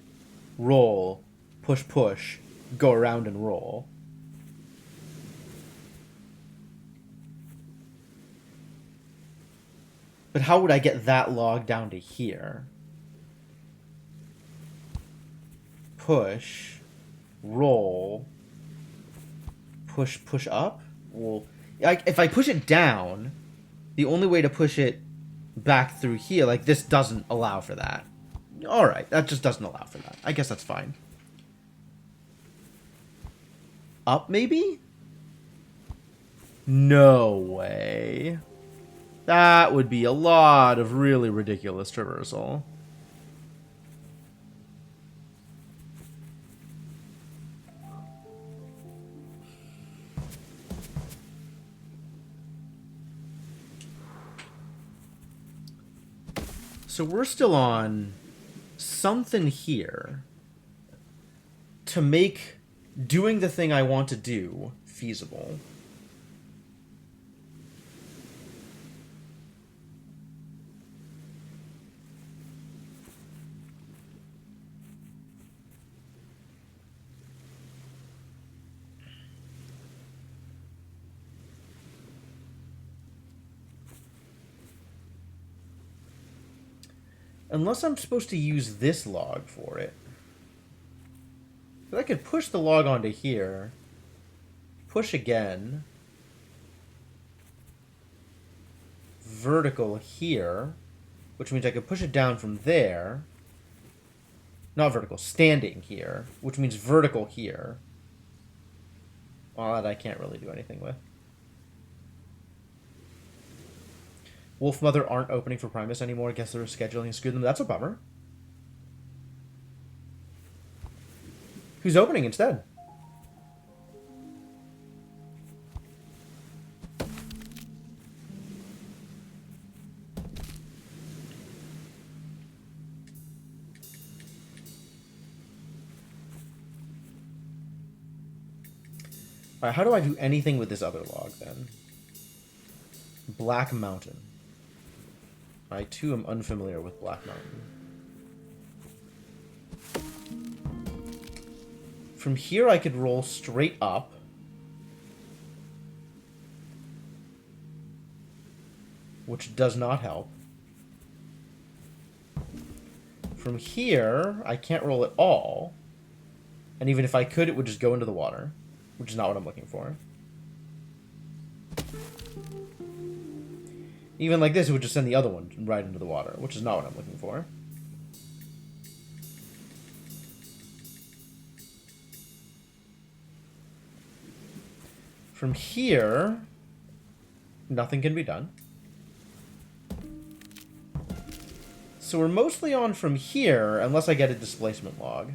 roll, push, push, go around and roll. But how would I get that log down to here? Push, roll, push, push up? Well, if I push it down, the only way to push it back through here, like, this doesn't allow for that. Alright, that just doesn't allow for that. I guess that's fine. Up, maybe? No way. That would be a lot of really ridiculous traversal. So we're still on something here to make doing the thing I want to do feasible. Unless I'm supposed to use this log for it. But I could push the log onto here. Push again. Vertical here. Which means I could push it down from there. Not vertical, standing here. Which means vertical here. Well, that I can't really do anything with. Wolf Mother aren't opening for Primus anymore. I guess they're scheduling screwed them. That's a bummer. Who's opening instead? Alright, how do I do anything with this other log, then? Black Mountain. I, too, am unfamiliar with Black Mountain. From here, I could roll straight up. Which does not help. From here, I can't roll at all. And even if I could, it would just go into the water. Which is not what I'm looking for. Even like this, it would just send the other one right into the water, which is not what I'm looking for. From here, nothing can be done. So we're mostly on from here, unless I get a displacement log.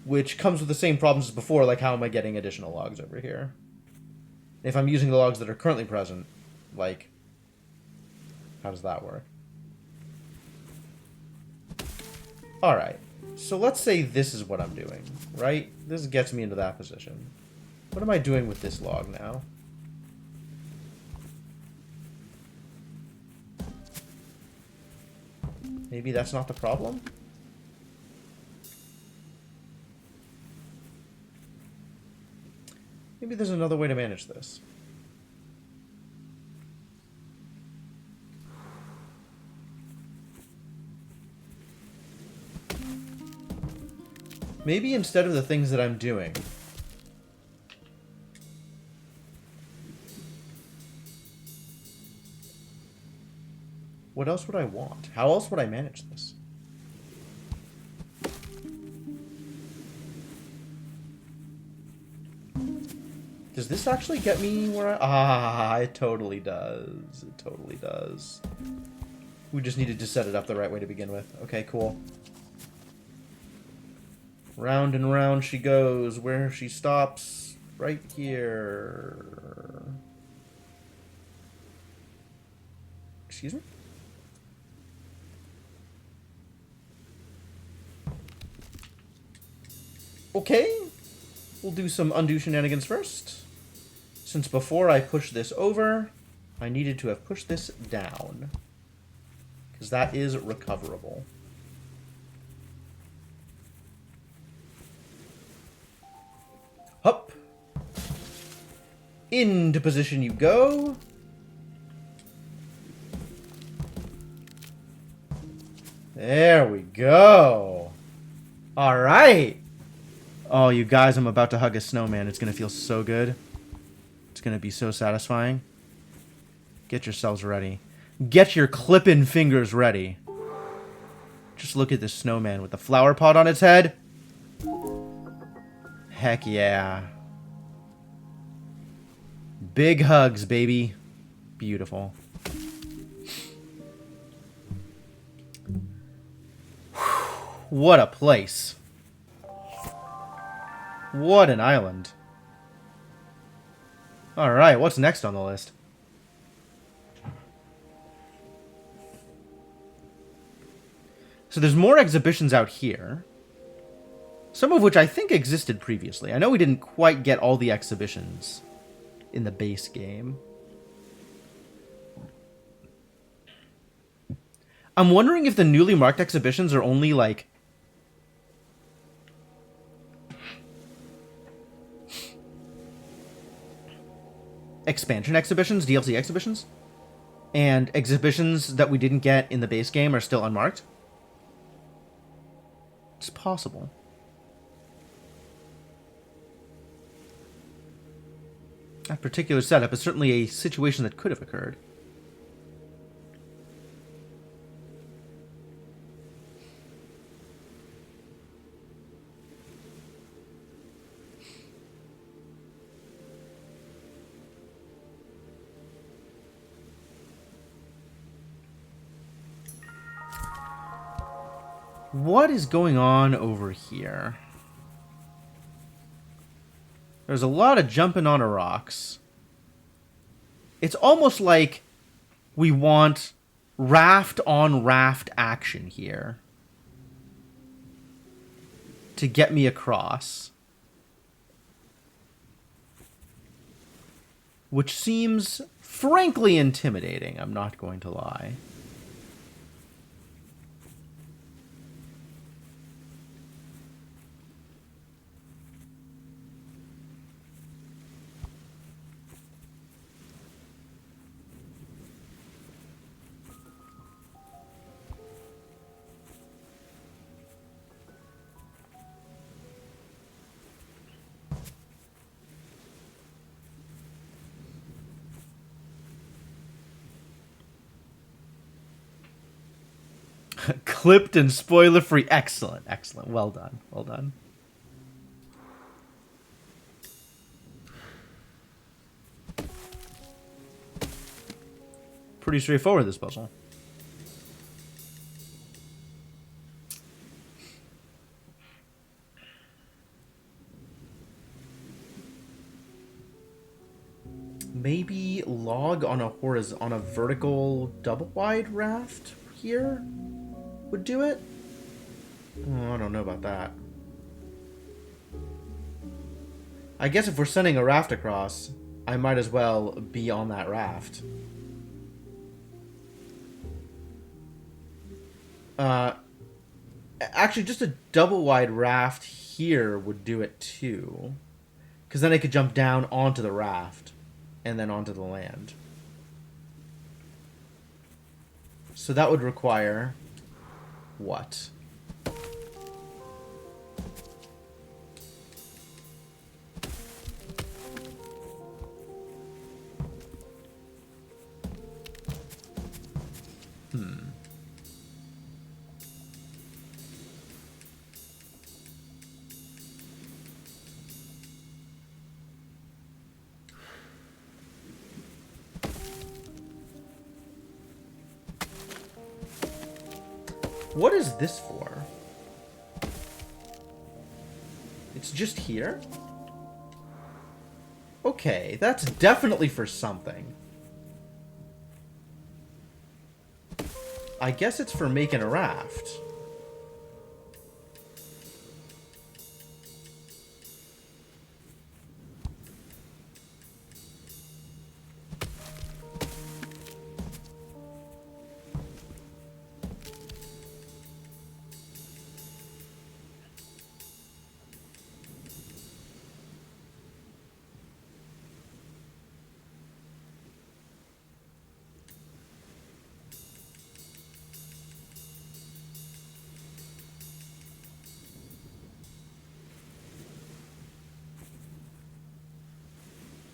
Which comes with the same problems as before, like how am I getting additional logs over here? If I'm using the logs that are currently present, like, how does that work? Alright, so let's say this is what I'm doing, right? This gets me into that position. What am I doing with this log now? Maybe that's not the problem? Maybe there's another way to manage this. Maybe instead of the things that I'm doing, what else would I want? How else would I manage this? Does this actually get me where I... Ah, it totally does. It totally does. We just needed to set it up the right way to begin with. Okay, cool. Round and round she goes. Where she stops, right here. Excuse me? Okay. We'll do some undo shenanigans first. Since before I push this over, I needed to have pushed this down. Because that is recoverable. Hup. Into position you go. There we go. All right. Oh, you guys, I'm about to hug a snowman. It's going to feel so good. It's going to be so satisfying. Get yourselves ready. Get your clipping fingers ready. Just look at this snowman with the flower pot on its head. Heck yeah. Big hugs, baby. Beautiful. What a place. What an island. Alright, what's next on the list? So there's more exhibitions out here. Some of which I think existed previously. I know we didn't quite get all the exhibitions in the base game. I'm wondering if the newly marked exhibitions are only like... expansion exhibitions, DLC exhibitions, and exhibitions that we didn't get in the base game are still unmarked. It's possible. That particular setup is certainly a situation that could have occurred. What is going on over here? There's a lot of jumping on rocks. It's almost like we want raft on raft action here to get me across. Which seems frankly intimidating, I'm not going to lie. Clipped and spoiler free. Excellent, excellent. Well done, well done. Pretty straightforward, this puzzle. Maybe log on a vertical double wide raft here would do it? Oh, I don't know about that. I guess if we're sending a raft across, I might as well be on that raft. Actually, just a double wide raft here would do it too. Because then I could jump down onto the raft and then onto the land. So that would require what? What is this for? It's just here? Okay, that's definitely for something. I guess it's for making a raft.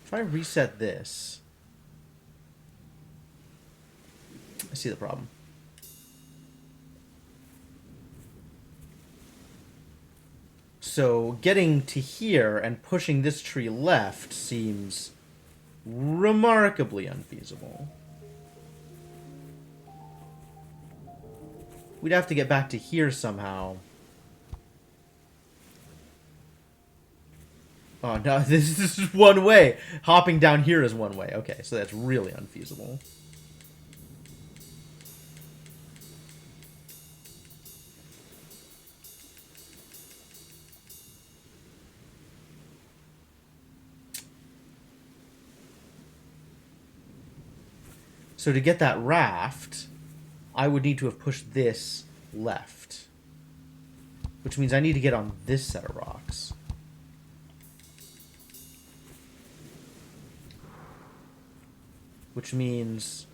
If I reset this, I see the problem. So getting to here and pushing this tree left seems remarkably unfeasible. We'd have to get back to here somehow. Oh, no, this is one way. Hopping down here is one way. Okay, so that's really unfeasible. So to get that raft, I would need to have pushed this left. Which means I need to get on this set of rocks. Which means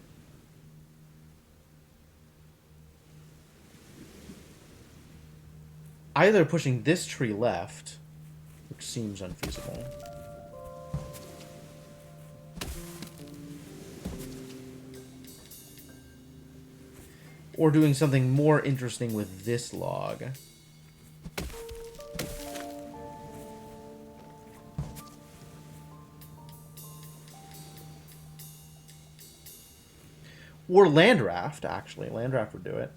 either pushing this tree left, which seems unfeasible, or doing something more interesting with this log. Or land raft, actually. Land raft would do it.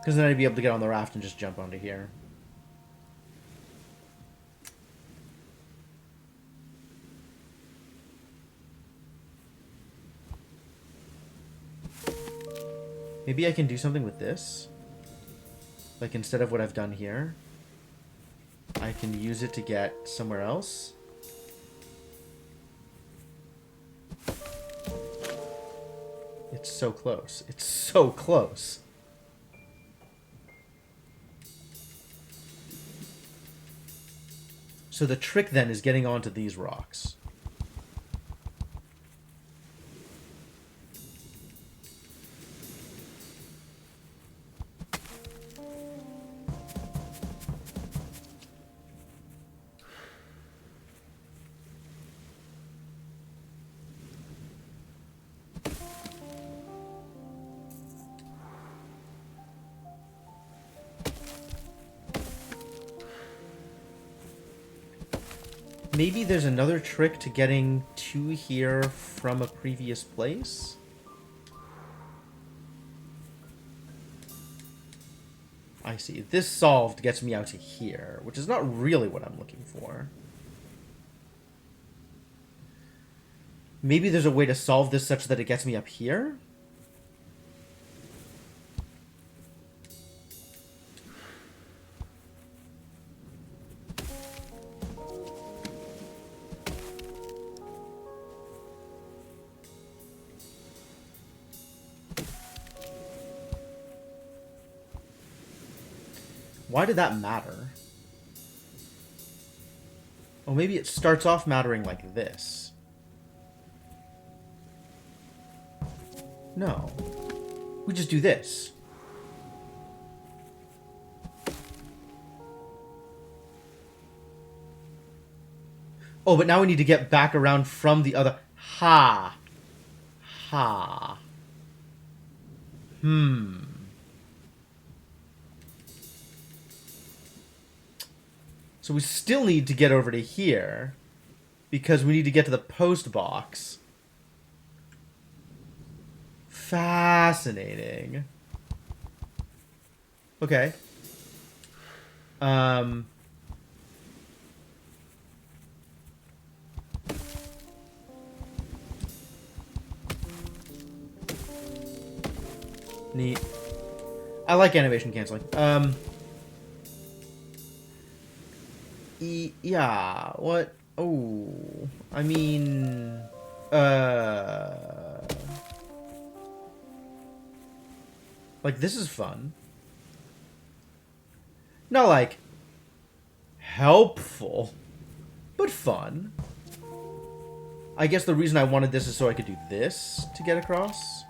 Because then I'd be able to get on the raft and just jump onto here. Maybe I can do something with this. Like, instead of what I've done here, I can use it to get somewhere else. It's so close. It's so close. So the trick then is getting onto these rocks. Maybe there's another trick to getting to here from a previous place? I see. This solved gets me out to here, which is not really what I'm looking for. Maybe there's a way to solve this such that it gets me up here? Why did that matter? Oh, maybe it starts off mattering like this. No. We just do this. Oh, but now we need to get back around from the other... Ha! Ha. So we still need to get over to here, because we need to get to the post box. Fascinating. Okay. Neat. I like animation canceling. Yeah, what? Oh, I mean, like, this is fun. Not, like, helpful, but fun. I guess the reason I wanted this is so I could do this to get across.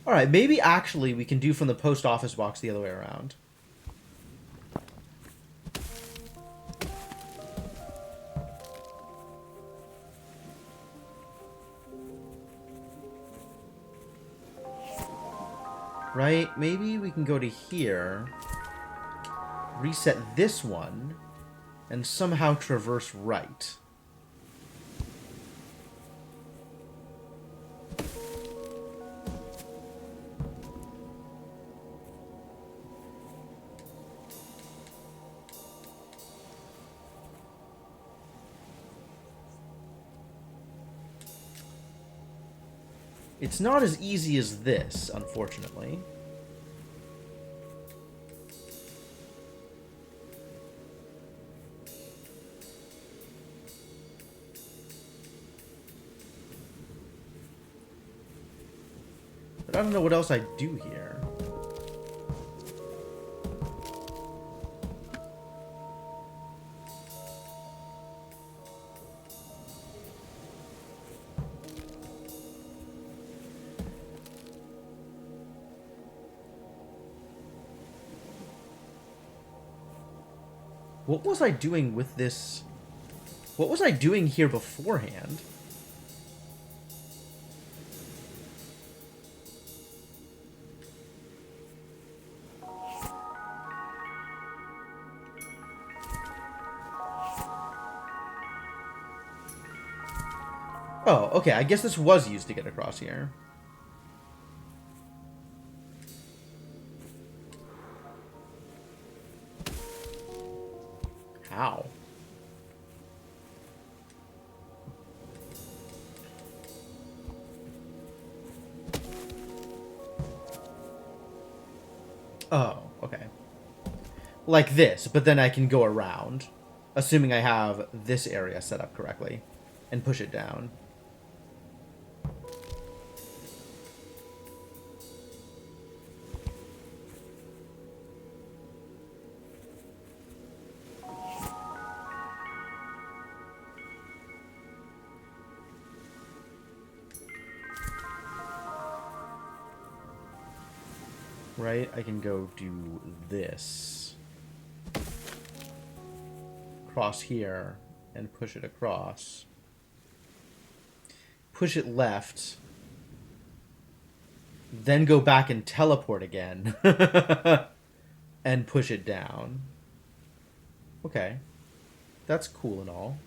Alright, maybe actually we can do from the post office box the other way around. Right? Maybe we can go to here, reset this one, and somehow traverse right. It's not as easy as this, unfortunately. But I don't know what else I do here. What was I doing with this? What was I doing here beforehand? Oh, okay. I guess this was used to get across here. How? Oh, okay. Like this, but then I can go around. Assuming I have this area set up correctly. And push it down. Right? I can go do this. Cross here and push it across. Push it left. Then go back and teleport again. And push it down. Okay. That's cool and all.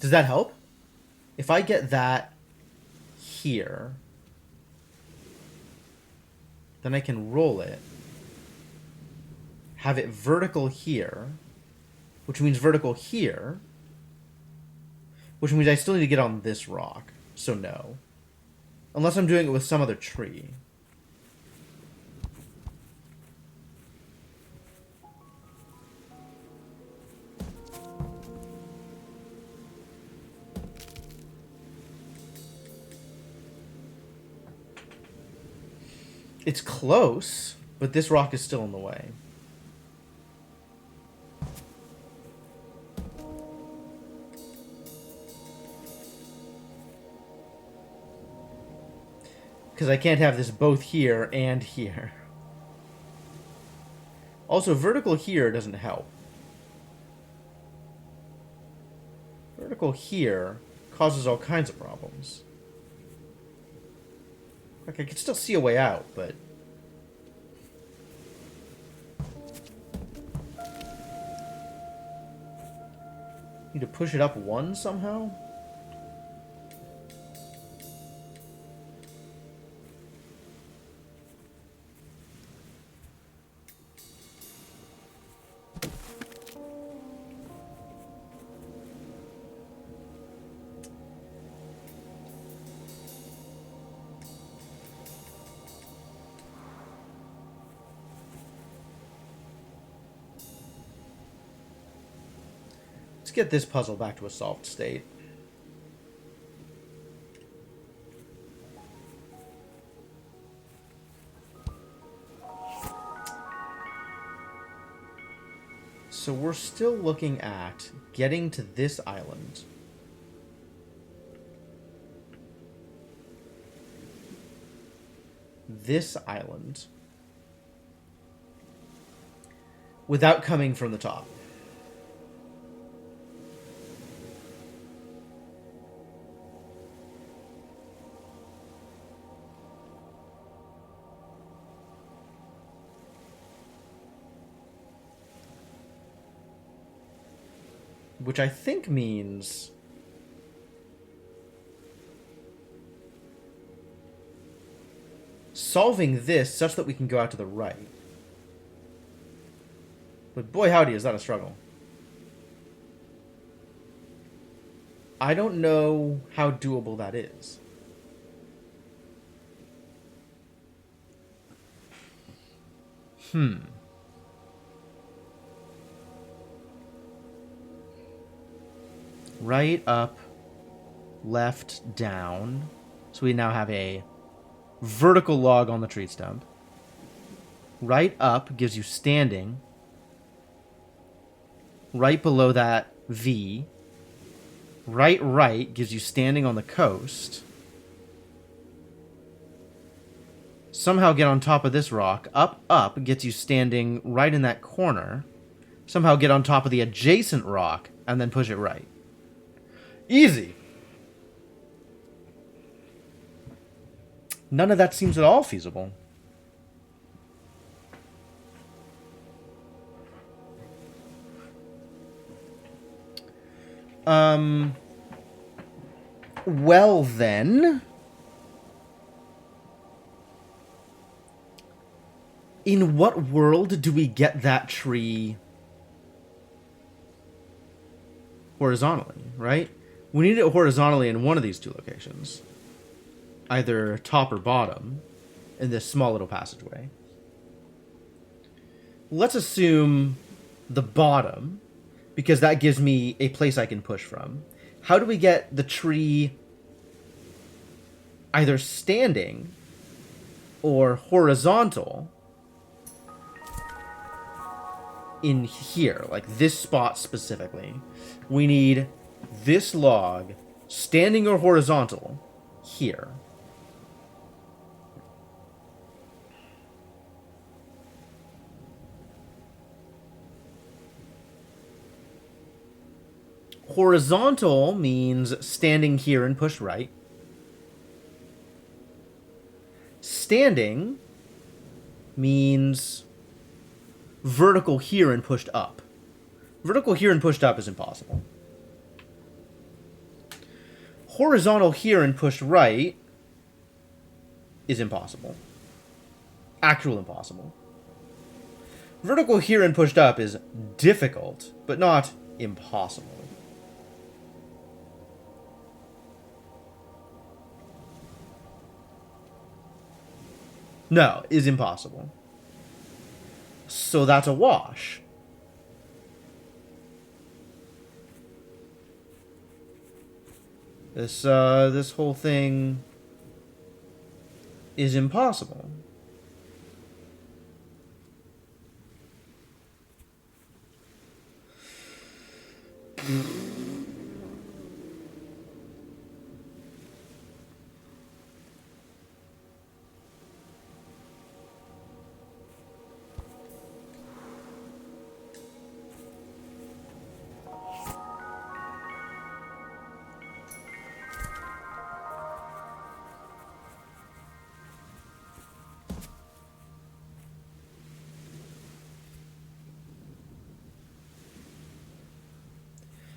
Does that help? If I get that here, then I can roll it, have it vertical here, which means vertical here, which means I still need to get on this rock, so no. Unless I'm doing it with some other tree. It's close, but this rock is still in the way. Because I can't have this both here and here. Also, vertical here doesn't help. Vertical here causes all kinds of problems. Like, I can still see a way out, but... Need to push it up one somehow? Let's get this puzzle back to a solved state. So we're still looking at getting to this island. This island. Without coming from the top. Which I think means... solving this such that we can go out to the right. But boy howdy, is that a struggle. I don't know how doable that is. Right, up, left, down. So we now have a vertical log on the tree stump. Right up gives you standing. Right below that, V. Right gives you standing on the coast. Somehow get on top of this rock. Up gets you standing right in that corner. Somehow get on top of the adjacent rock, and then push it right. Easy! None of that seems at all feasible. Well then... in what world do we get that tree horizontally, right? We need it horizontally in one of these two locations. Either top or bottom, in this small little passageway. Let's assume the bottom, because that gives me a place I can push from. How do we get the tree either standing or horizontal in here, like this spot specifically? We need this log standing or horizontal here. Horizontal means standing here and push right. Standing means vertical here and pushed up. Vertical here and pushed up is impossible. Horizontal here and pushed right is impossible. Actual impossible. Vertical here and pushed up is difficult, but not impossible. No, is impossible. So that's a wash. This whole thing is impossible.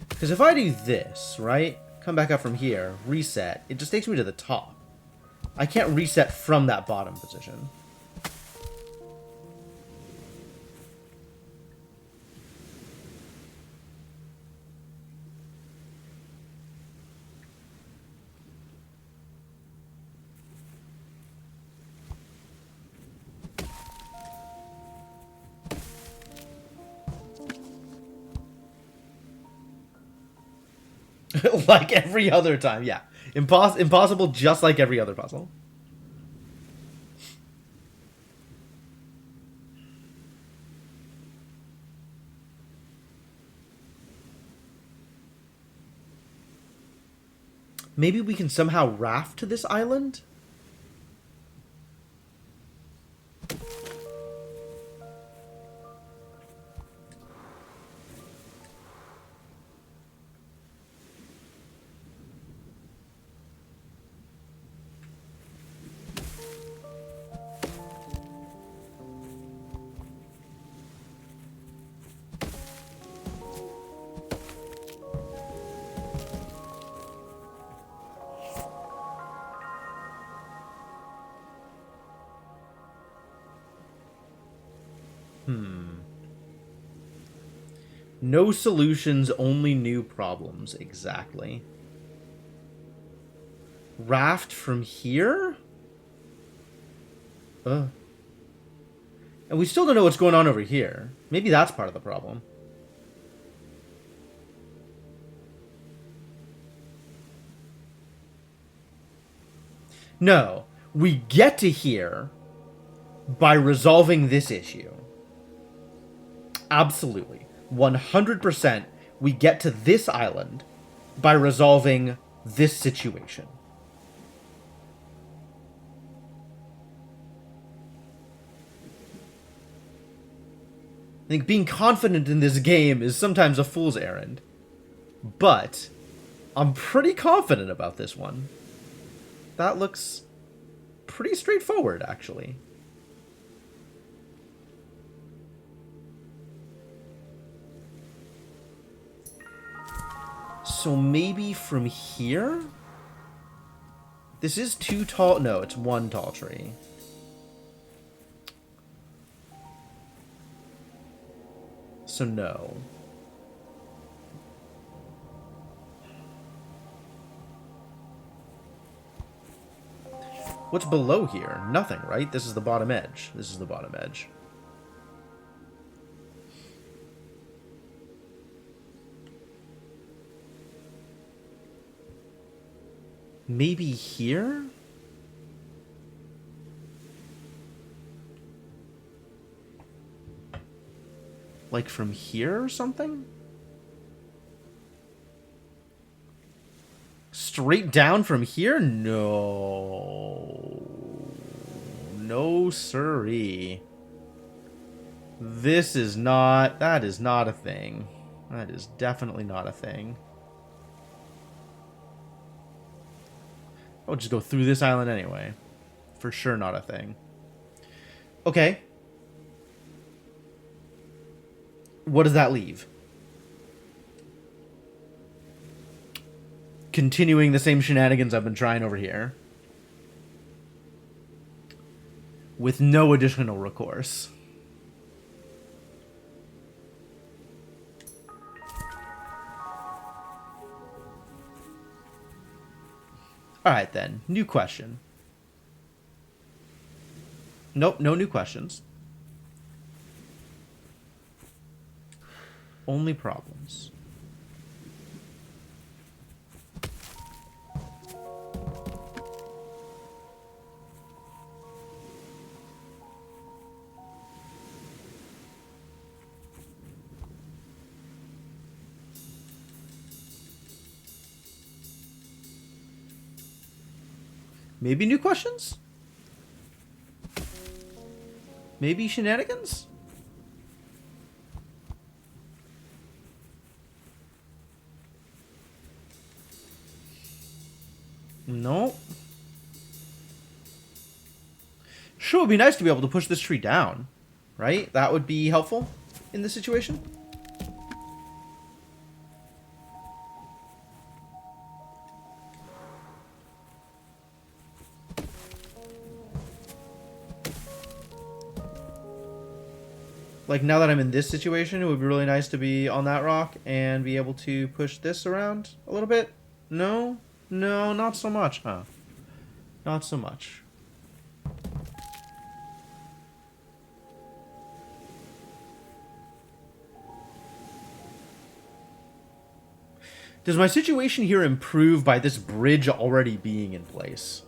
Because if I do this, right? Come back up from here, reset, it just takes me to the top. I can't reset from that bottom position. Like every other time, yeah. Impossible just like every other puzzle. Maybe we can somehow raft to this island? No solutions, only new problems. Exactly. Raft from here? And we still don't know what's going on over here. Maybe that's part of the problem. No. We get to here by resolving this issue. Absolutely. 100%. We get to this island by resolving this situation. I think being confident in this game is sometimes a fool's errand. But I'm pretty confident about this one. That looks pretty straightforward, actually. So maybe from here? This is 2 tall... No, it's 1 tall tree. So no. What's below here? Nothing, right? This is the bottom edge. This is the bottom edge. Maybe here? Like from here or something? Straight down from here? No. No siree. This is not... That is not a thing. That is definitely not a thing. I'll just go through this island anyway. For sure not a thing. Okay. What does that leave? Continuing the same shenanigans I've been trying over here. With no additional recourse. Alright then, new question. Nope, no new questions. Only problems. Maybe new questions? Maybe shenanigans? No. Sure, it would be nice to be able to push this tree down, right? That would be helpful in this situation. Like, now that I'm in this situation, it would be really nice to be on that rock and be able to push this around a little bit. No? No, not so much, huh? Not so much. Does my situation here improve by this bridge already being in place?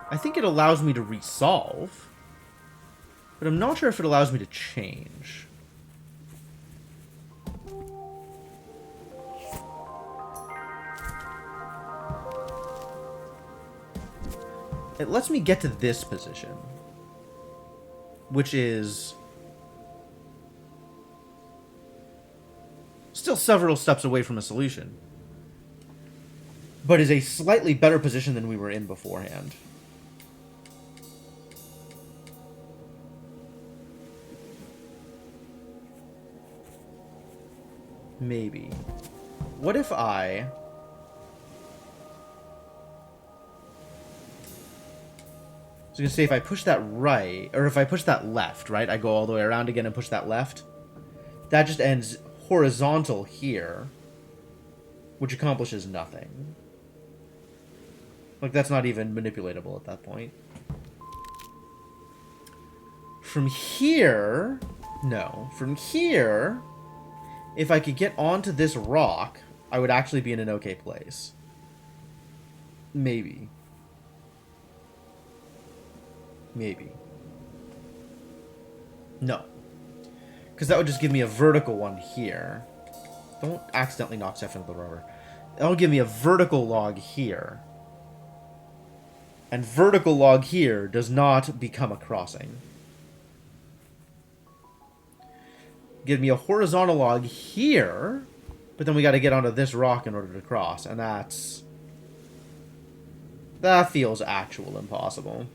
I think it allows me to resolve, but I'm not sure if it allows me to change. It lets me get to this position, which is still several steps away from a solution, but is a slightly better position than we were in beforehand. Maybe. What if I... I was going to say, if I push that right, or if I push that left, right? I go all the way around again and push that left. That just ends horizontal here, which accomplishes nothing. Like, that's not even manipulatable at that point. From here... No. From here... If I could get onto this rock, I would actually be in an okay place. Maybe. Maybe. No. Because that would just give me a vertical one here. Don't accidentally knock stuff into the rubber. That'll give me a vertical log here. And vertical log here does not become a crossing. Give me a horizontal log here, but then we got to get onto this rock in order to cross, and that feels actual impossible.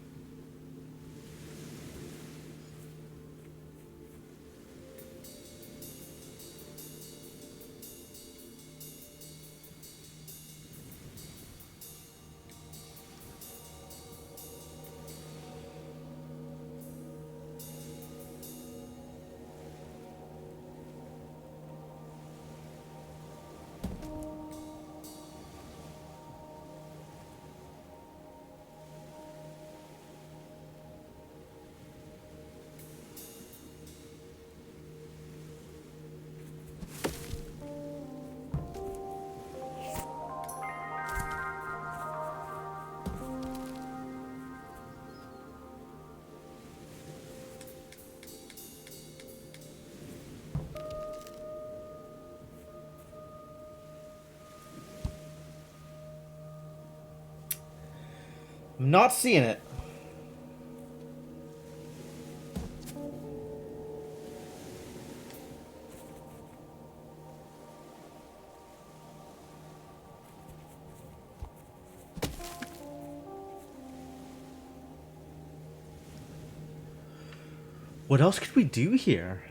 I'm not seeing it. What else could we do here?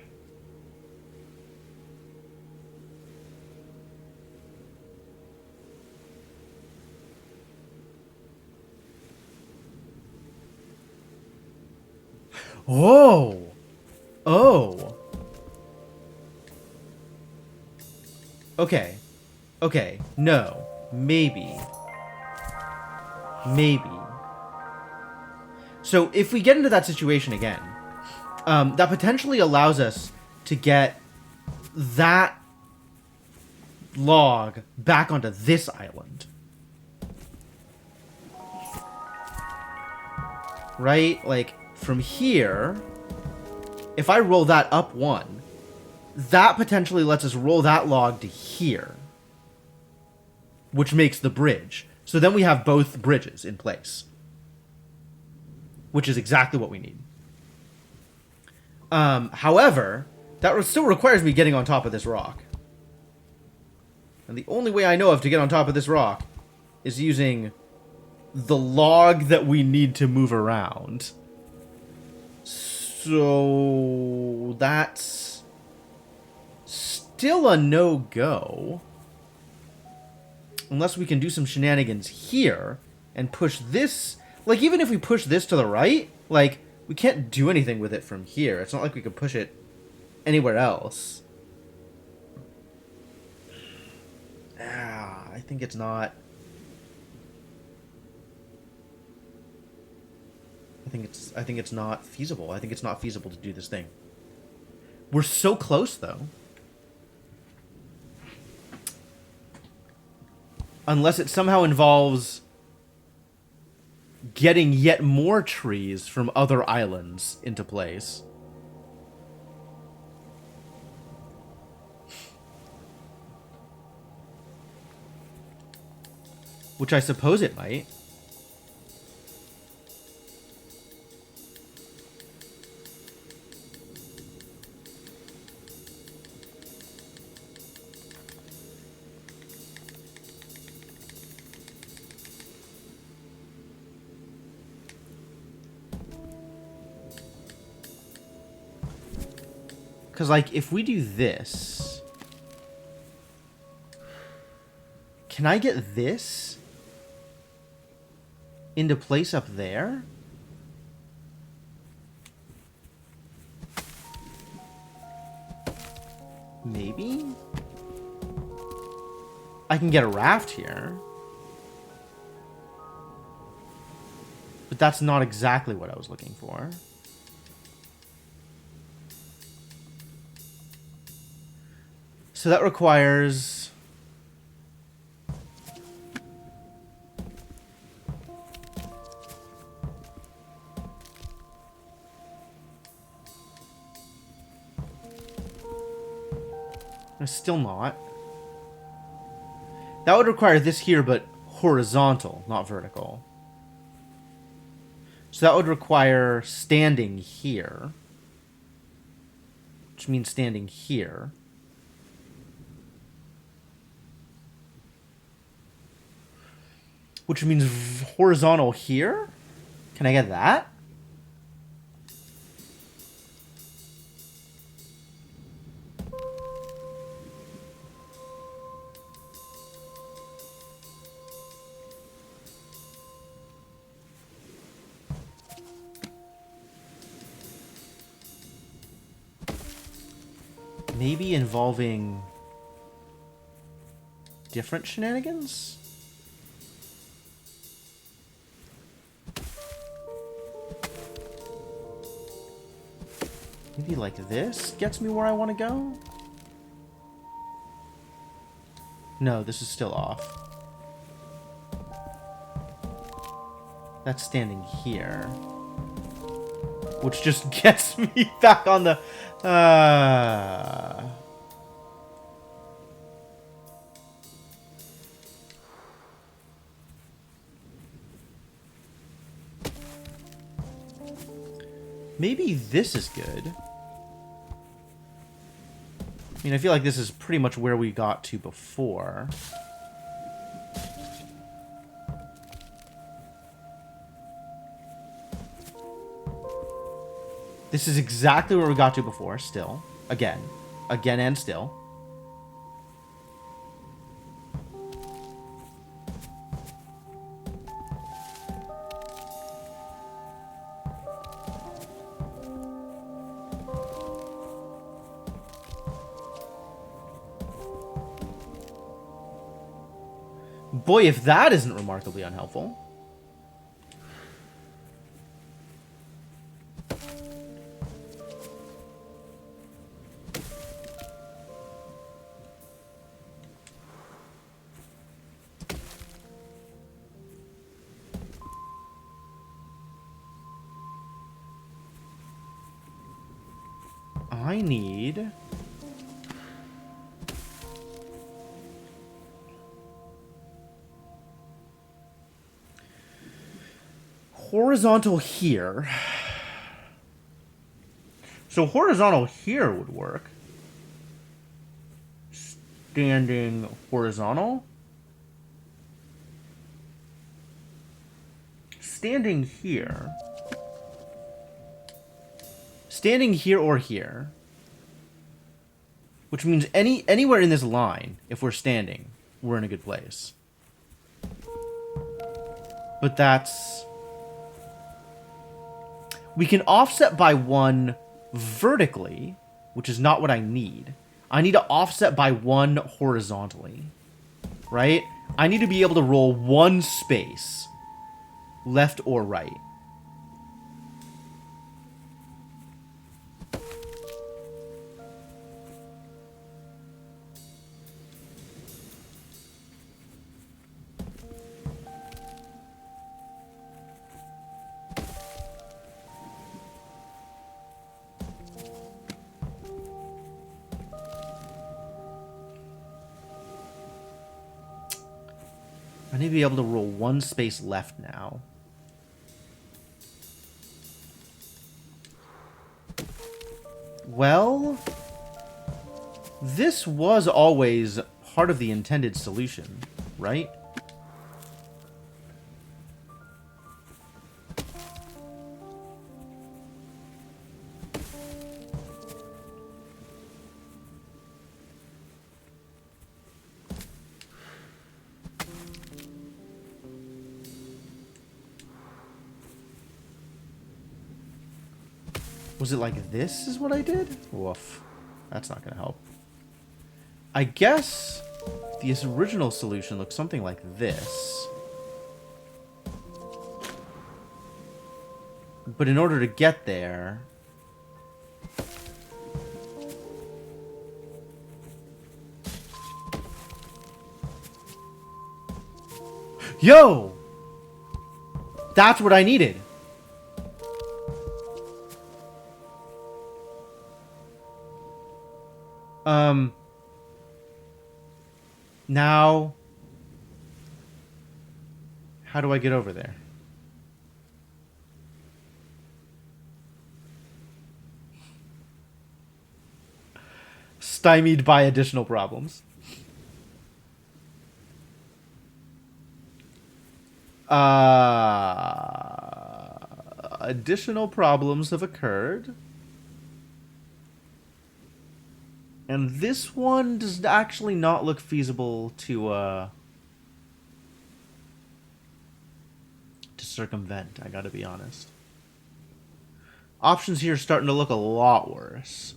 Oh! Oh! Okay. Okay. No. Maybe. Maybe. So, if we get into that situation again, that potentially allows us to get that log back onto this island. Right? Like, from here, if I roll that up one, that potentially lets us roll that log to here, which makes the bridge. So then we have both bridges in place, which is exactly what we need. However, that still requires me getting on top of this rock. And the only way I know of to get on top of this rock is using the log that we need to move around. So that's still a no-go. Unless we can do some shenanigans here and push this. Like, even if we push this to the right, like, we can't do anything with it from here. It's not like we can push it anywhere else. I think it's not... I think it's not feasible. I think it's not feasible to do this thing. We're so close, though. Unless it somehow involves getting yet more trees from other islands into place. Which I suppose it might. Because, like, if we do this... Can I get this into place up there? Maybe? I can get a raft here. But that's not exactly what I was looking for. So that requires... Still not. That would require this here, but horizontal, not vertical. So that would require standing here. Which means standing here. Which means horizontal here? Can I get that? Maybe involving different shenanigans? Maybe like this gets me where I want to go? No, this is still off. That's standing here. Which just gets me back on the... Maybe this is good. I mean, I feel like this is pretty much where we got to before. This is exactly where we got to before, still. Again. Again and still. Boy, if that isn't remarkably unhelpful. I need... horizontal here. So horizontal here would work. Standing horizontal. Standing here. Standing here or here. Which means anywhere in this line, if we're standing, we're in a good place. But that's... We can offset by 1 vertically, which is not what I need. I need to offset by 1 horizontally, right? I need to be able to roll 1 space, left or right. I need to be able to roll 1 space left now. Well, this was always part of the intended solution, right? Was it like this is what I did? Woof. That's not going to help. I guess the original solution looks something like this. But in order to get there... Yo! That's what I needed. Now, how do I get over there? Stymied by additional problems. Additional problems have occurred. And this one does actually not look feasible to circumvent, I gotta be honest. Options here are starting to look a lot worse.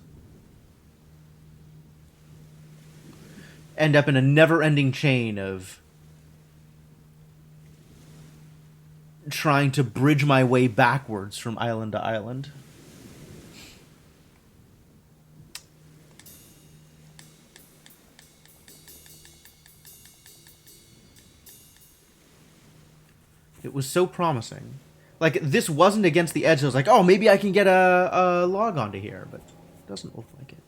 End up in a never-ending chain of trying to bridge my way backwards from island to island. It was so promising. Like, this wasn't against the edge. I was like, oh, maybe I can get a log onto here, but it doesn't look like it.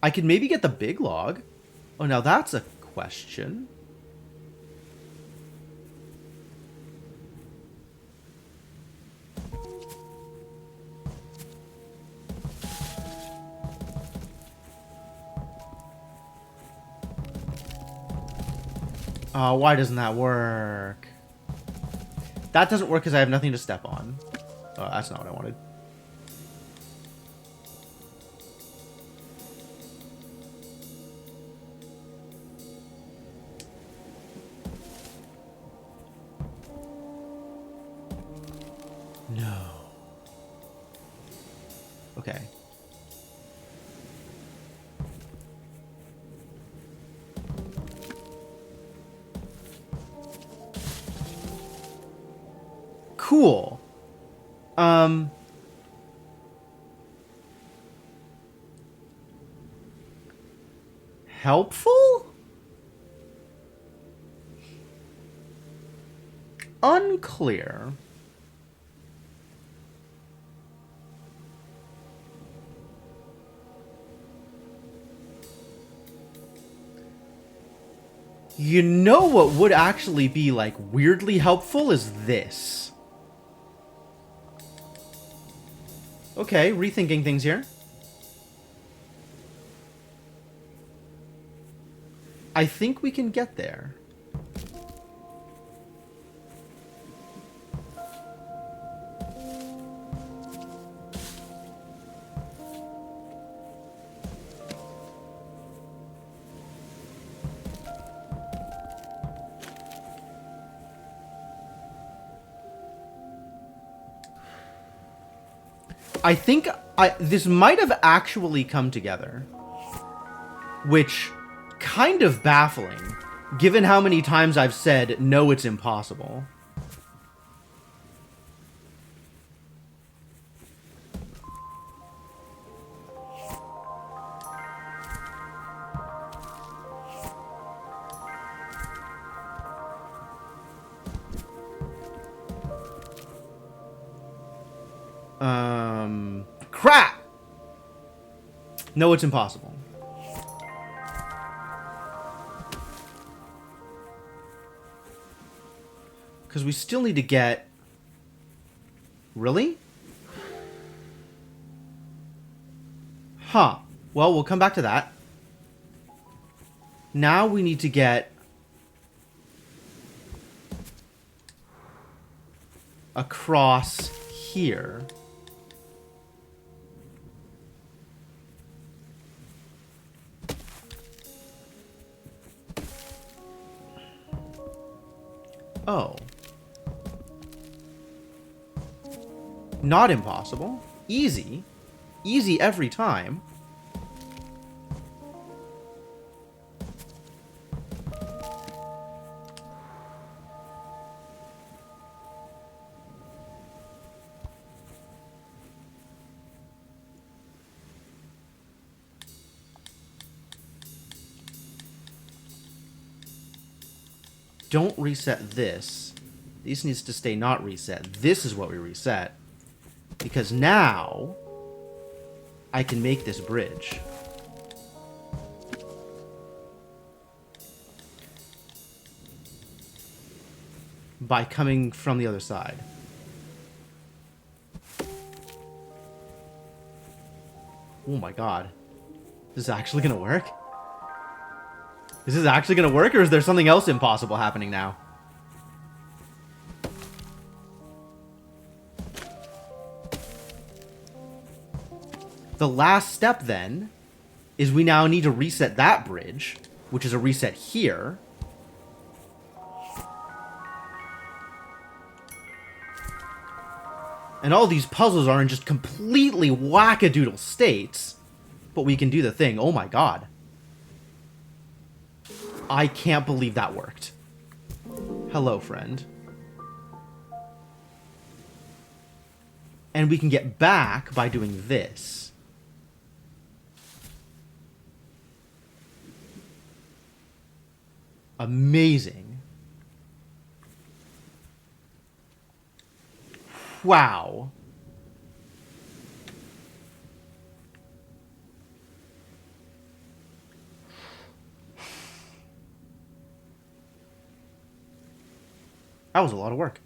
I could maybe get the big log. Oh, now that's a question. Oh, why doesn't that work? That doesn't work because I have nothing to step on. Oh, that's not what I wanted. No. Okay. Cool. Helpful? Unclear. You know what would actually be, like, weirdly helpful is this. Okay, rethinking things here. I think we can get there. I think this might have actually come together, which kind of baffling, given how many times I've said, no, it's impossible. Crap! No, it's impossible. Because we still need to get... Really? Huh. Well, we'll come back to that. Now we need to get... across here. Oh. Not impossible. Easy. Easy every time. Don't reset this. This needs to stay not reset. This is what we reset. Because now I can make this bridge. by coming from the other side. Oh my god. Is this actually gonna work? Is this actually gonna work, or is there something else impossible happening now? The last step, then, is we now need to reset that bridge, which is a reset here. And all these puzzles are in just completely wackadoodle states. But we can do the thing. Oh my god. I can't believe that worked. Hello, friend. And we can get back by doing this. Amazing. Wow. That was a lot of work.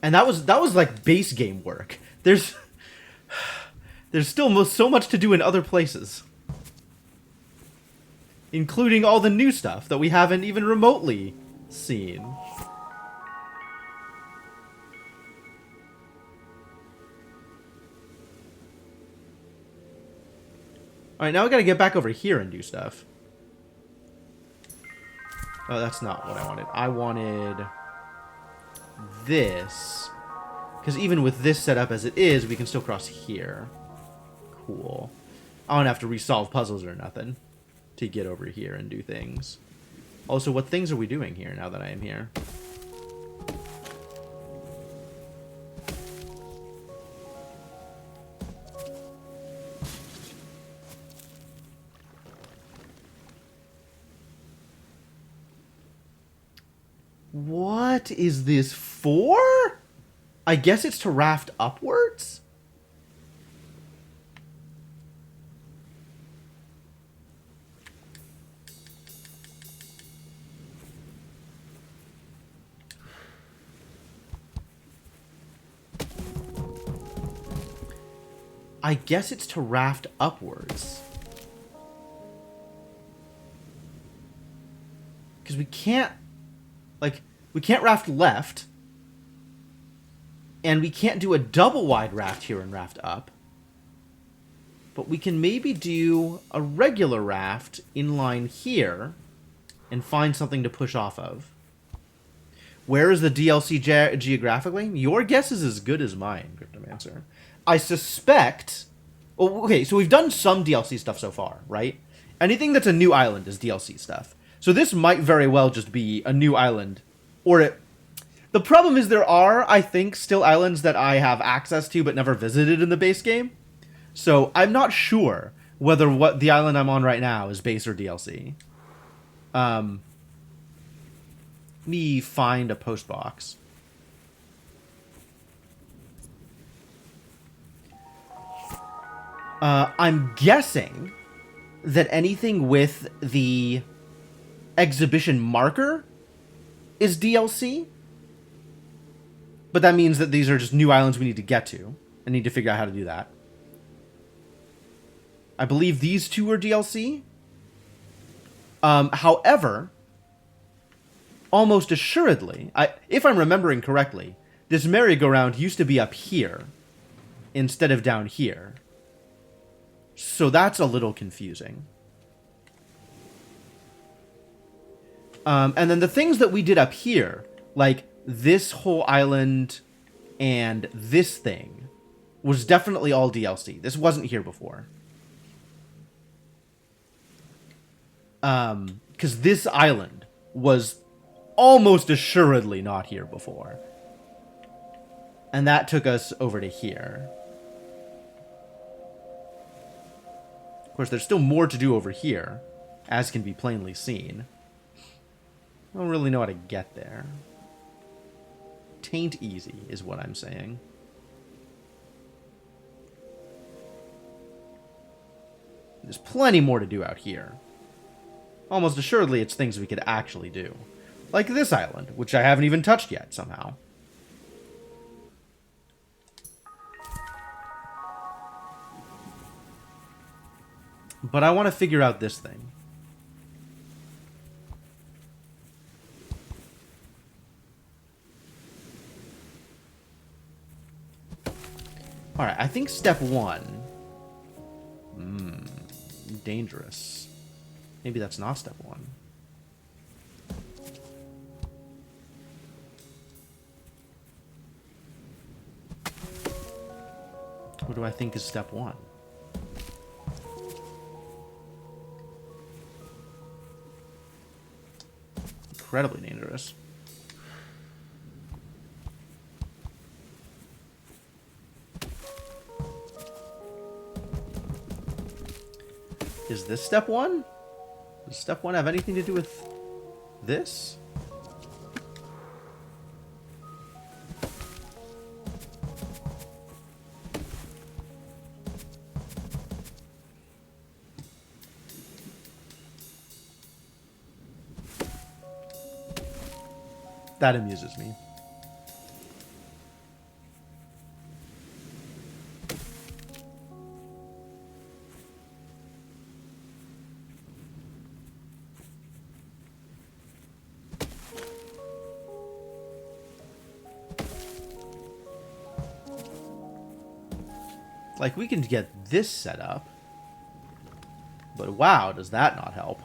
And that was like base game work. There's still so much to do in other places. Including all the new stuff that we haven't even remotely seen. Alright, now we gotta get back over here and do stuff. Oh, that's not what I wanted. I wanted this. Because even with this set up as it is, we can still cross here. Cool. I don't have to resolve puzzles or nothing to get over here and do things. Also, what things are we doing here now that I am here? What is this for? I guess it's to raft upwards? I guess it's to raft upwards. Because we can't... Like, we can't raft left. And we can't do a double wide raft here and raft up. But we can maybe do a regular raft in line here and find something to push off of. Where is the DLC geographically? Your guess is as good as mine, Cryptomancer. I suspect... Oh, okay, so we've done some DLC stuff so far, right? Anything that's a new island is DLC stuff. So this might very well just be a new island. Or it... The problem is there are, I think, still islands that I have access to but never visited in the base game. So I'm not sure whether what the island I'm on right now is base or DLC. Let me find a post box. I'm guessing that anything with the exhibition marker is DLC. But that means that these are just new islands we need to get to. I need to figure out how to do that. I believe these two are DLC. However, almost assuredly, if I'm remembering correctly, this merry-go-round used to be up here instead of down here. So that's a little confusing. And then the things that we did up here, like this whole island and this thing, was definitely all DLC. This wasn't here before. Because this island was almost assuredly not here before. And that took us over to here. Of course, there's still more to do over here, as can be plainly seen. I don't really know how to get there. Tain't easy, is what I'm saying. There's plenty more to do out here. Almost assuredly, it's things we could actually do. Like this island, which I haven't even touched yet, somehow. But I want to figure out this thing. Alright, I think step one... dangerous. Maybe that's not step one. What do I think is step one? Incredibly dangerous. Is this step one? Does step one have anything to do with this? That amuses me. Like, we can get this set up. But wow, does that not help?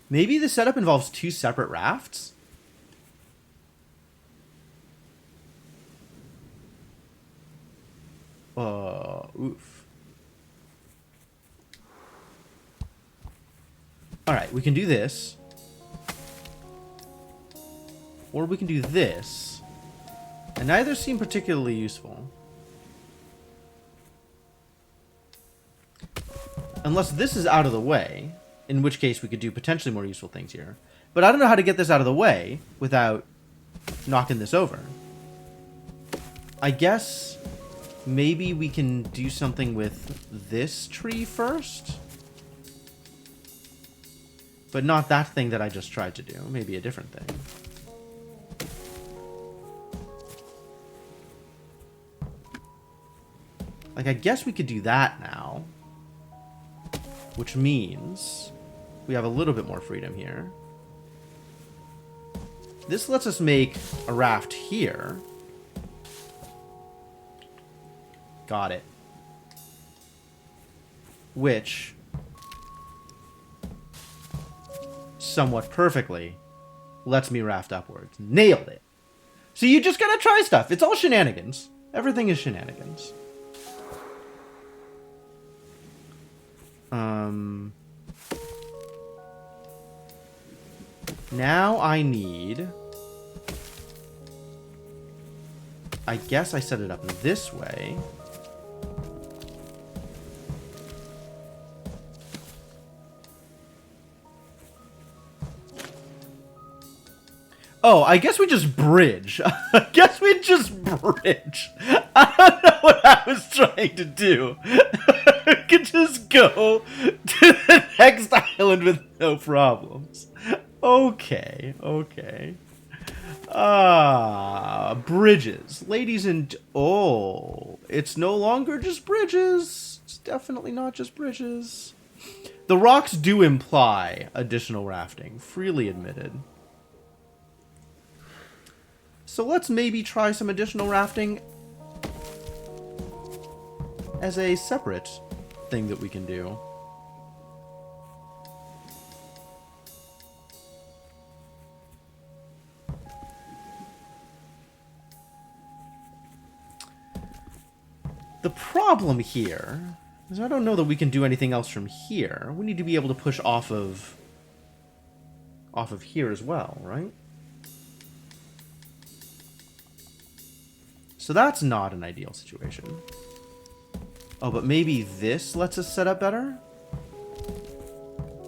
Maybe the setup involves two separate rafts? Oof. Alright, we can do this. Or we can do this. And neither seem particularly useful. Unless this is out of the way. In which case we could do potentially more useful things here. But I don't know how to get this out of the way without knocking this over. I guess maybe we can do something with this tree first? But not that thing that I just tried to do. Maybe a different thing. Like, I guess we could do that now. Which means we have a little bit more freedom here. This lets us make a raft here. Got it. Which, somewhat perfectly, lets me raft upwards. Nailed it. So you just gotta try stuff. It's all shenanigans. Everything is shenanigans. Now I need... I guess I set it up this way. Oh, I guess we just bridge. I guess we just bridge. I don't know what I was trying to do. We could just go to the next island with no problems. Okay, okay. Bridges. Ladies and... Oh, it's no longer just bridges. It's definitely not just bridges. The rocks do imply additional rafting, freely admitted. So let's maybe try some additional rafting as a separate thing that we can do. The problem here is I don't know that we can do anything else from here. We need to be able to push off of here as well, right? So that's not an ideal situation. Oh, but maybe this lets us set up better?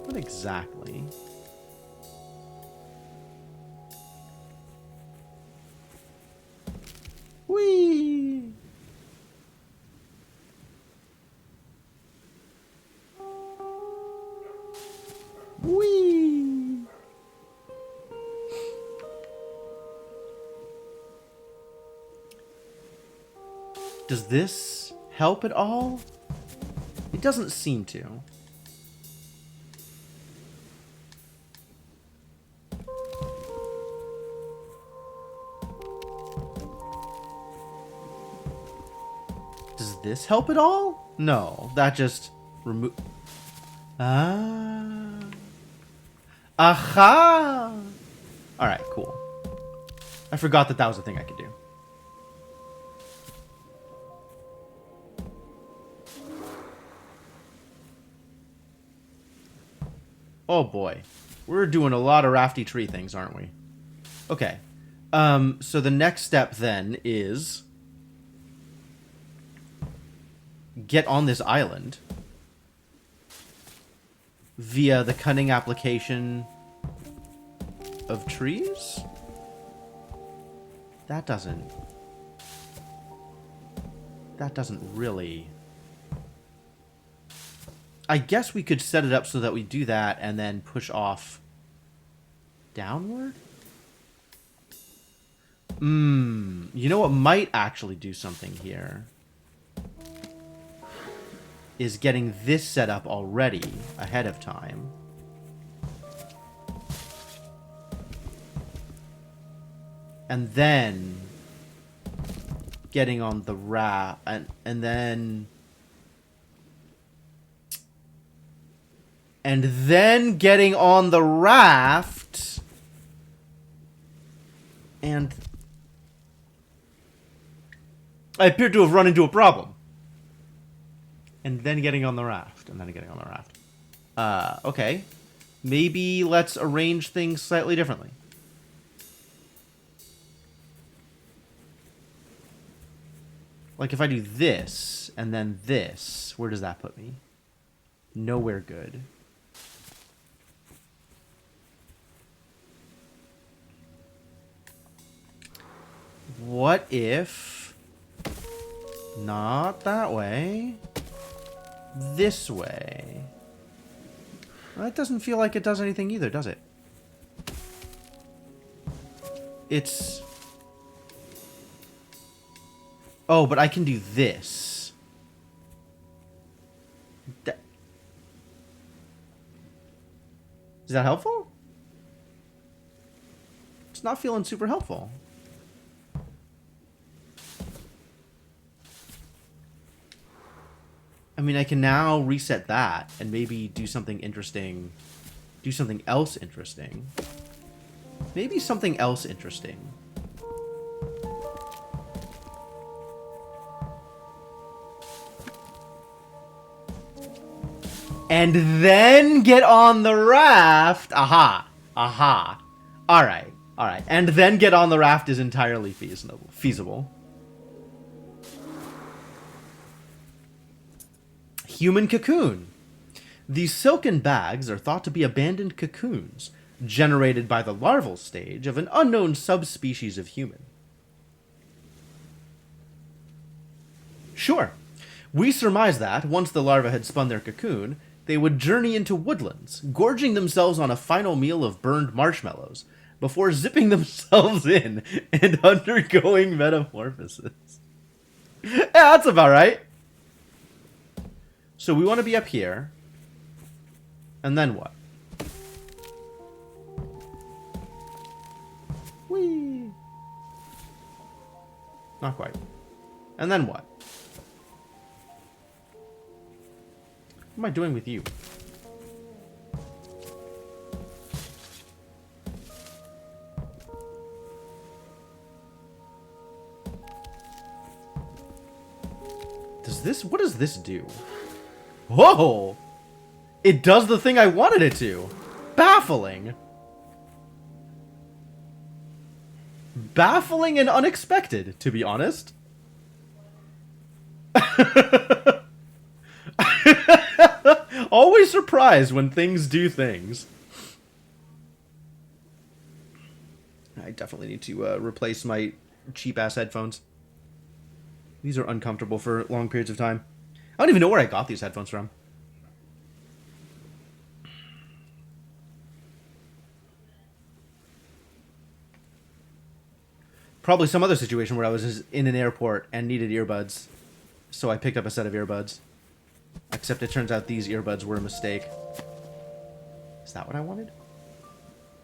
What exactly? Whee! Does this help at all? It doesn't seem to. Does this help at all? No, that just remove. Ah. Aha! Alright, cool. I forgot that that was a thing I could do. Oh boy. We're doing a lot of rafty tree things, aren't we? Okay. So the next step then is get on this island via the cunning application of trees? That doesn't really... I guess we could set it up so that we do that and then push off downward? You know what might actually do something here? Is getting this set up already ahead of time. And then getting on the raft and then getting on the raft and I appear to have run into a problem. And then getting on the raft. And then getting on the raft. Okay. Maybe let's arrange things slightly differently. Like if I do this, and then this, where does that put me? Nowhere good. What if... not that way... this way. That doesn't feel like it does anything either, does it? It's... oh, but I can do this. Is that helpful? It's not feeling super helpful. I mean, I can now reset that and maybe do something interesting. Do something else interesting. Maybe something else interesting. And then get on the raft. Aha. Aha. Alright. Alright. And then get on the raft is entirely feasible. Human cocoon. These silken bags are thought to be abandoned cocoons, generated by the larval stage of an unknown subspecies of human. Sure. We surmise that, once the larvae had spun their cocoon, they would journey into woodlands, gorging themselves on a final meal of burned marshmallows, before zipping themselves in and undergoing metamorphosis. Yeah, that's about right. So we want to be up here. And then what? Whee! Not quite. And then what? What am I doing with you? Does this... what does this do? Whoa! It does the thing I wanted it to! Baffling! Baffling and unexpected, to be honest. Always surprised when things do things. I definitely need to replace my cheap-ass headphones. These are uncomfortable for long periods of time. I don't even know where I got these headphones from. Probably some other situation where I was in an airport and needed earbuds. So I picked up a set of earbuds. Except it turns out these earbuds were a mistake. Is that what I wanted?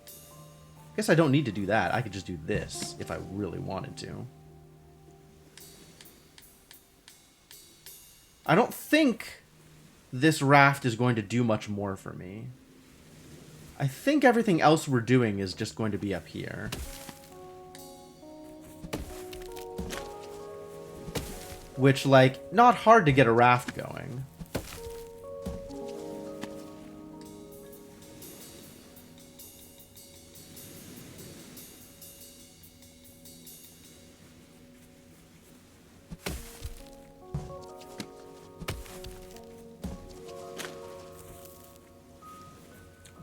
I guess I don't need to do that. I could just do this if I really wanted to. I don't think this raft is going to do much more for me. I think everything else we're doing is just going to be up here. Which, like, not hard to get a raft going.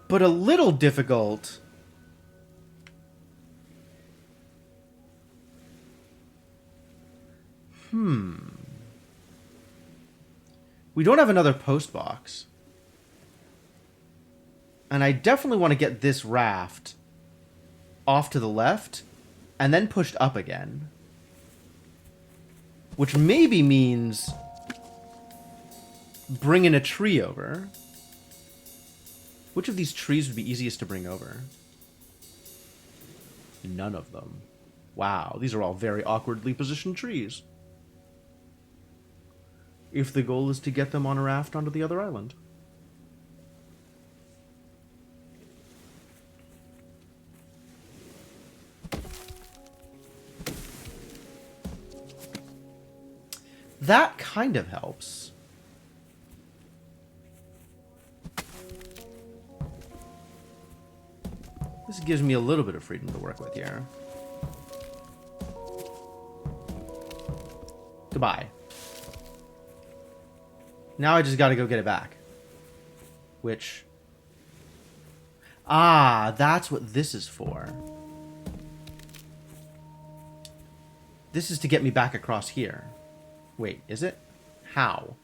But a little difficult. We don't have another post box. And I definitely want to get this raft off to the left and then pushed up again. Which maybe means bringing a tree over. Which of these trees would be easiest to bring over? None of them. Wow, these are all very awkwardly positioned trees. If the goal is to get them on a raft onto the other island. That kind of helps. This gives me a little bit of freedom to work with here. Goodbye. Now I just gotta go get it back. Which... Ah, that's what this is for. This is to get me back across here. Wait, is it? How?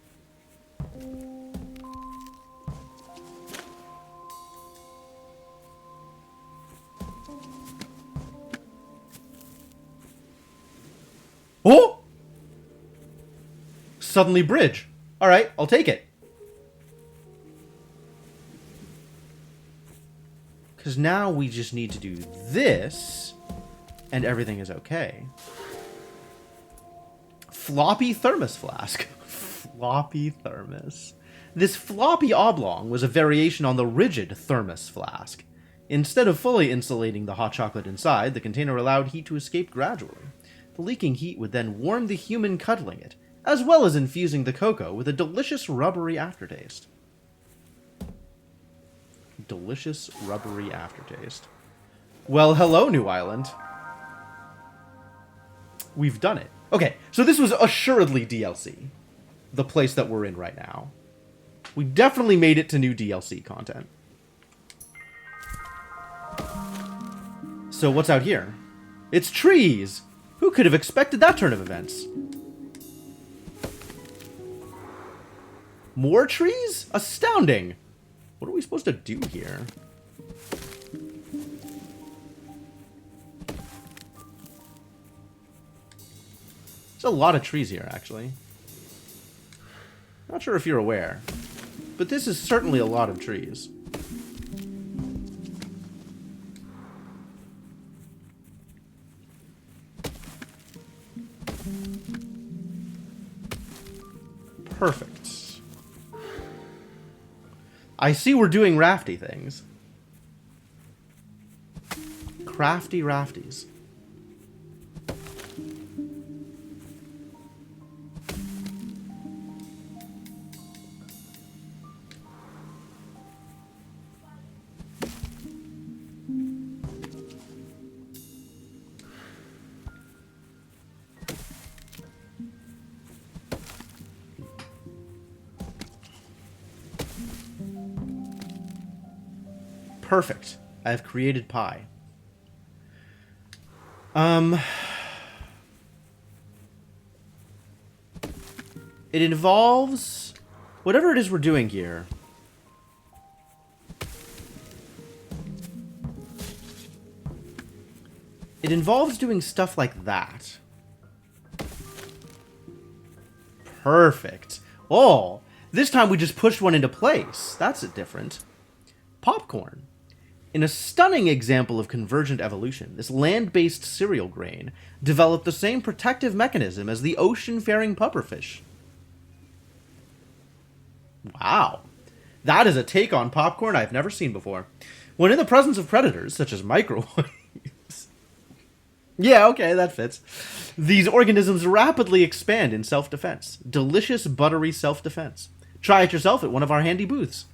Oh! Suddenly bridge. Alright, I'll take it. Because now we just need to do this, and everything is okay. Floppy thermos flask. Floppy thermos. This floppy oblong was a variation on the rigid thermos flask. Instead of fully insulating the hot chocolate inside, the container allowed heat to escape gradually. The leaking heat would then warm the human cuddling it, as well as infusing the cocoa with a delicious rubbery aftertaste. Delicious rubbery aftertaste. Well, hello, New Island. We've done it. Okay, so this was assuredly DLC. The place that we're in right now. We definitely made it to new DLC content. So what's out here? It's trees! Who could have expected that turn of events? More trees? Astounding! What are we supposed to do here? There's a lot of trees here, actually. Not sure if you're aware, but this is certainly a lot of trees. Perfect. I see we're doing rafty things. Crafty rafties. Perfect. I have created pie. It involves whatever it is we're doing here. It involves doing stuff like that. Perfect. Oh, this time we just pushed one into place. That's different. Popcorn. In a stunning example of convergent evolution, this land-based cereal grain developed the same protective mechanism as the ocean-faring pufferfish. Wow. That is a take on popcorn I've never seen before. When in the presence of predators, such as microwaves... yeah, okay, that fits. These organisms rapidly expand in self-defense. Delicious, buttery self-defense. Try it yourself at one of our handy booths.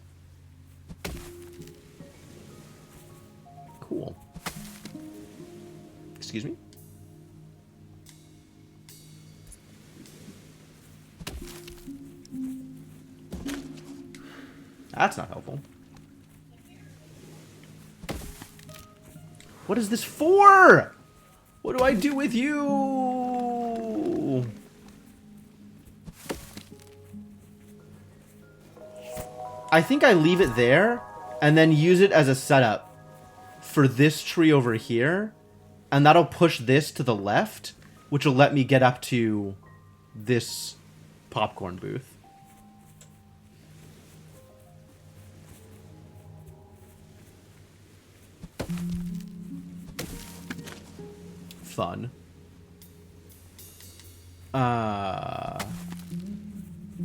Cool. Excuse me? That's not helpful. What is this for? What do I do with you? I think I leave it there and then use it as a setup for this tree over here, and that'll push this to the left, which will let me get up to this popcorn booth. Fun. I'm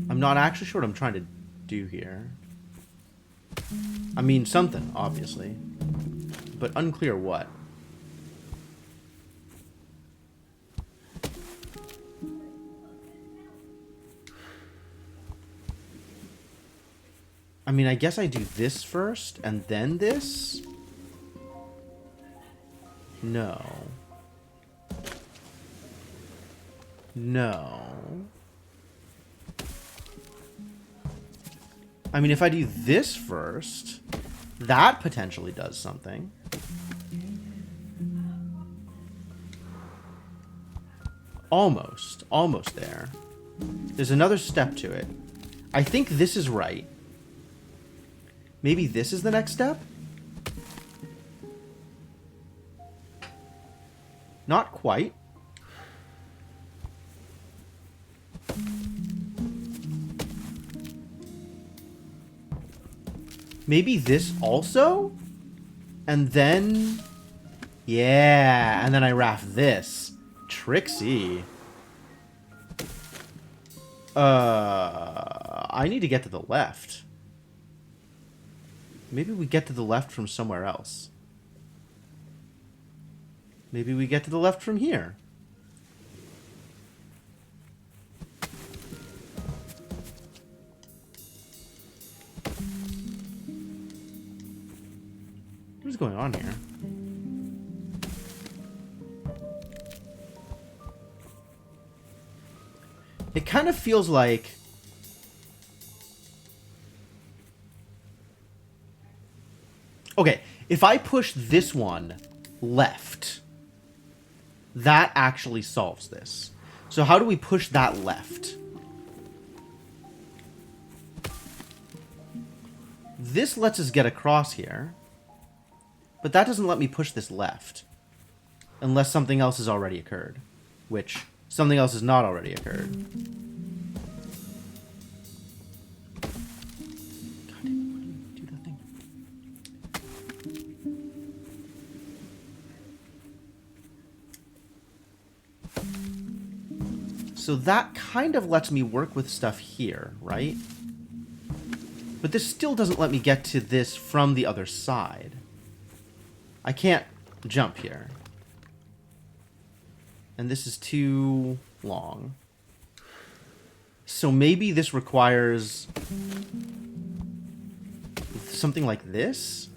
not actually sure what I'm trying to do here. I mean, something, obviously. But unclear what. I mean, I guess I do this first, and then this? No. No. I mean, if I do this first, that potentially does something. Almost. Almost there. There's another step to it. I think this is right. Maybe this is the next step? Not quite. Maybe this also? And then... yeah, and then I raft this. Trixie. I need to get to the left. Maybe we get to the left from somewhere else. Maybe we get to the left from here. What's going on here? It kind of feels like... okay, if I push this one left, that actually solves this. So how do we push that left? This lets us get across here, but that doesn't let me push this left. Unless something else has already occurred. Which, something else has not already occurred. God damn it, why didn't you do that thing? So that kind of lets me work with stuff here, right? But this still doesn't let me get to this from the other side. I can't jump here. And this is too long. So maybe this requires something like this?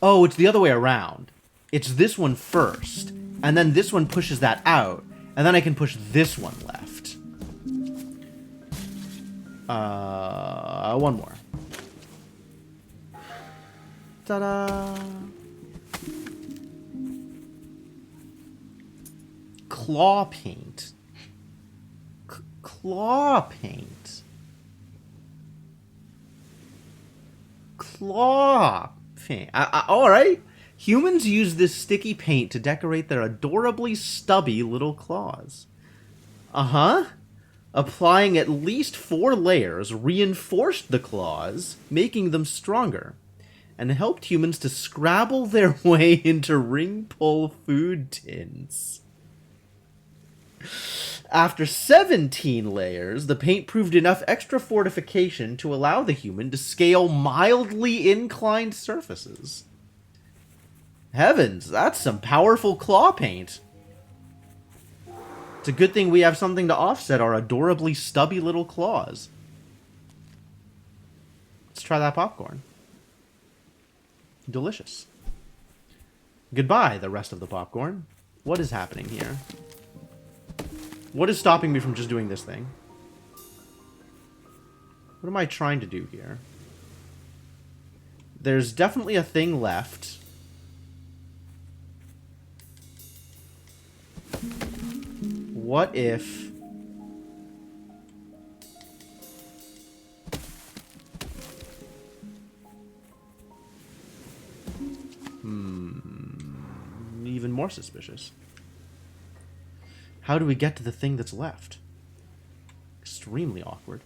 Oh, it's the other way around. It's this one first, and then this one pushes that out, and then I can push this one left. One more. Ta-da! Claw paint. Claw paint. Claw paint. All right. Humans use this sticky paint to decorate their adorably stubby little claws. Uh-huh. Applying at least 4 layers reinforced the claws, making them stronger, and helped humans to scrabble their way into ring-pull food tins. After 17 layers, the paint proved enough extra fortification to allow the human to scale mildly inclined surfaces. Heavens, that's some powerful claw paint. It's a good thing we have something to offset our adorably stubby little claws. Let's try that popcorn. Delicious. Goodbye, the rest of the popcorn. What is happening here? What is stopping me from just doing this thing? What am I trying to do here? There's definitely a thing left. What if... Even more suspicious. How do we get to the thing that's left? Extremely awkward.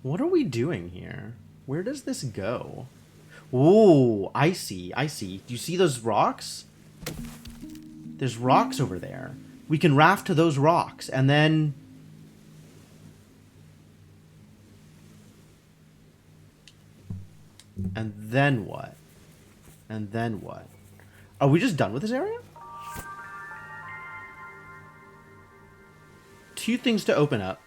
What are we doing here? Where does this go? Ooh, I see, I see. Do you see those rocks? There's rocks over there. We can raft to those rocks, and then... And then what? And then what? Are we just done with this area? 2 things to open up.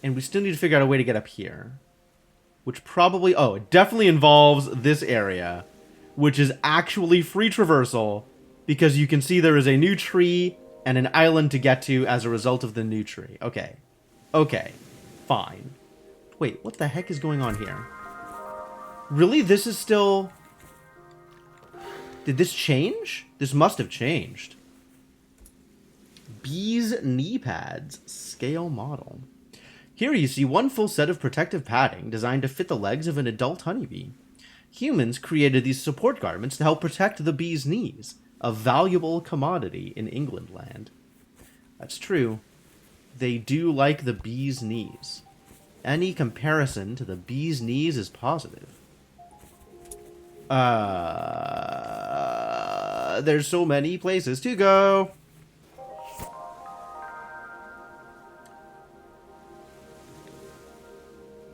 And we still need to figure out a way to get up here. Which probably... Oh, it definitely involves this area. Which is actually free traversal. Because you can see there is a new tree and an island to get to as a result of the new tree. Okay. Okay. Fine. Wait, what the heck is going on here? Really? This is still... Did this change? This must have changed. Bees knee pads. Scale model. Here you see one full set of protective padding designed to fit the legs of an adult honeybee. Humans created these support garments to help protect the bee's knees, a valuable commodity in England land. That's true. They do like the bee's knees. Any comparison to the bee's knees is positive. There's so many places to go.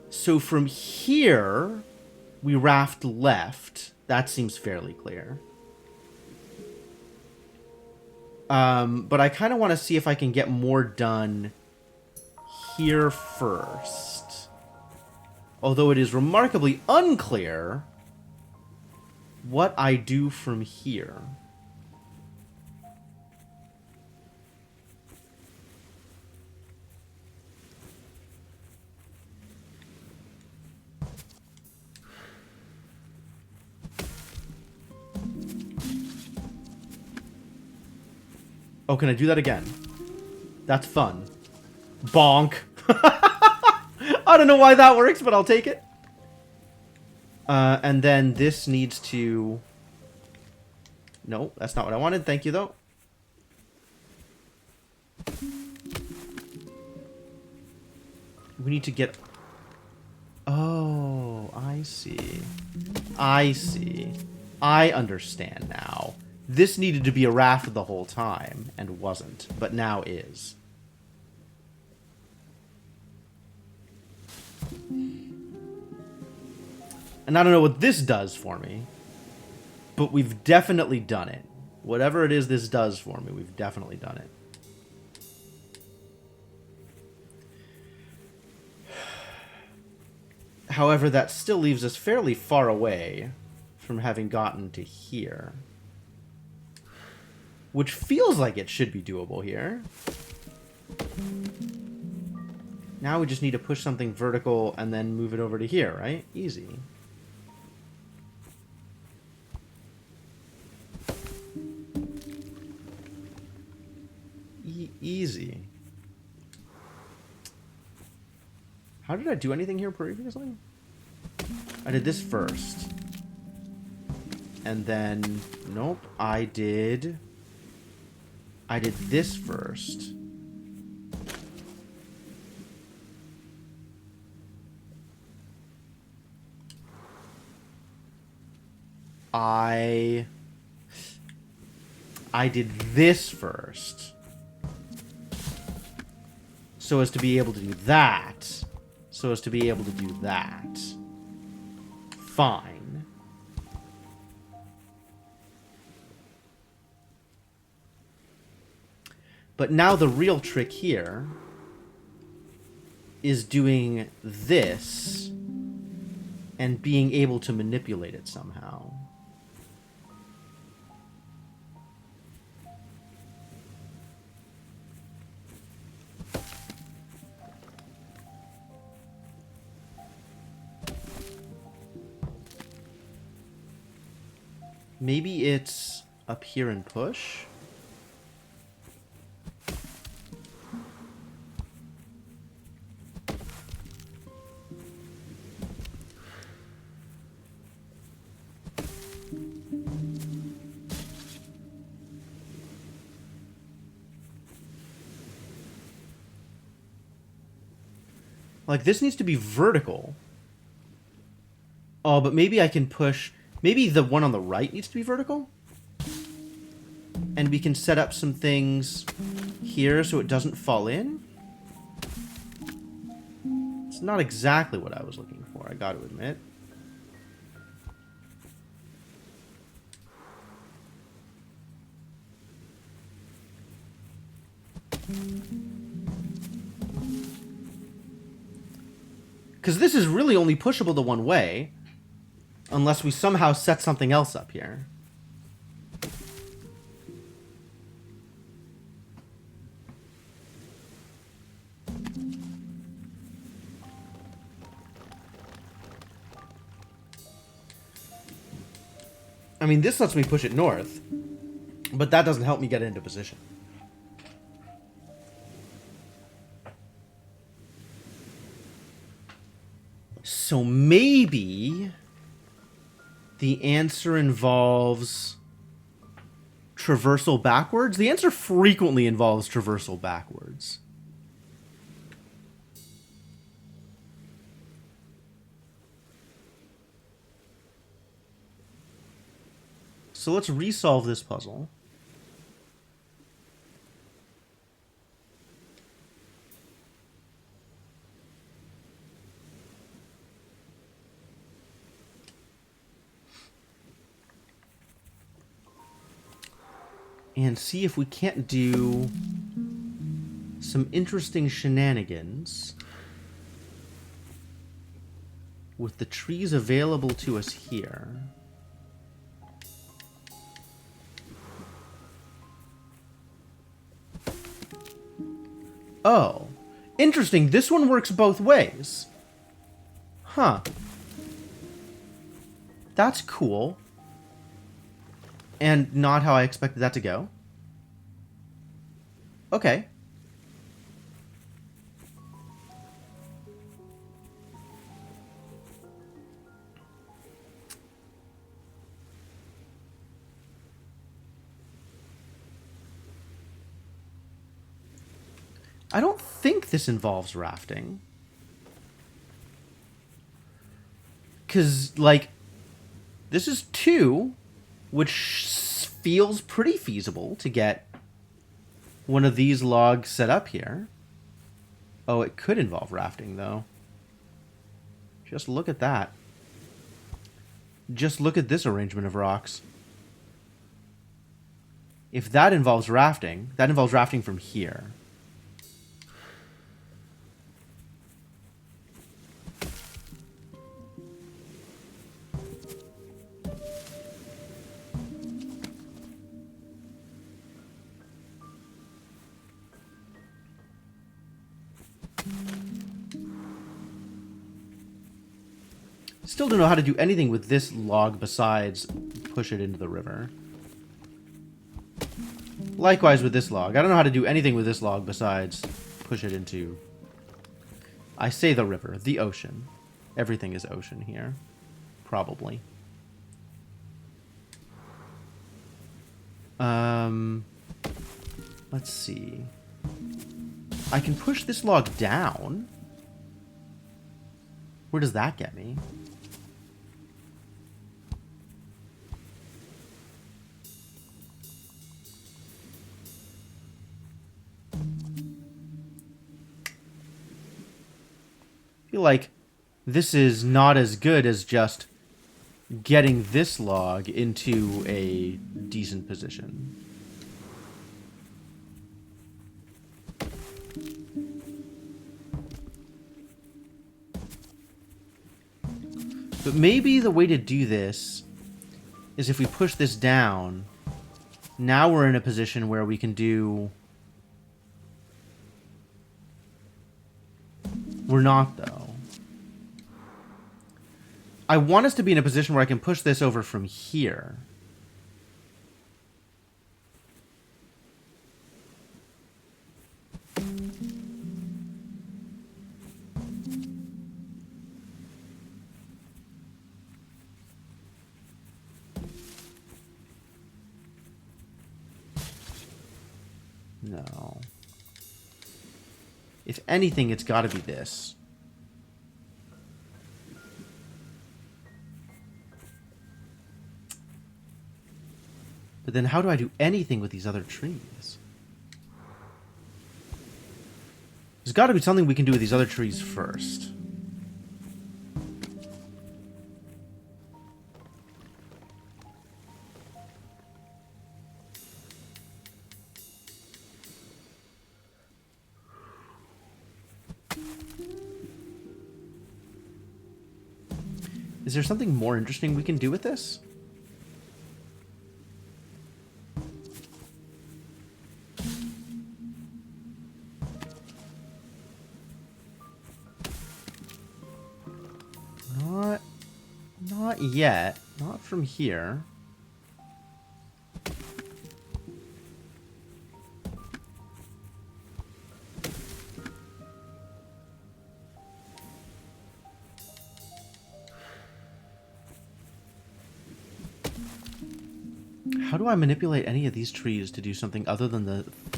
So from here, we raft left. That seems fairly clear. But I kind of want to see if I can get more done here first. Although it is remarkably unclear what I do from here. Oh, can I do that again? That's fun. Bonk. I don't know why that works, but I'll take it. And then this needs to... No, that's not what I wanted. Thank you, though. We need to get... Oh, I see. I see. I understand now. This needed to be a raft the whole time, and wasn't, but now is. And I don't know what this does for me, but we've definitely done it. Whatever it is this does for me, we've definitely done it. However, that still leaves us fairly far away from having gotten to here. Which feels like it should be doable here. Now we just need to push something vertical and then move it over to here, right? Easy. Easy. How did I do anything here previously? I did this first. And then... Nope. I did this first. I did this first. So as to be able to do that. So as to be able to do that. Fine. But now the real trick here is doing this and being able to manipulate it somehow. Maybe it's up here and push? Like, this needs to be vertical. Oh, but maybe I can push... Maybe the one on the right needs to be vertical? And we can set up some things here so it doesn't fall in? It's not exactly what I was looking for, I gotta admit. Because this is really only pushable the one way, unless we somehow set something else up here. I mean, this lets me push it north, but that doesn't help me get into position. So maybe the answer involves traversal backwards? The answer frequently involves traversal backwards. So let's resolve this puzzle. And see if we can't do some interesting shenanigans with the trees available to us here. Oh, interesting. This one works both ways. Huh. That's cool. And not how I expected that to go. Okay. I don't think this involves rafting. 'Cause, like, this is 2... which feels pretty feasible to get one of these logs set up here. Oh, it could involve rafting, though. Just look at that. Just look at this arrangement of rocks. If that involves rafting from here. Still don't know how to do anything with this log besides push it into the river. Likewise with this log. I don't know how to do anything with this log besides push it into I say the river, the ocean. Everything is ocean here. Probably. Let's see. I can push this log down. Where does that get me? I feel like this is not as good as just getting this log into a decent position. But maybe the way to do this is if we push this down, now we're in a position where we can do... We're not, though. I want us to be in a position where I can push this over from here. No. If anything, it's got to be this. But then how do I do anything with these other trees? There's got to be something we can do with these other trees first. Is there something more interesting we can do with this? Not yet. Not from here. How do I manipulate any of these trees to do something other than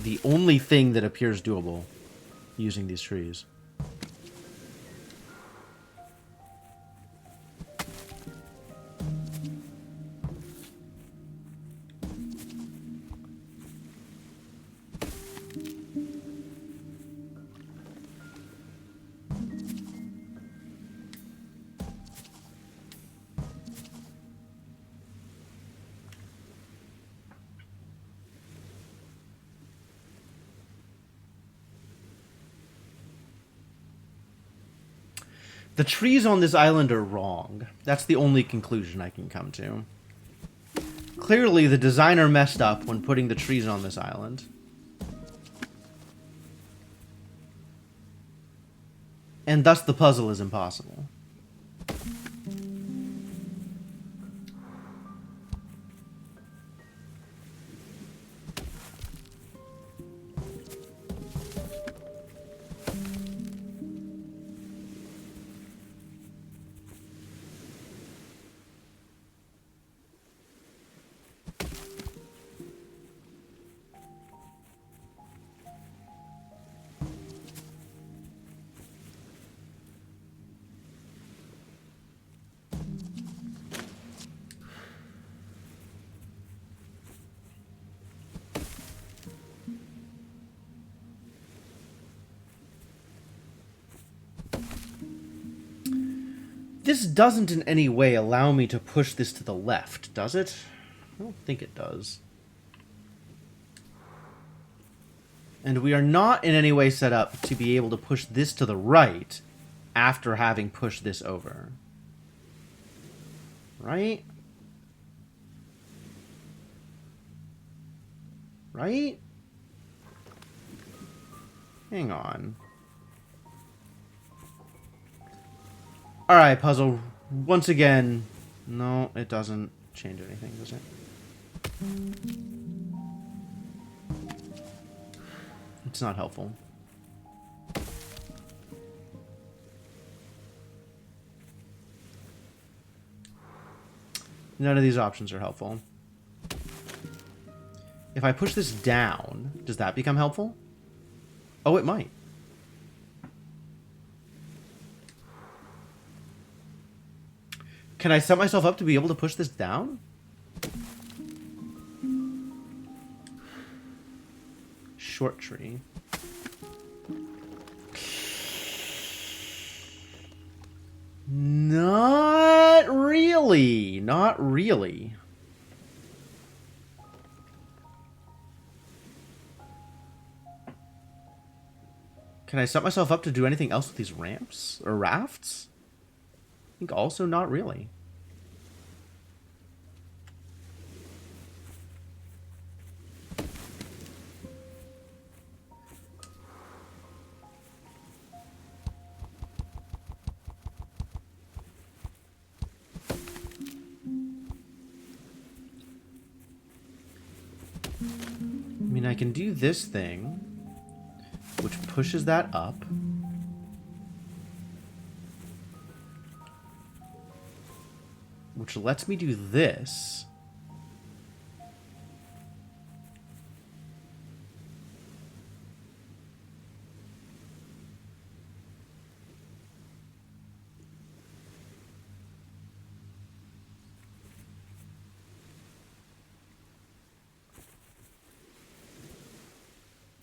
the only thing that appears doable using these trees? The trees on this island are wrong. That's the only conclusion I can come to. Clearly, the designer messed up when putting the trees on this island. And thus the puzzle is impossible. This doesn't in any way allow me to push this to the left, does it? I don't think it does. And we are not in any way set up to be able to push this to the right after having pushed this over. Right? Right? Hang on. Alright, puzzle. Once again, no, it doesn't change anything, does it? It's not helpful. None of these options are helpful. If I push this down, does that become helpful? Oh, it might. Can I set myself up to be able to push this down? Short tree. Not really. Not really. Can I set myself up to do anything else with these ramps? Or rafts? I think also not really. I mean, I can do this thing, which pushes that up. Which lets me do this.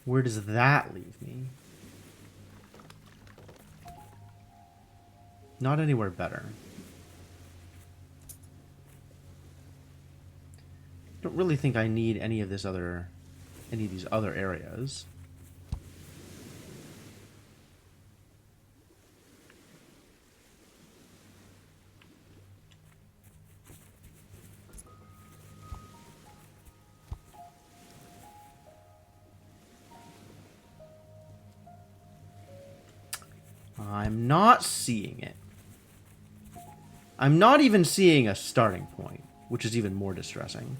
Where does that leave me? Not anywhere better. Don't really think I need any of these other areas. I'm not seeing it. I'm not even seeing a starting point, which is even more distressing.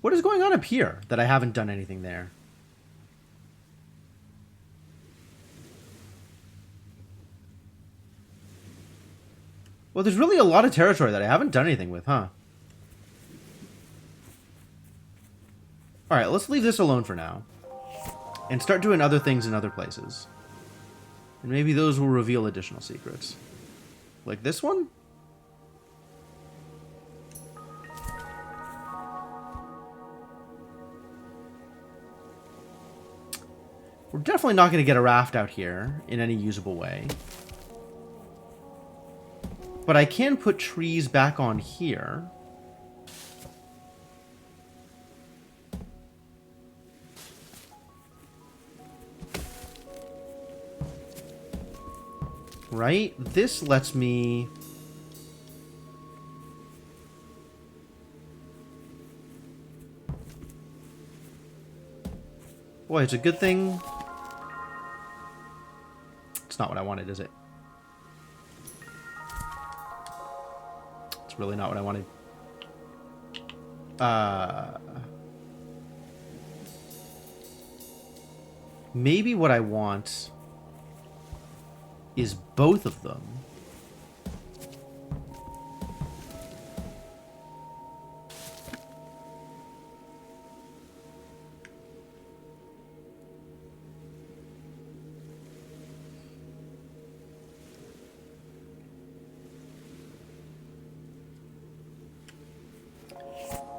What is going on up here that I haven't done anything there? Well, there's really a lot of territory that I haven't done anything with, huh? Alright, let's leave this alone for now. And start doing other things in other places. And maybe those will reveal additional secrets. Like this one? We're definitely not going to get a raft out here in any usable way. But I can put trees back on here. Right? This lets me... Boy, it's a good thing. It's not what I wanted, is it? It's really not what I wanted. Maybe what I want is both of them.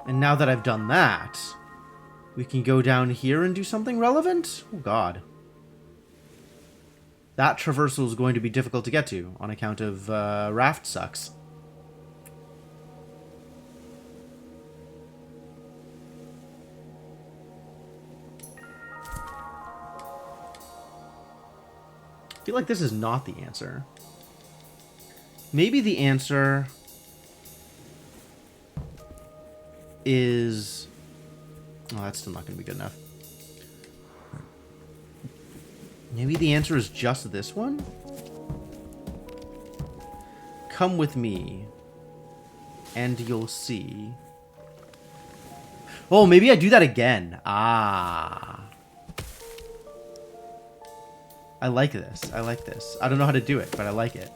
And now that I've done that, we can go down here and do something relevant? Oh god. That traversal is going to be difficult to get to on account of raft sucks. I feel like this is not the answer. Maybe the answer is... Oh, that's still not going to be good enough. Maybe the answer is just this one? Come with me, and you'll see. Oh, maybe I do that again. Ah. I like this. I like this. I don't know how to do it, but I like it.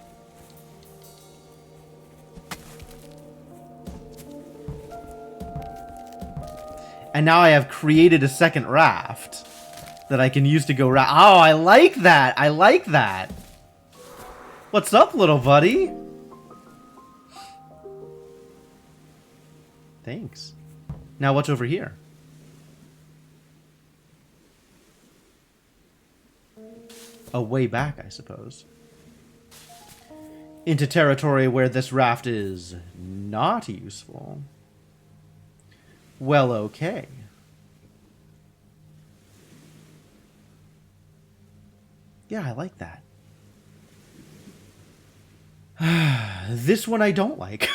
And now I have created a second raft that I can use to go raft. Oh, I like that. I like that. What's up, little buddy? Thanks. Now what's over here? A way back, I suppose. Into territory where this raft is not useful. Well, okay. Yeah, I like that. This one I don't like.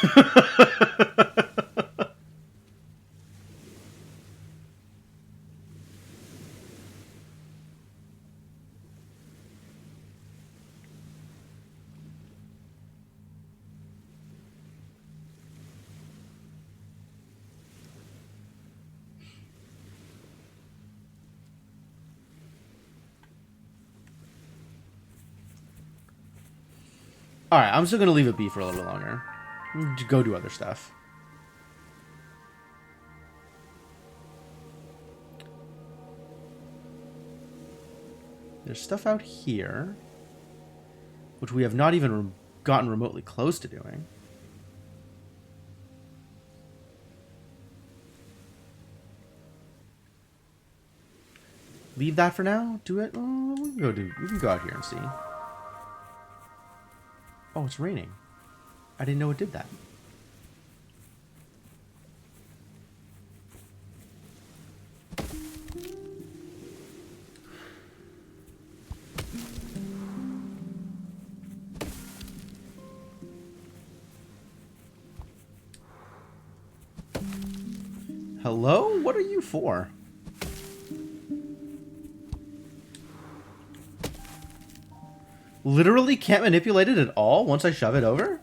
Alright, I'm still going to leave it be for a little longer. Go do other stuff. There's stuff out here, which we have not even gotten remotely close to doing. Leave that for now. Do it. Oh, we can go out here and see. Oh, it's raining. I didn't know it did that. Hello? What are you for? Literally can't manipulate it at all once I shove it over?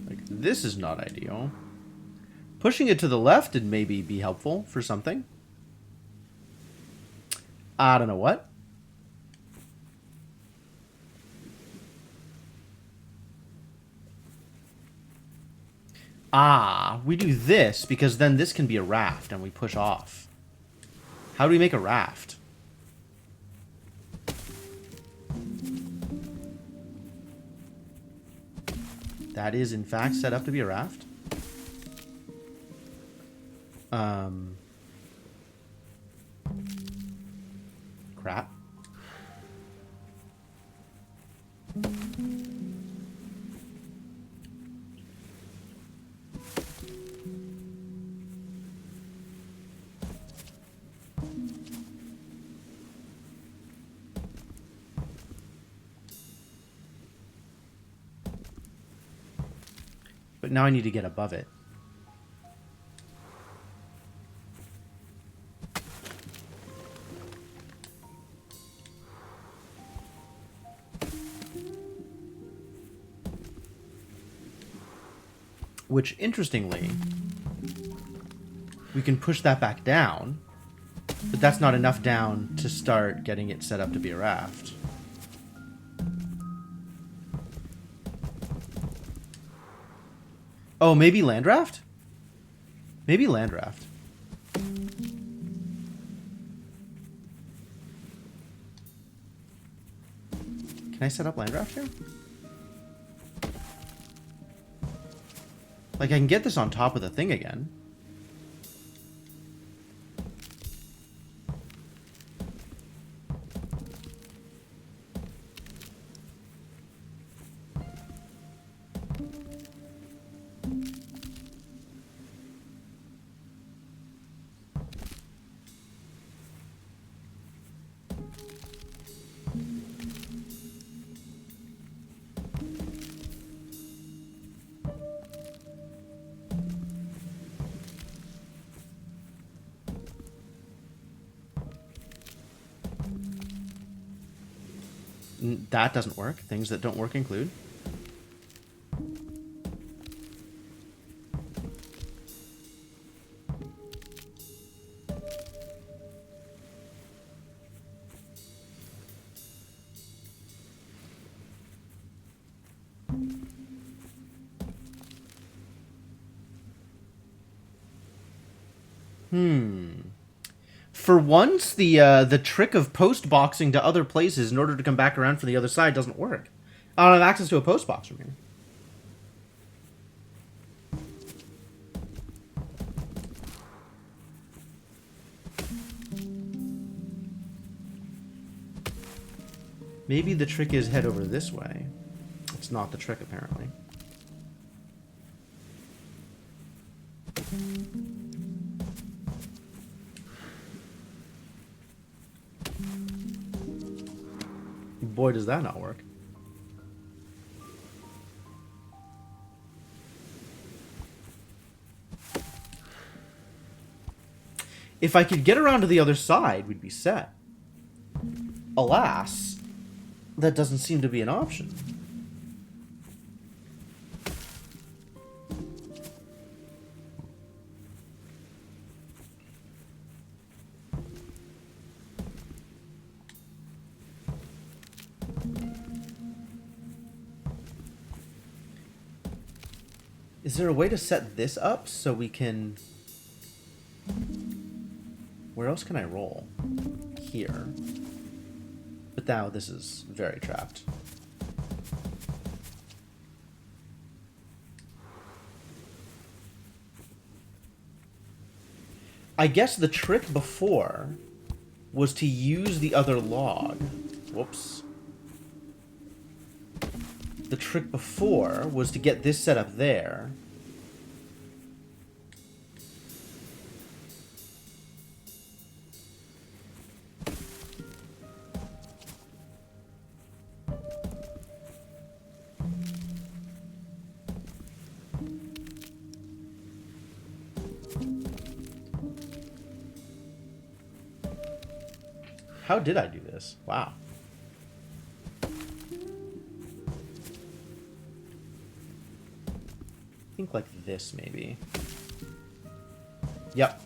Like, this is not ideal. Pushing it to the left would maybe be helpful for something. I don't know what. Ah, we do this because then this can be a raft and we push off. How do we make a raft? That is in fact set up to be a raft. Crap. But now I need to get above it. Which, interestingly, we can push that back down, but that's not enough down to start getting it set up to be a raft. Oh, maybe land raft? Maybe land raft. Can I set up land raft here? Like, I can get this on top of the thing again. That doesn't work. Things that don't work include. For once, the trick of post boxing to other places in order to come back around from the other side doesn't work. I don't have access to a post box from here. Maybe the trick is head over this way. It's not the trick, apparently. Boy, does that not work. If I could get around to the other side, we'd be set. Alas, that doesn't seem to be an option. Is there a way to set this up so we can... Where else can I roll? Here. But now this is very trapped. I guess the trick before was to use the other log. Whoops. The trick before was to get this set up there. How did I do this? Wow. I think like this, maybe. Yep.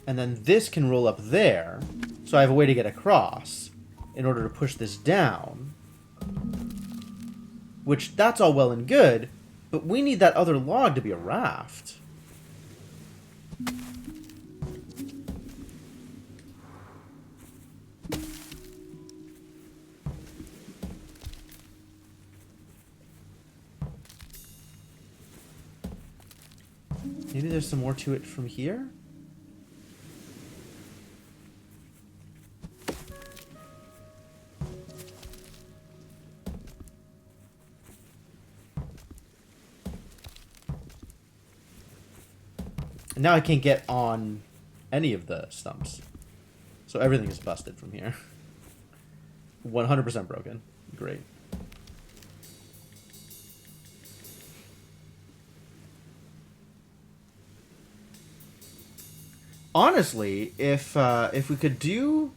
And then this can roll up there, so I have a way to get across in order to push this down. Which, that's all well and good, but we need that other log to be a raft. Maybe there's some more to it from here? And now I can't get on any of the stumps. So everything is busted from here. 100% broken. Great. Honestly, if we could do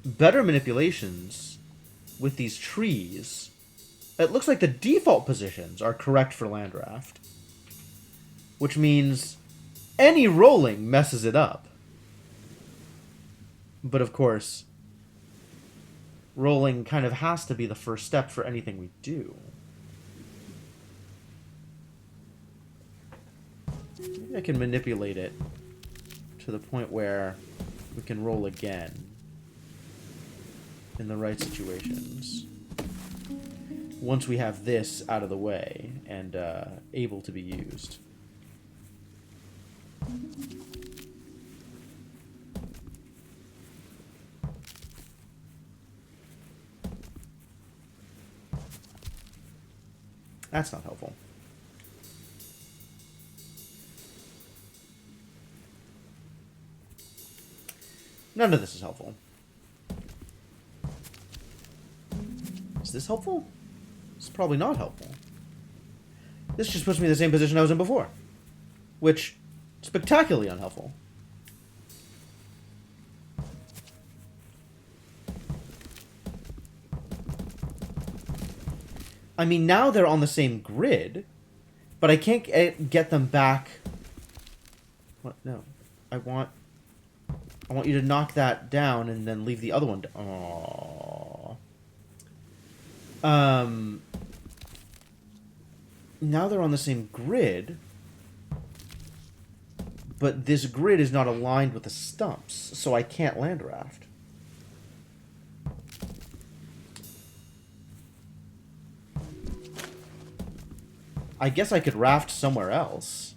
better manipulations with these trees, it looks like the default positions are correct for Landraft. Which means any rolling messes it up. But of course, rolling kind of has to be the first step for anything we do. Maybe I can manipulate it to the point where we can roll again in the right situations. Once we have this out of the way and able to be used. That's not helpful. None of this is helpful. Is this helpful? It's probably not helpful. This just puts me in the same position I was in before. Which, spectacularly unhelpful. I mean, now they're on the same grid, but I can't get them back. What? No. I want you to knock that down and then leave the other one down. Aww. Now they're on the same grid, but this grid is not aligned with the stumps, so I can't land raft. I guess I could raft somewhere else.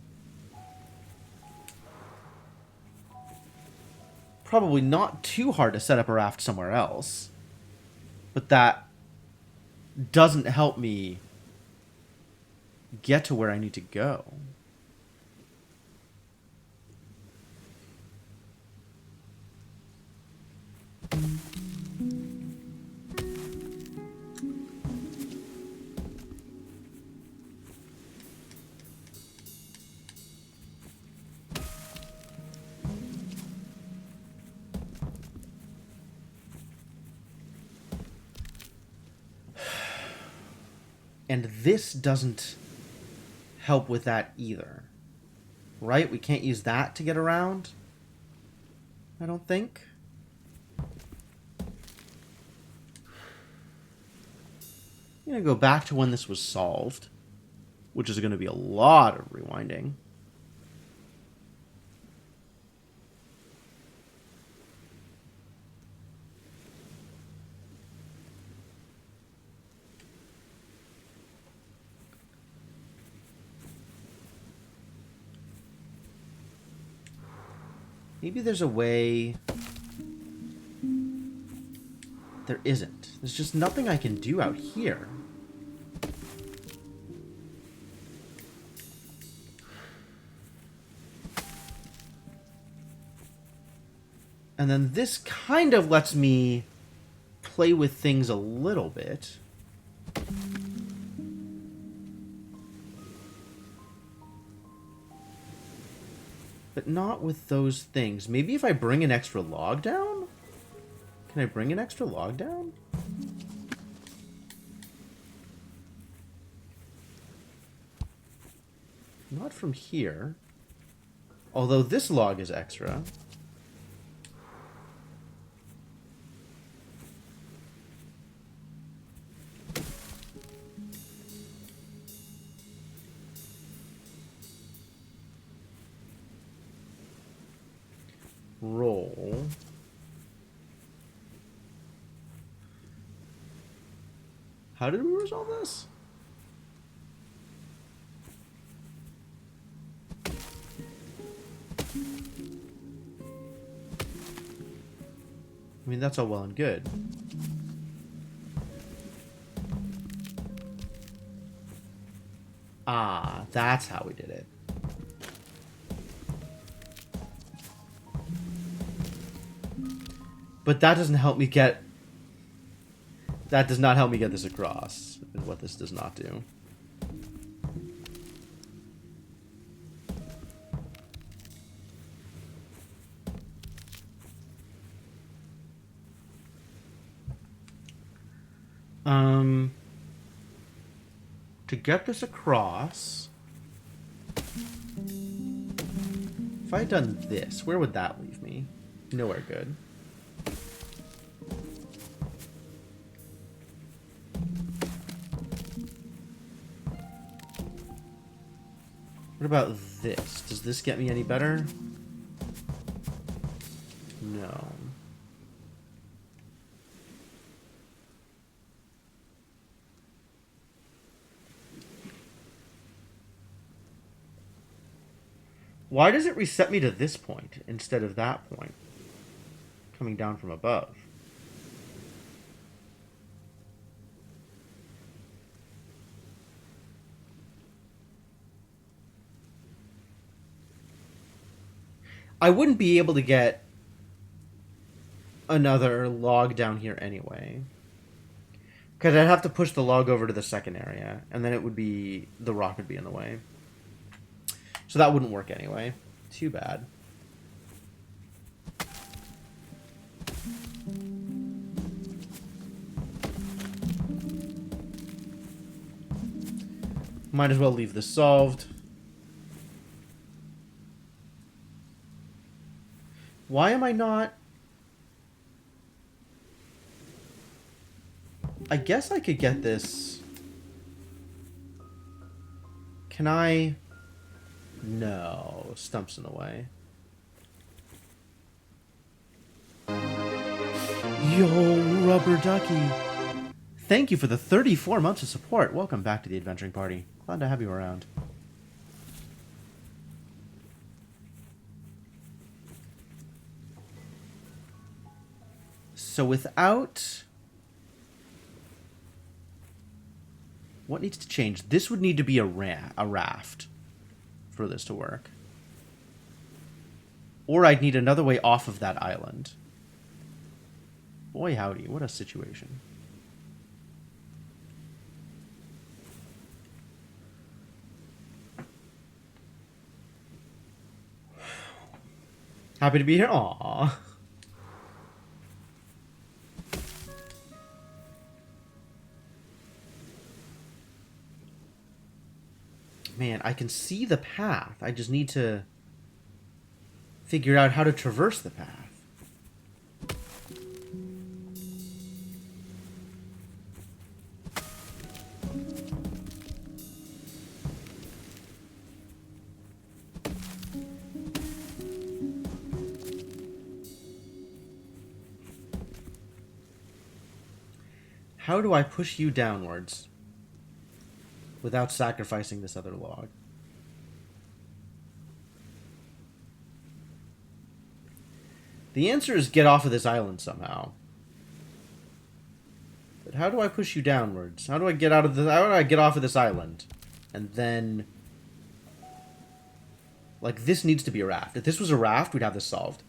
Probably not too hard to set up a raft somewhere else. But that doesn't help me get to where I need to go. And this doesn't help with that either. Right? We can't use that to get around? I don't think. I'm going to go back to when this was solved, which is going to be a lot of rewinding. Maybe there's a way... There isn't. There's just nothing I can do out here. And then this kind of lets me play with things a little bit. But not with those things. Maybe if I bring an extra log down? Can I bring an extra log down? Not from here. Although this log is extra. Roll. How did we resolve this? I mean, that's all well and good. Ah, that's how we did it. But that doesn't help me get... That does not help me get this across, is what this does not do. To get this across... If I had done this, where would that leave me? Nowhere good. What about this? Does this get me any better? No. Why does it reset me to this point instead of that point? Coming down from above. I wouldn't be able to get another log down here anyway. Because I'd have to push the log over to the second area, and then it would be... the rock would be in the way. So that wouldn't work anyway. Too bad. Might as well leave this solved. Why am I not... I guess I could get this... Can I... No. Stump's in the way. Yo, Rubber Ducky. Thank you for the 34 months of support. Welcome back to the Adventuring Party. Glad to have you around. So without... What needs to change? This would need to be a raft for this to work. Or I'd need another way off of that island. Boy howdy, what a situation. Happy to be here. Aww. Man, I can see the path. I just need to figure out how to traverse the path. How do I push you downwards without sacrificing this other log? The answer is get off of this island somehow. But how do I push you downwards? How do I get out of the... How do I get off of this island? And then... Like, this needs to be a raft. If this was a raft, we'd have this solved.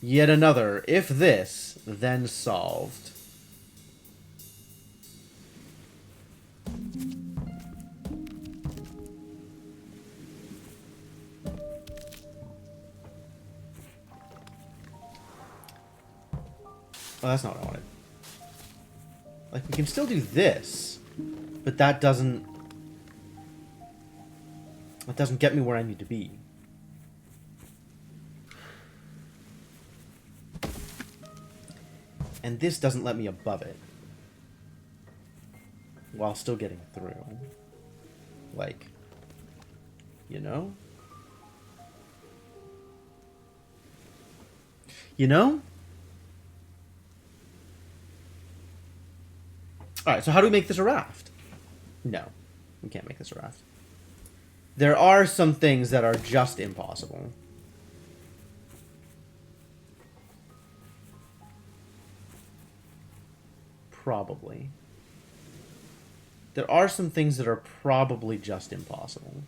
Yet another, if this, then solved. Well, that's not what I wanted. Like, we can still do this, but that doesn't... That doesn't get me where I need to be. And this doesn't let me above it. While still getting through. Like, you know? You know? Alright, so how do we make this a raft? No, we can't make this a raft. There are some things that are just impossible. Probably. There are some things that are probably just impossible.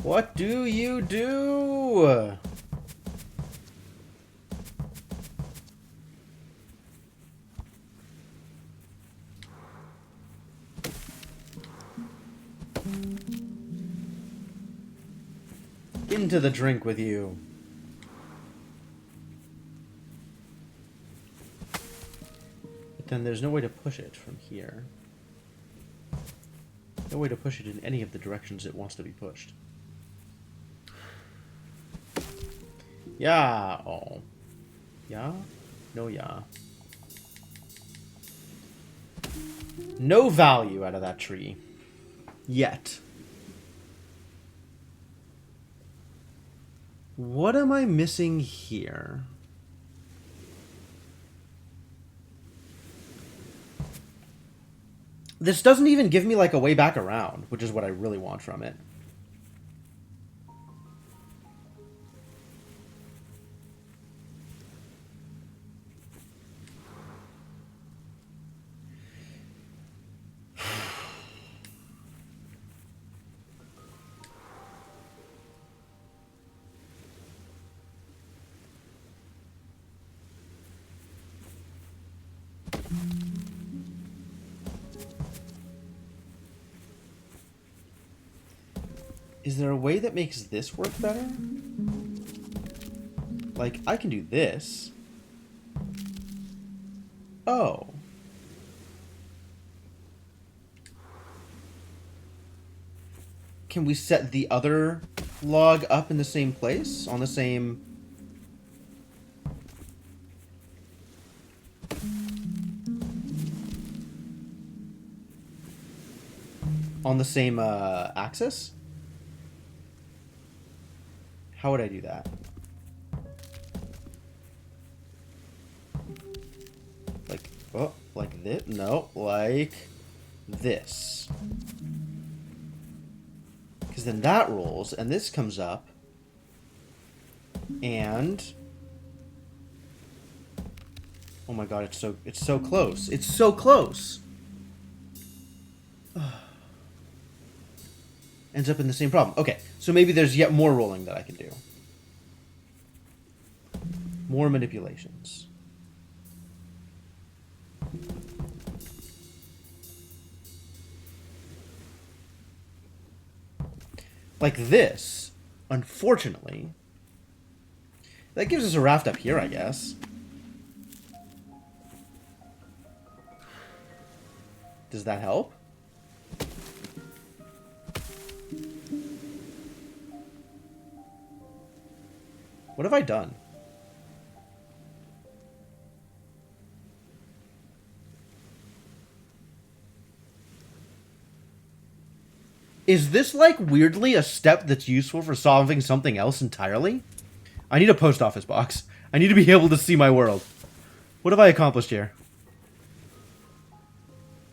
What do you do? Into the drink with you. But then there's no way to push it from here. No way to push it in any of the directions it wants to be pushed. Yeah. Oh. Yeah? No, yeah. No value out of that tree. Yet. What am I missing here? This doesn't even give me like a way back around, which is what I really want from it. Is there a way that makes this work better? Like, I can do this. Oh. Can we set the other log up in the same place? On the same... on the same axis? How would I do that? Like, oh, like this? No, like this. Because then that rolls, and this comes up, and... oh my god, it's so close. It's so close! Ends up in the same problem. Okay, so maybe there's yet more rolling that I can do. More manipulations. Like this, unfortunately. That gives us a raft up here, I guess. Does that help? What have I done? Is this, like, weirdly a step that's useful for solving something else entirely? I need a post office box. I need to be able to see my world. What have I accomplished here?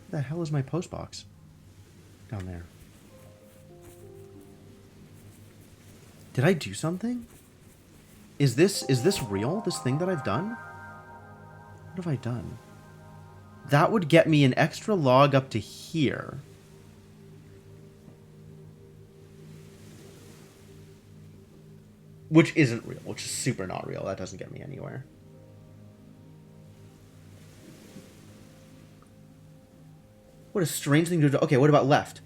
Where the hell is my post box? Down there. Did I do something? Is this real? This thing that I've done? What have I done? That would get me an extra log up to here. Which isn't real. Which is super not real. That doesn't get me anywhere. What a strange thing to do. Okay, what about left?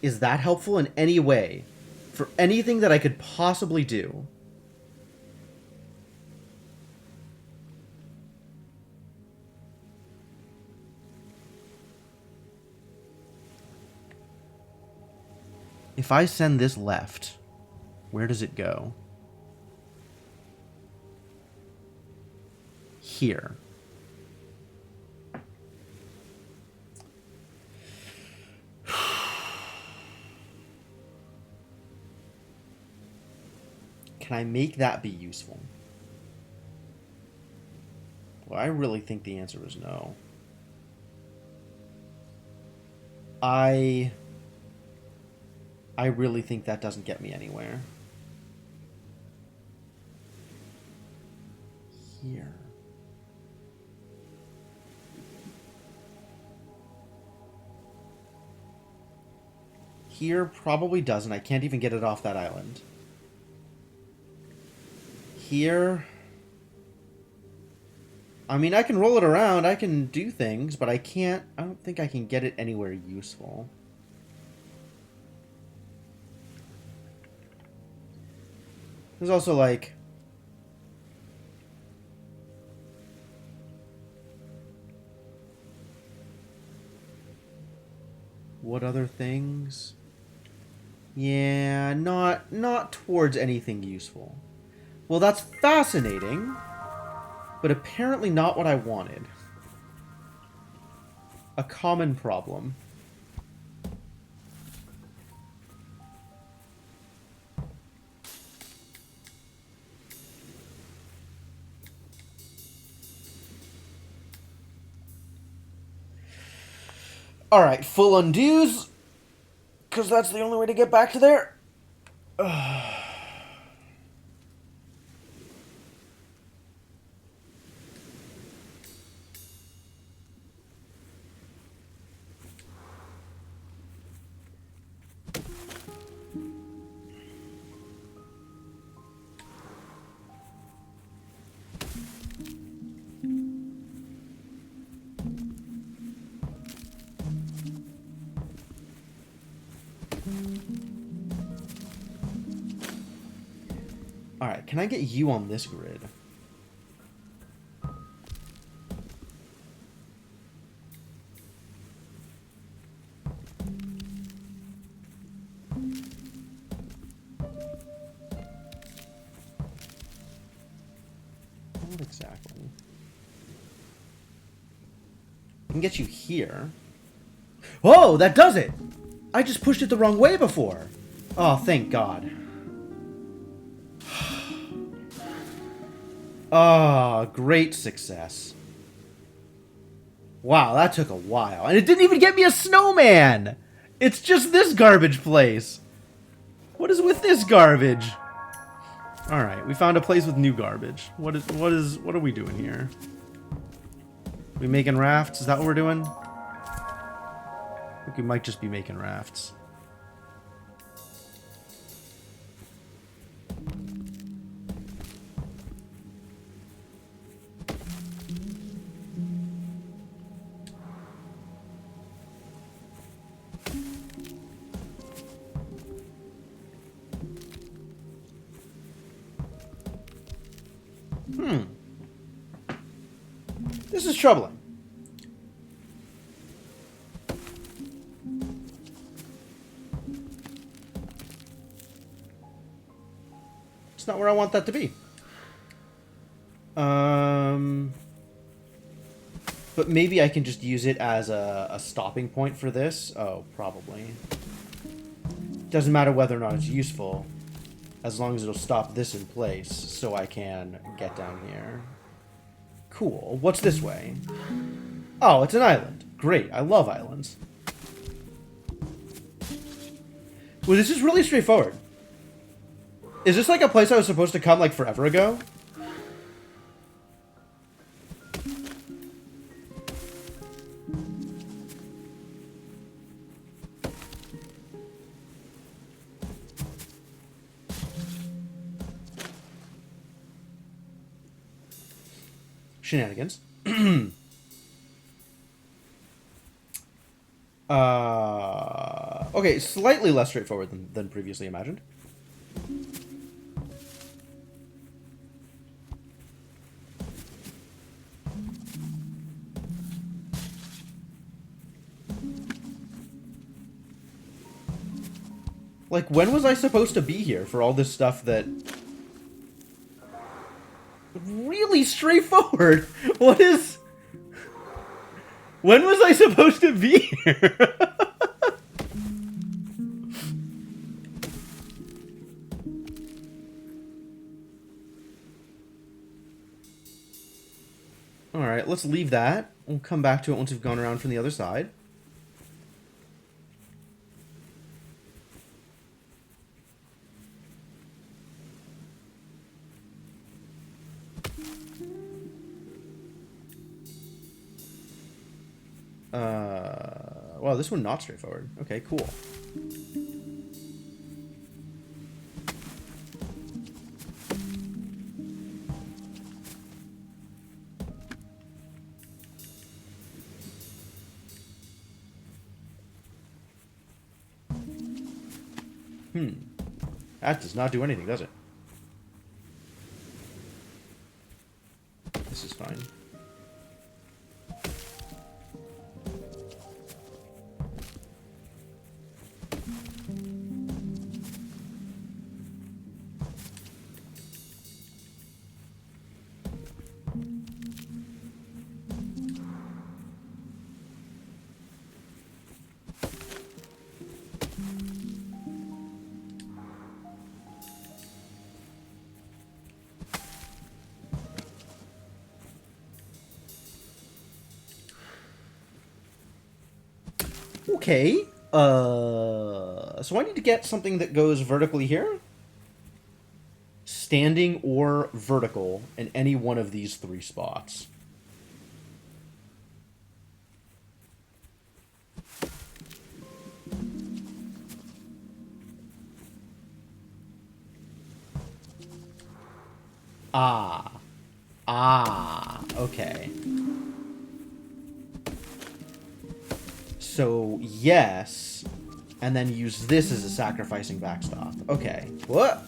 Is that helpful in any way? For anything that I could possibly do? If I send this left, where does it go? Here. Can I make that be useful? Well, I really think the answer is no. I really think that doesn't get me anywhere. Here. Here probably doesn't. I can't even get it off that island. Here... I mean, I can roll it around. I can do things, but I can't... I don't think I can get it anywhere useful. There's also, like... what other things? Yeah, not towards anything useful. Well, that's fascinating, but apparently not what I wanted. A common problem. Alright, full undos. Because that's the only way to get back to there. Alright, can I get you on this grid? Not exactly. I can get you here. Oh, that does it! I just pushed it the wrong way before. Oh, thank God. Oh, great success. Wow, that took a while. And it didn't even get me a snowman! It's just this garbage place. What is with this garbage? Alright, we found a place with new garbage. What are we doing here? We making rafts? Is that what we're doing? I think we might just be making rafts. This is troubling. It's not where I want that to be. But maybe I can just use it as a stopping point for this. Oh, probably. Doesn't matter whether or not it's useful, as long as it'll stop this in place, so I can get down here. Cool. What's this way? Oh, it's an island. Great. I love islands. Well, this is really straightforward. Is this like a place I was supposed to come like forever ago? Shenanigans. Okay, slightly less straightforward than previously imagined. Like, when was I supposed to be here for all this stuff that... Really straightforward. What is... When was I supposed to be here? Alright, let's leave that. We'll come back to it once we've gone around from the other side. Well, this one not straightforward. Okay, cool. That does not do anything, does it? This is fine. Okay. So I need to get something that goes vertically here. Standing or vertical in any one of these three spots. Okay. So, yes, and then use this as a sacrificing backstop. Okay. What?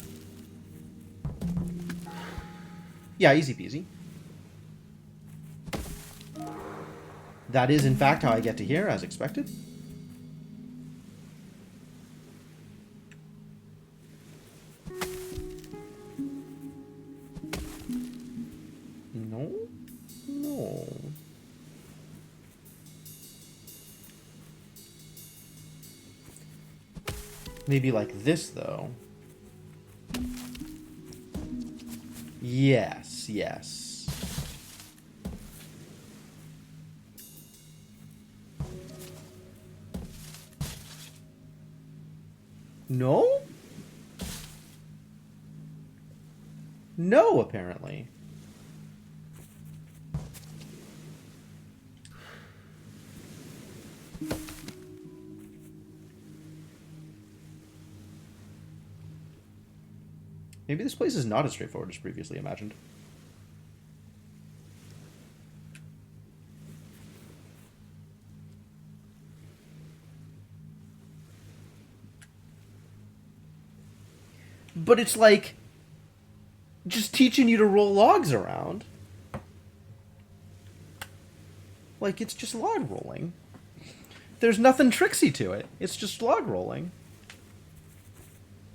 Yeah, easy peasy. That is, in fact, how I get to here, as expected. No. No. Maybe like this, though. Yes, yes. No? No, apparently. Maybe this place is not as straightforward as previously imagined. But it's like just teaching you to roll logs around. Like, it's just log rolling. There's nothing tricksy to it. It's just log rolling.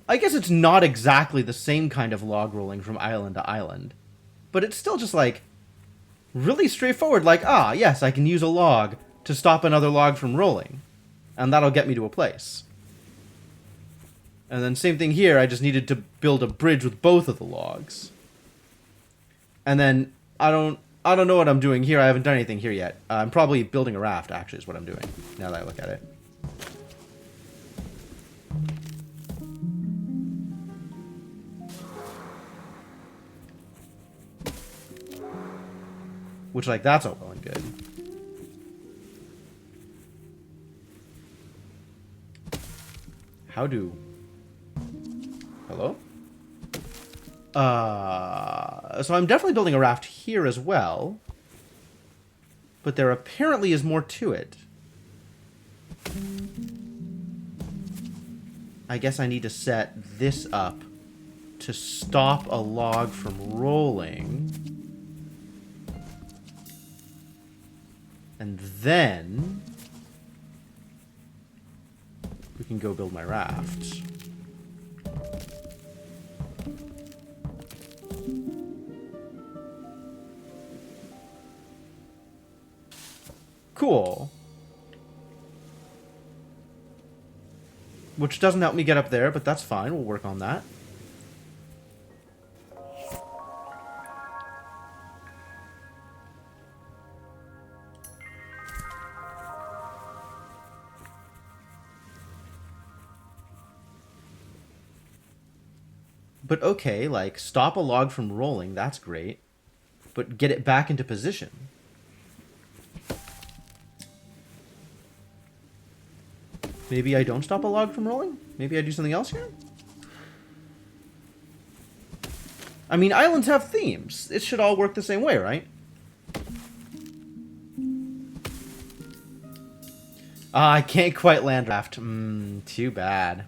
I guess it's not exactly the same kind of log rolling from island to island. But it's still just, like, really straightforward. Like, ah, yes, I can use a log to stop another log from rolling. And that'll get me to a place. And then same thing here, I just needed to build a bridge with both of the logs. And then, I don't know what I'm doing here. I haven't done anything here yet. I'm probably building a raft, actually, is what I'm doing, now that I look at it. Which, like, that's all well and good. How do... Hello? So I'm definitely building a raft here as well. But there apparently is more to it. I guess I need to set this up to stop a log from rolling. And then we can go build my raft. Cool. Which doesn't help me get up there, but that's fine. We'll work on that. But okay, like, stop a log from rolling, that's great. But get it back into position. Maybe I don't stop a log from rolling? Maybe I do something else here? I mean, islands have themes. It should all work the same way, right? Ah, I can't quite land raft. Too bad.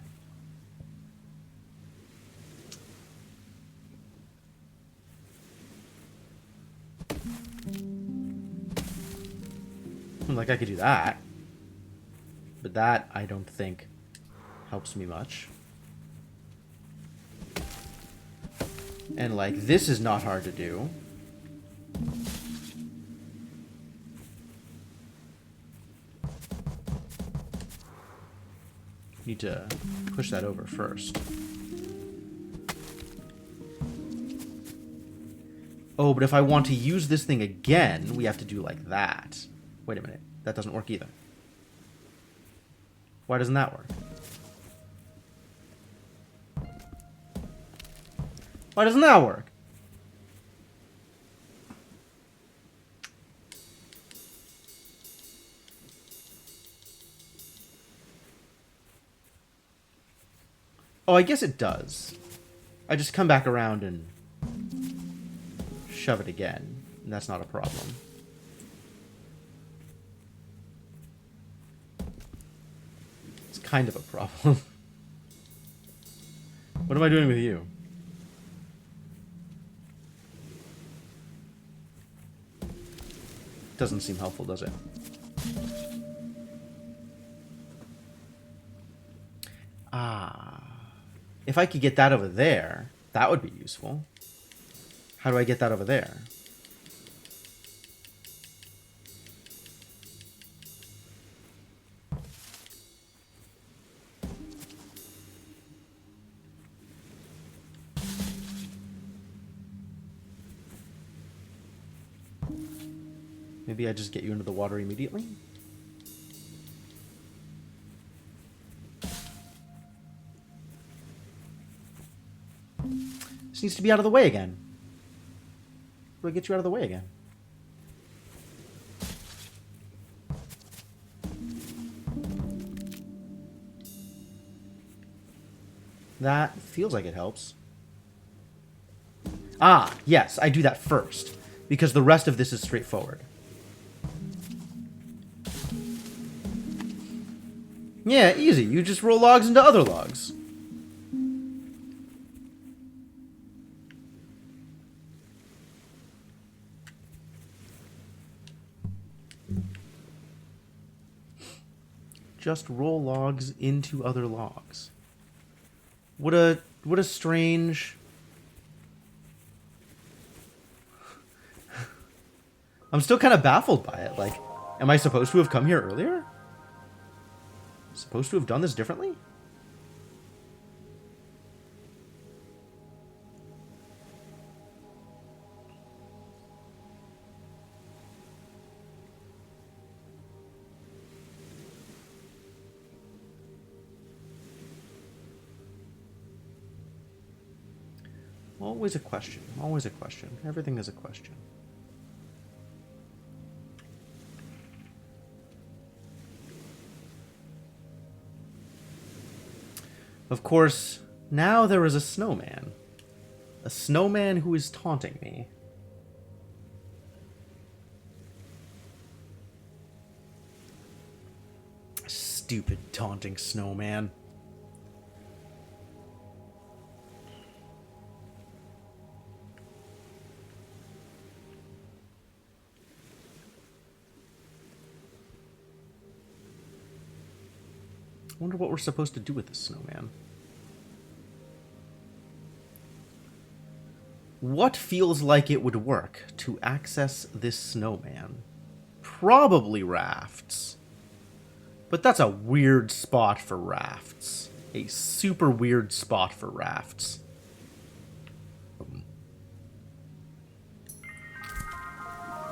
Like, I could do that. But that, I don't think, helps me much. And, like, this is not hard to do. Need to push that over first. Oh, but if I want to use this thing again, we have to do like that. Wait a minute. That doesn't work either. Why doesn't that work? Why doesn't that work? Oh, I guess it does. I just come back around and shove it again. And that's not a problem. It's kind of a problem. What am I doing with you? Doesn't seem helpful, does it? Ah. If I could get that over there, that would be useful. How do I get that over there? Maybe I just get you into the water immediately? This needs to be out of the way again. How do I get you out of the way again? That feels like it helps. Ah, yes, I do that first, because the rest of this is straightforward. Yeah, easy. You just roll logs into other logs. Just roll logs into other logs. What a strange... I'm still kind of baffled by it. Like, am I supposed to have come here earlier? Supposed to have done this differently? Always a question. Always a question. Everything is a question. Of course, now there is a snowman. A snowman who is taunting me. Stupid taunting snowman. I wonder what we're supposed to do with this snowman. What feels like it would work to access this snowman? Probably rafts. But that's a weird spot for rafts. A super weird spot for rafts.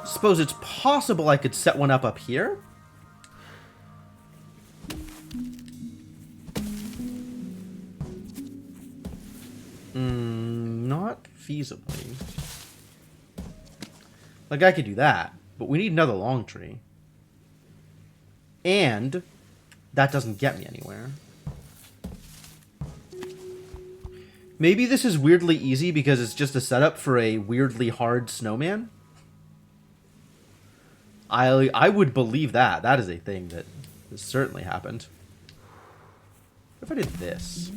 Suppose it's possible I could set one up here? Not feasibly. Like, I could do that, but we need another long tree. And that doesn't get me anywhere. Maybe this is weirdly easy because it's just a setup for a weirdly hard snowman? I would believe that. That is a thing that has certainly happened. What if I did this?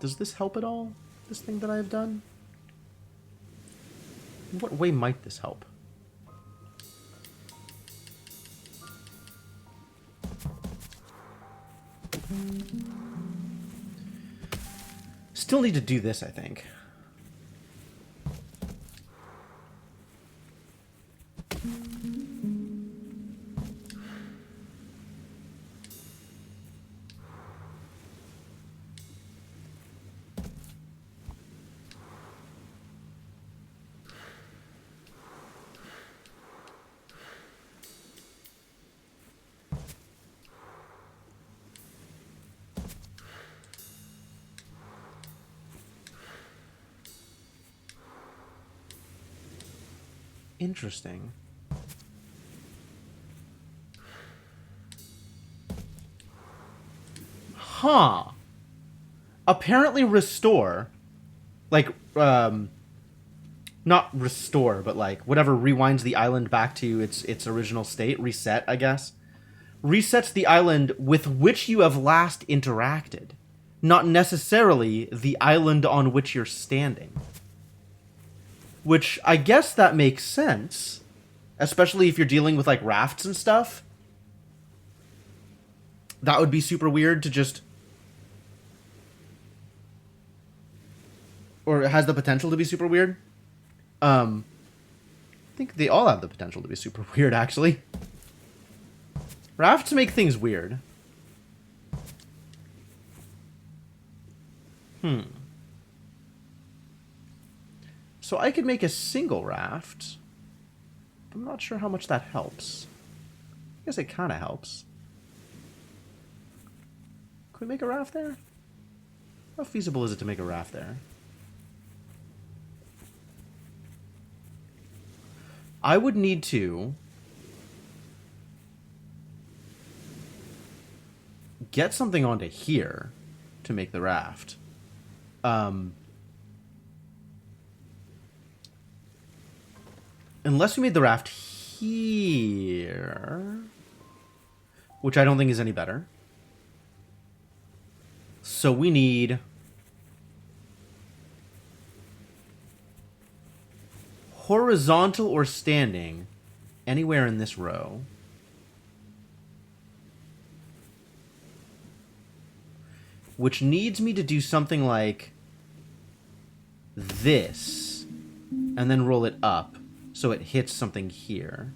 Does this help at all? This thing that I have done? In what way might this help? Still need to do this, I think. Interesting. Huh. Apparently restore, like, not restore, but like whatever rewinds the island back to its original state, reset, I guess, resets the island with which you have last interacted, not necessarily the island on which you're standing. Which I guess that makes sense, especially if you're dealing with like rafts and stuff. That would be super weird to just, or it has the potential to be super weird. I think they all have the potential to be super weird, actually. Rafts make things weird. So I could make a single raft. I'm not sure how much that helps. I guess it kind of helps. Could we make a raft there? How feasible is it to make a raft there? I would need to get something onto here to make the raft. Unless we made the raft here, which I don't think is any better. So we need horizontal or standing anywhere in this row. Which needs me to do something like this and then roll it up so it hits something here.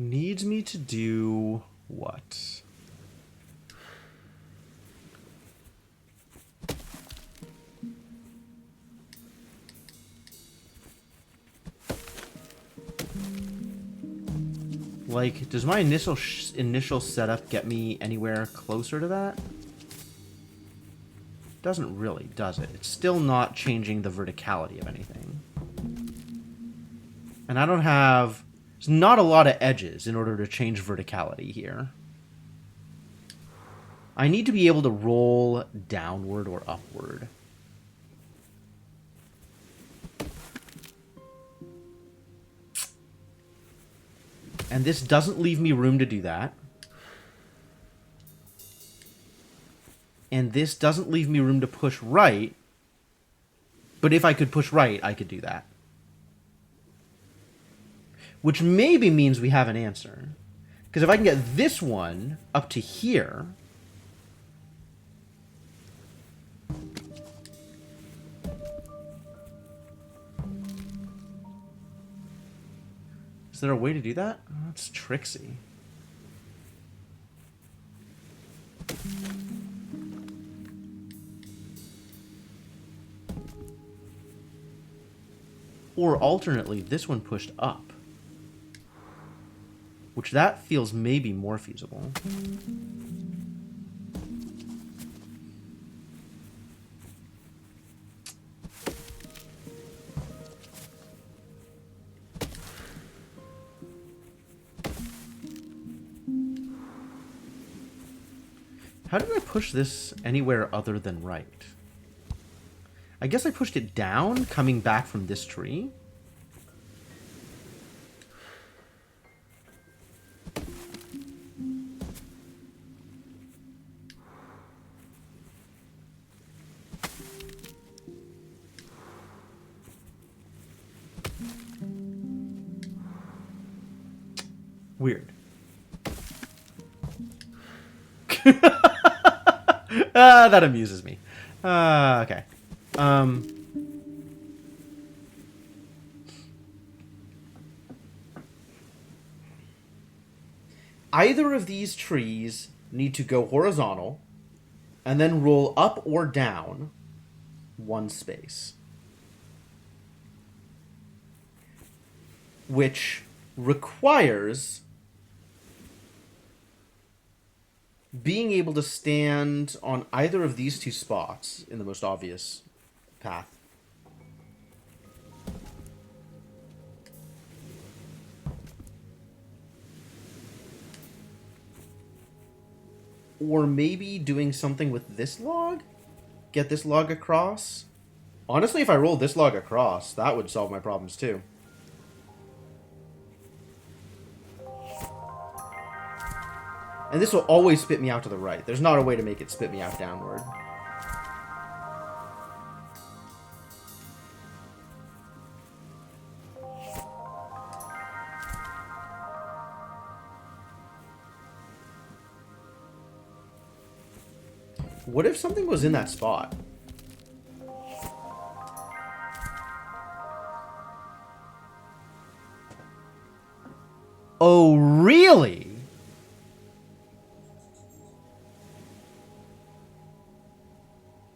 Needs me to do what? Like, does my initial setup get me anywhere closer to that? Doesn't really, does it? It's still not changing the verticality of anything. And I don't have... There's not a lot of edges in order to change verticality here. I need to be able to roll downward or upward. And this doesn't leave me room to do that. And this doesn't leave me room to push right. But if I could push right, I could do that. Which maybe means we have an answer. Because if I can get this one up to here... Is there a way to do that? Oh, that's tricksy. Or alternately, this one pushed up. Which that feels maybe more feasible. How did I push this anywhere other than right? I guess I pushed it down, coming back from this tree. Weird. That amuses me. Okay. Either of these trees need to go horizontal, and then roll up or down one space, which requires being able to stand on either of these two spots in the most obvious path. Or maybe doing something with this log? Get this log across? Honestly, if I rolled this log across, that would solve my problems too. And this will always spit me out to the right. There's not a way to make it spit me out downward. What if something was in that spot? Oh, really?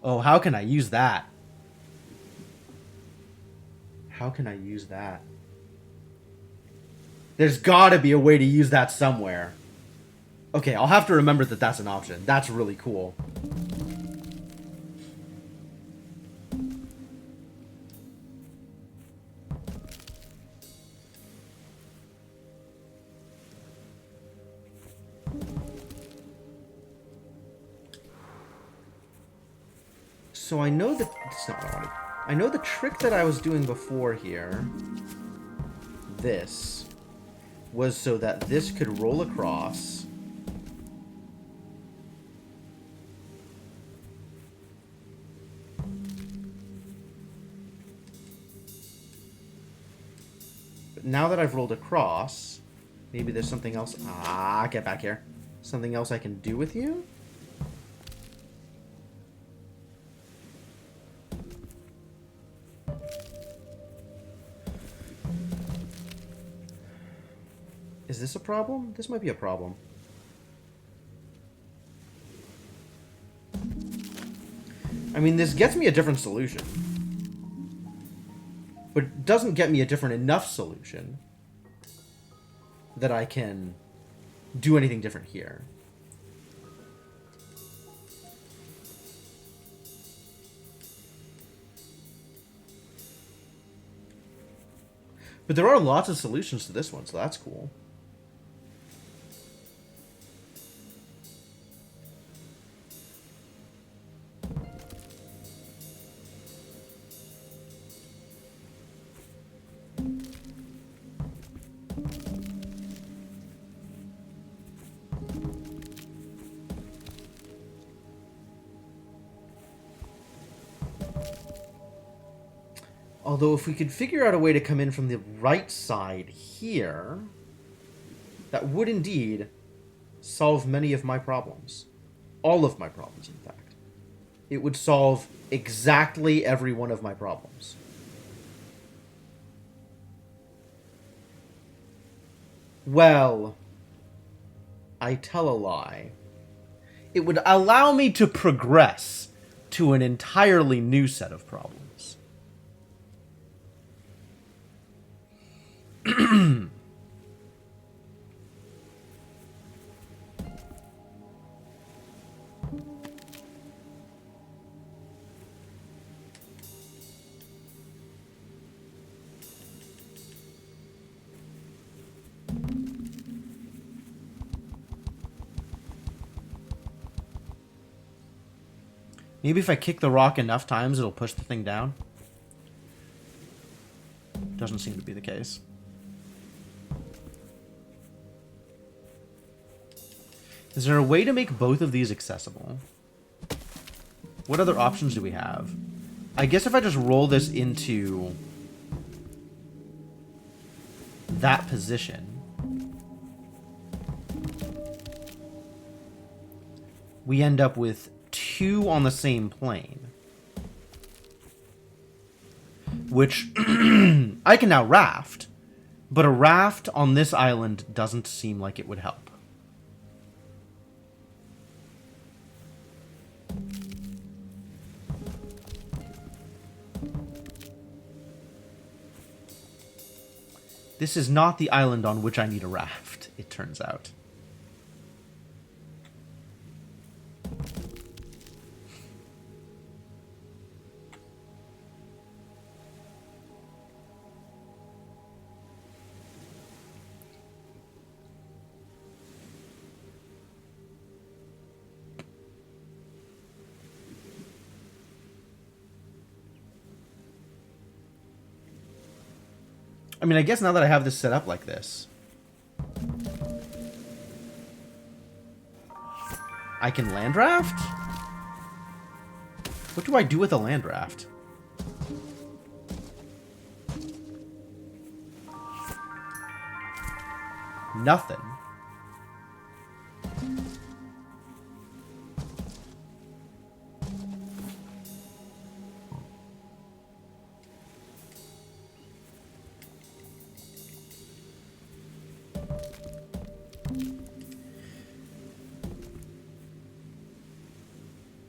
Oh, how can I use that? How can I use that? There's gotta be a way to use that somewhere. Okay, I'll have to remember that that's an option. That's really cool. So I know that... That's not what I wanted. I know the trick that I was doing before here, this, was so that this could roll across. But now that I've rolled across, maybe there's something else... Ah, get back here. Something else I can do with you? Is this a problem? This might be a problem. I mean, this gets me a different solution. But it doesn't get me a different enough solution that I can do anything different here. But there are lots of solutions to this one, so that's cool. Although if we could figure out a way to come in from the right side here, that would indeed solve many of my problems. All of my problems, in fact. It would solve exactly every one of my problems. Well, I tell a lie. It would allow me to progress to an entirely new set of problems. Maybe if I kick the rock enough times, it'll push the thing down. Doesn't seem to be the case. Is there a way to make both of these accessible? What other options do we have? I guess if I just roll this into that position, we end up with two on the same plane, which I can now raft, but a raft on this island doesn't seem like it would help. This is not the island on which I need a raft, it turns out. I mean, I guess now that I have this set up like this, I can land raft? What do I do with a land raft? Nothing.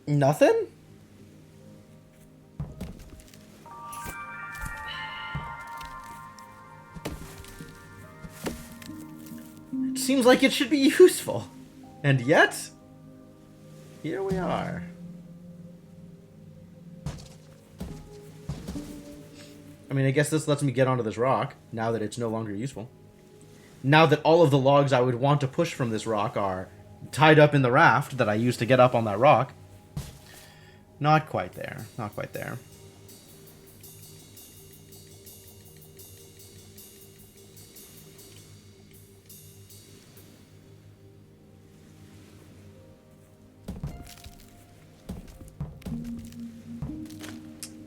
Nothing? It seems like it should be useful. And yet, here we are. I mean, I guess this lets me get onto this rock, now that it's no longer useful. Now that all of the logs I would want to push from this rock are tied up in the raft that I used to get up on that rock. Not quite there. Not quite there.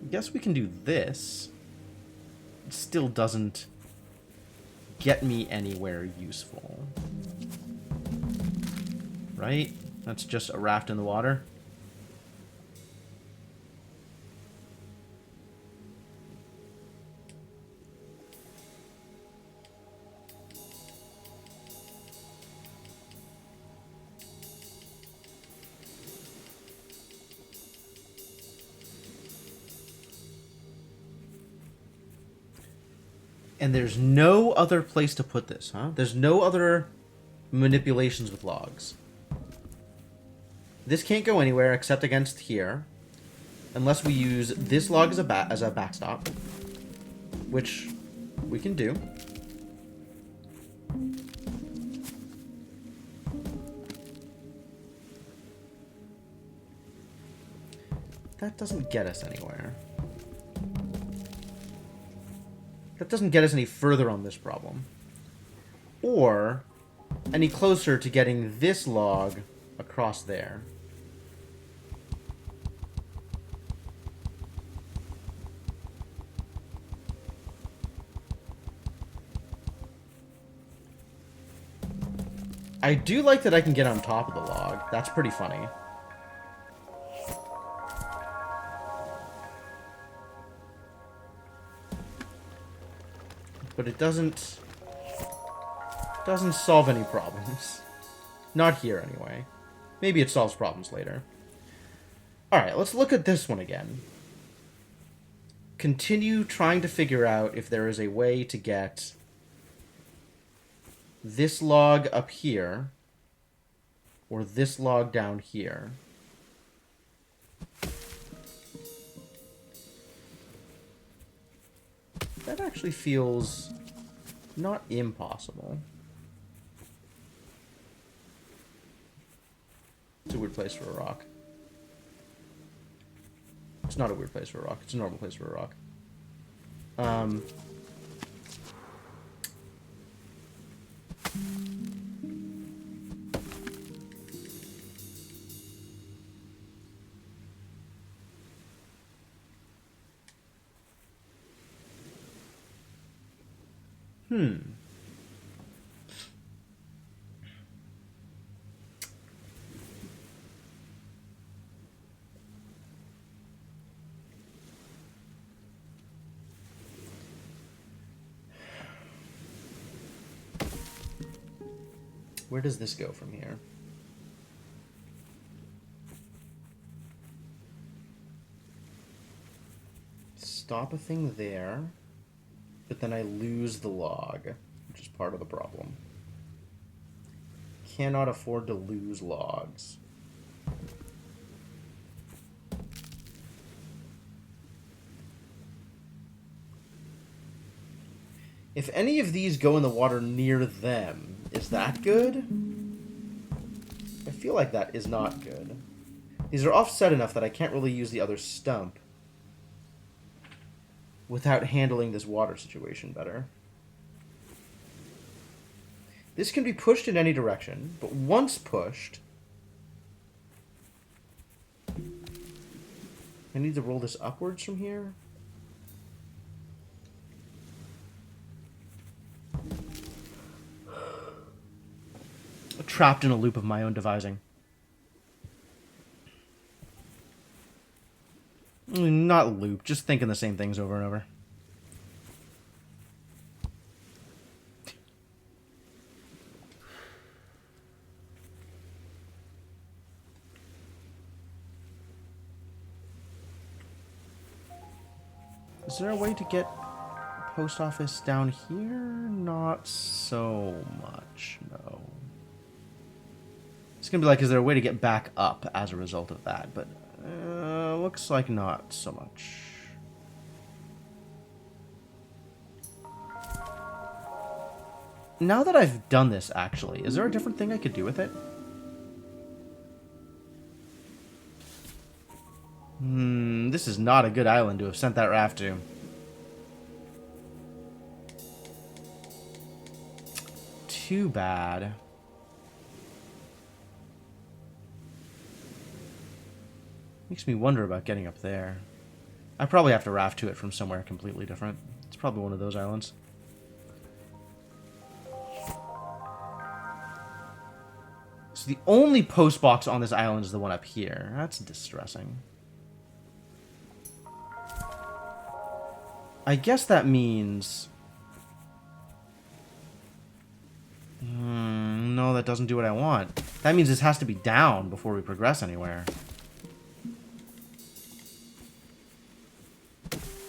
I guess we can do this. It still doesn't get me anywhere useful. Right? That's just a raft in the water. And there's no other place to put this, huh? There's no other manipulations with logs. This can't go anywhere except against here, unless we use this log as a backstop, which we can do. That doesn't get us anywhere. That doesn't get us any further on this problem. Or any closer to getting this log across there. I do like that I can get on top of the log. That's pretty funny. But it doesn't solve any problems. Not here, anyway. Maybe it solves problems later. Alright, let's look at this one again. Continue trying to figure out if there is a way to get this log up here, or this log down here. That actually feels not impossible. It's a weird place for a rock. It's not a weird place for a rock. It's a normal place for a rock. Where does this go from here? Stop a thing there. but then I lose the log, which is part of the problem. Cannot afford to lose logs. If any of these go in the water near them, is that good? I feel like that is not good. These are offset enough that I can't really use the other stump without handling this water situation better. This can be pushed in any direction, but once pushed, I need to roll this upwards from here. Trapped in a loop of my own devising. Not loop, just thinking the same things over and over. Is there a way to get a post office down here? Not so much, no. It's gonna be like, is there a way to get back up as a result of that? But looks like not so much. Now that I've done this, actually, is there a different thing I could do with it? This is not a good island to have sent that raft to. Too bad. Makes me wonder about getting up there. I probably have to raft to it from somewhere completely different. It's probably one of those islands. So the only post box on this island is the one up here. That's distressing. I guess that means... no, that doesn't do what I want. That means this has to be down before we progress anywhere.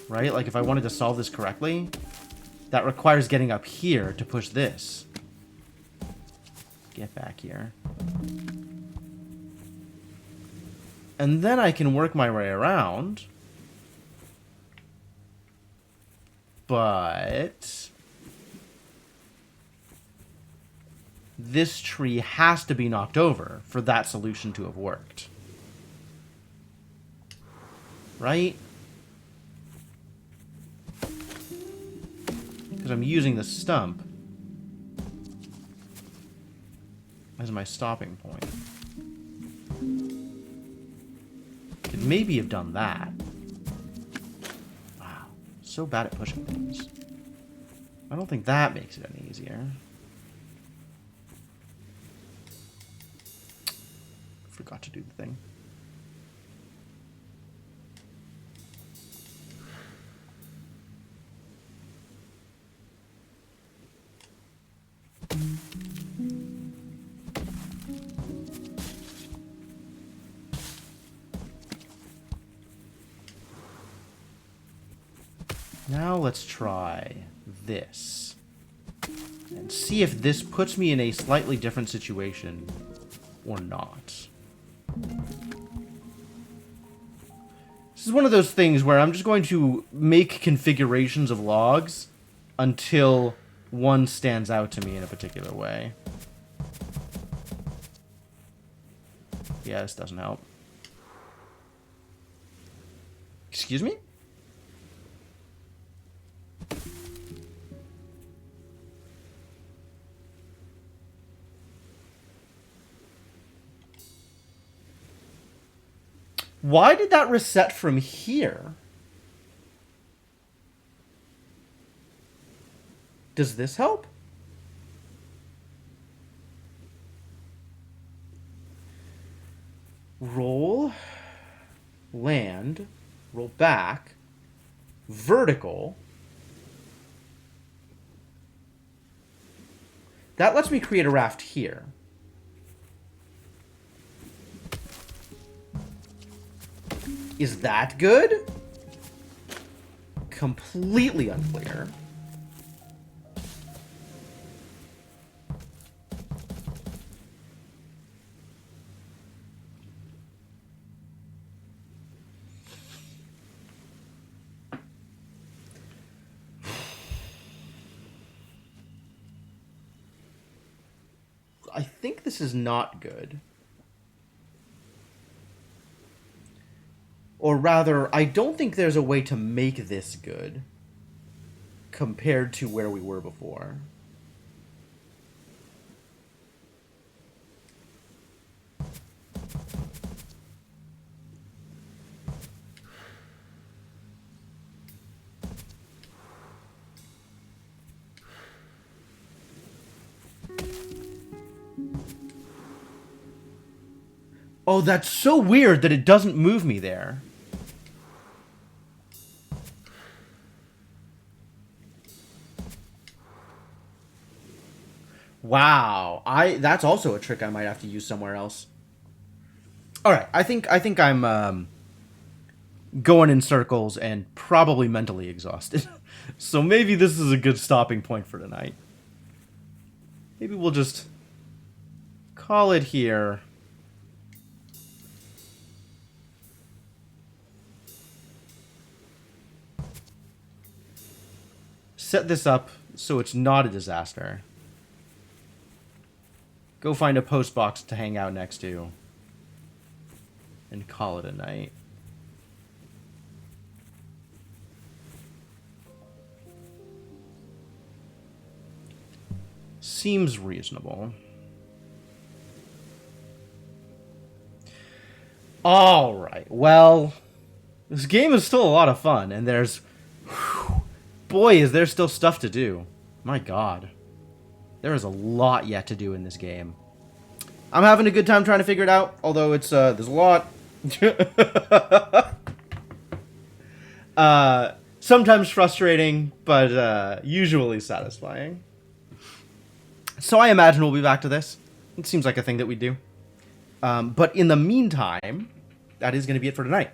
Right? Like, if I wanted to solve this correctly, that requires getting up here to push this. Get back here. And then I can work my way around. But... this tree has to be knocked over for that solution to have worked. Right? Because I'm using the stump as my stopping point. Could maybe have done that. Wow. So bad at pushing things. I don't think that makes it any easier. Forgot to do the thing. Now let's try this. And see if this puts me in a slightly different situation or not. This is one of those things where I'm just going to make configurations of logs until one stands out to me in a particular way. Yeah, this doesn't help. Excuse me? Why did that reset from here? Does this help? Roll, land, roll back, vertical. That lets me create a raft here. Is that good? Completely unclear. I think this is not good. Or rather, I don't think there's a way to make this good compared to where we were before. Oh, that's so weird that it doesn't move me there. Wow. That's also a trick I might have to use somewhere else. All right. I think I'm going in circles and probably mentally exhausted. So maybe this is a good stopping point for tonight. Maybe we'll just call it here. Set this up so it's not a disaster. Go find a post box to hang out next to. And call it a night. Seems reasonable. Alright, well, this game is still a lot of fun, and there's... Boy, is there still stuff to do. My god. There is a lot yet to do in this game. I'm having a good time trying to figure it out, although it's, there's a lot. Sometimes frustrating, but, usually satisfying. So I imagine we'll be back to this. It seems like a thing that we do. But in the meantime, that is going to be it for tonight.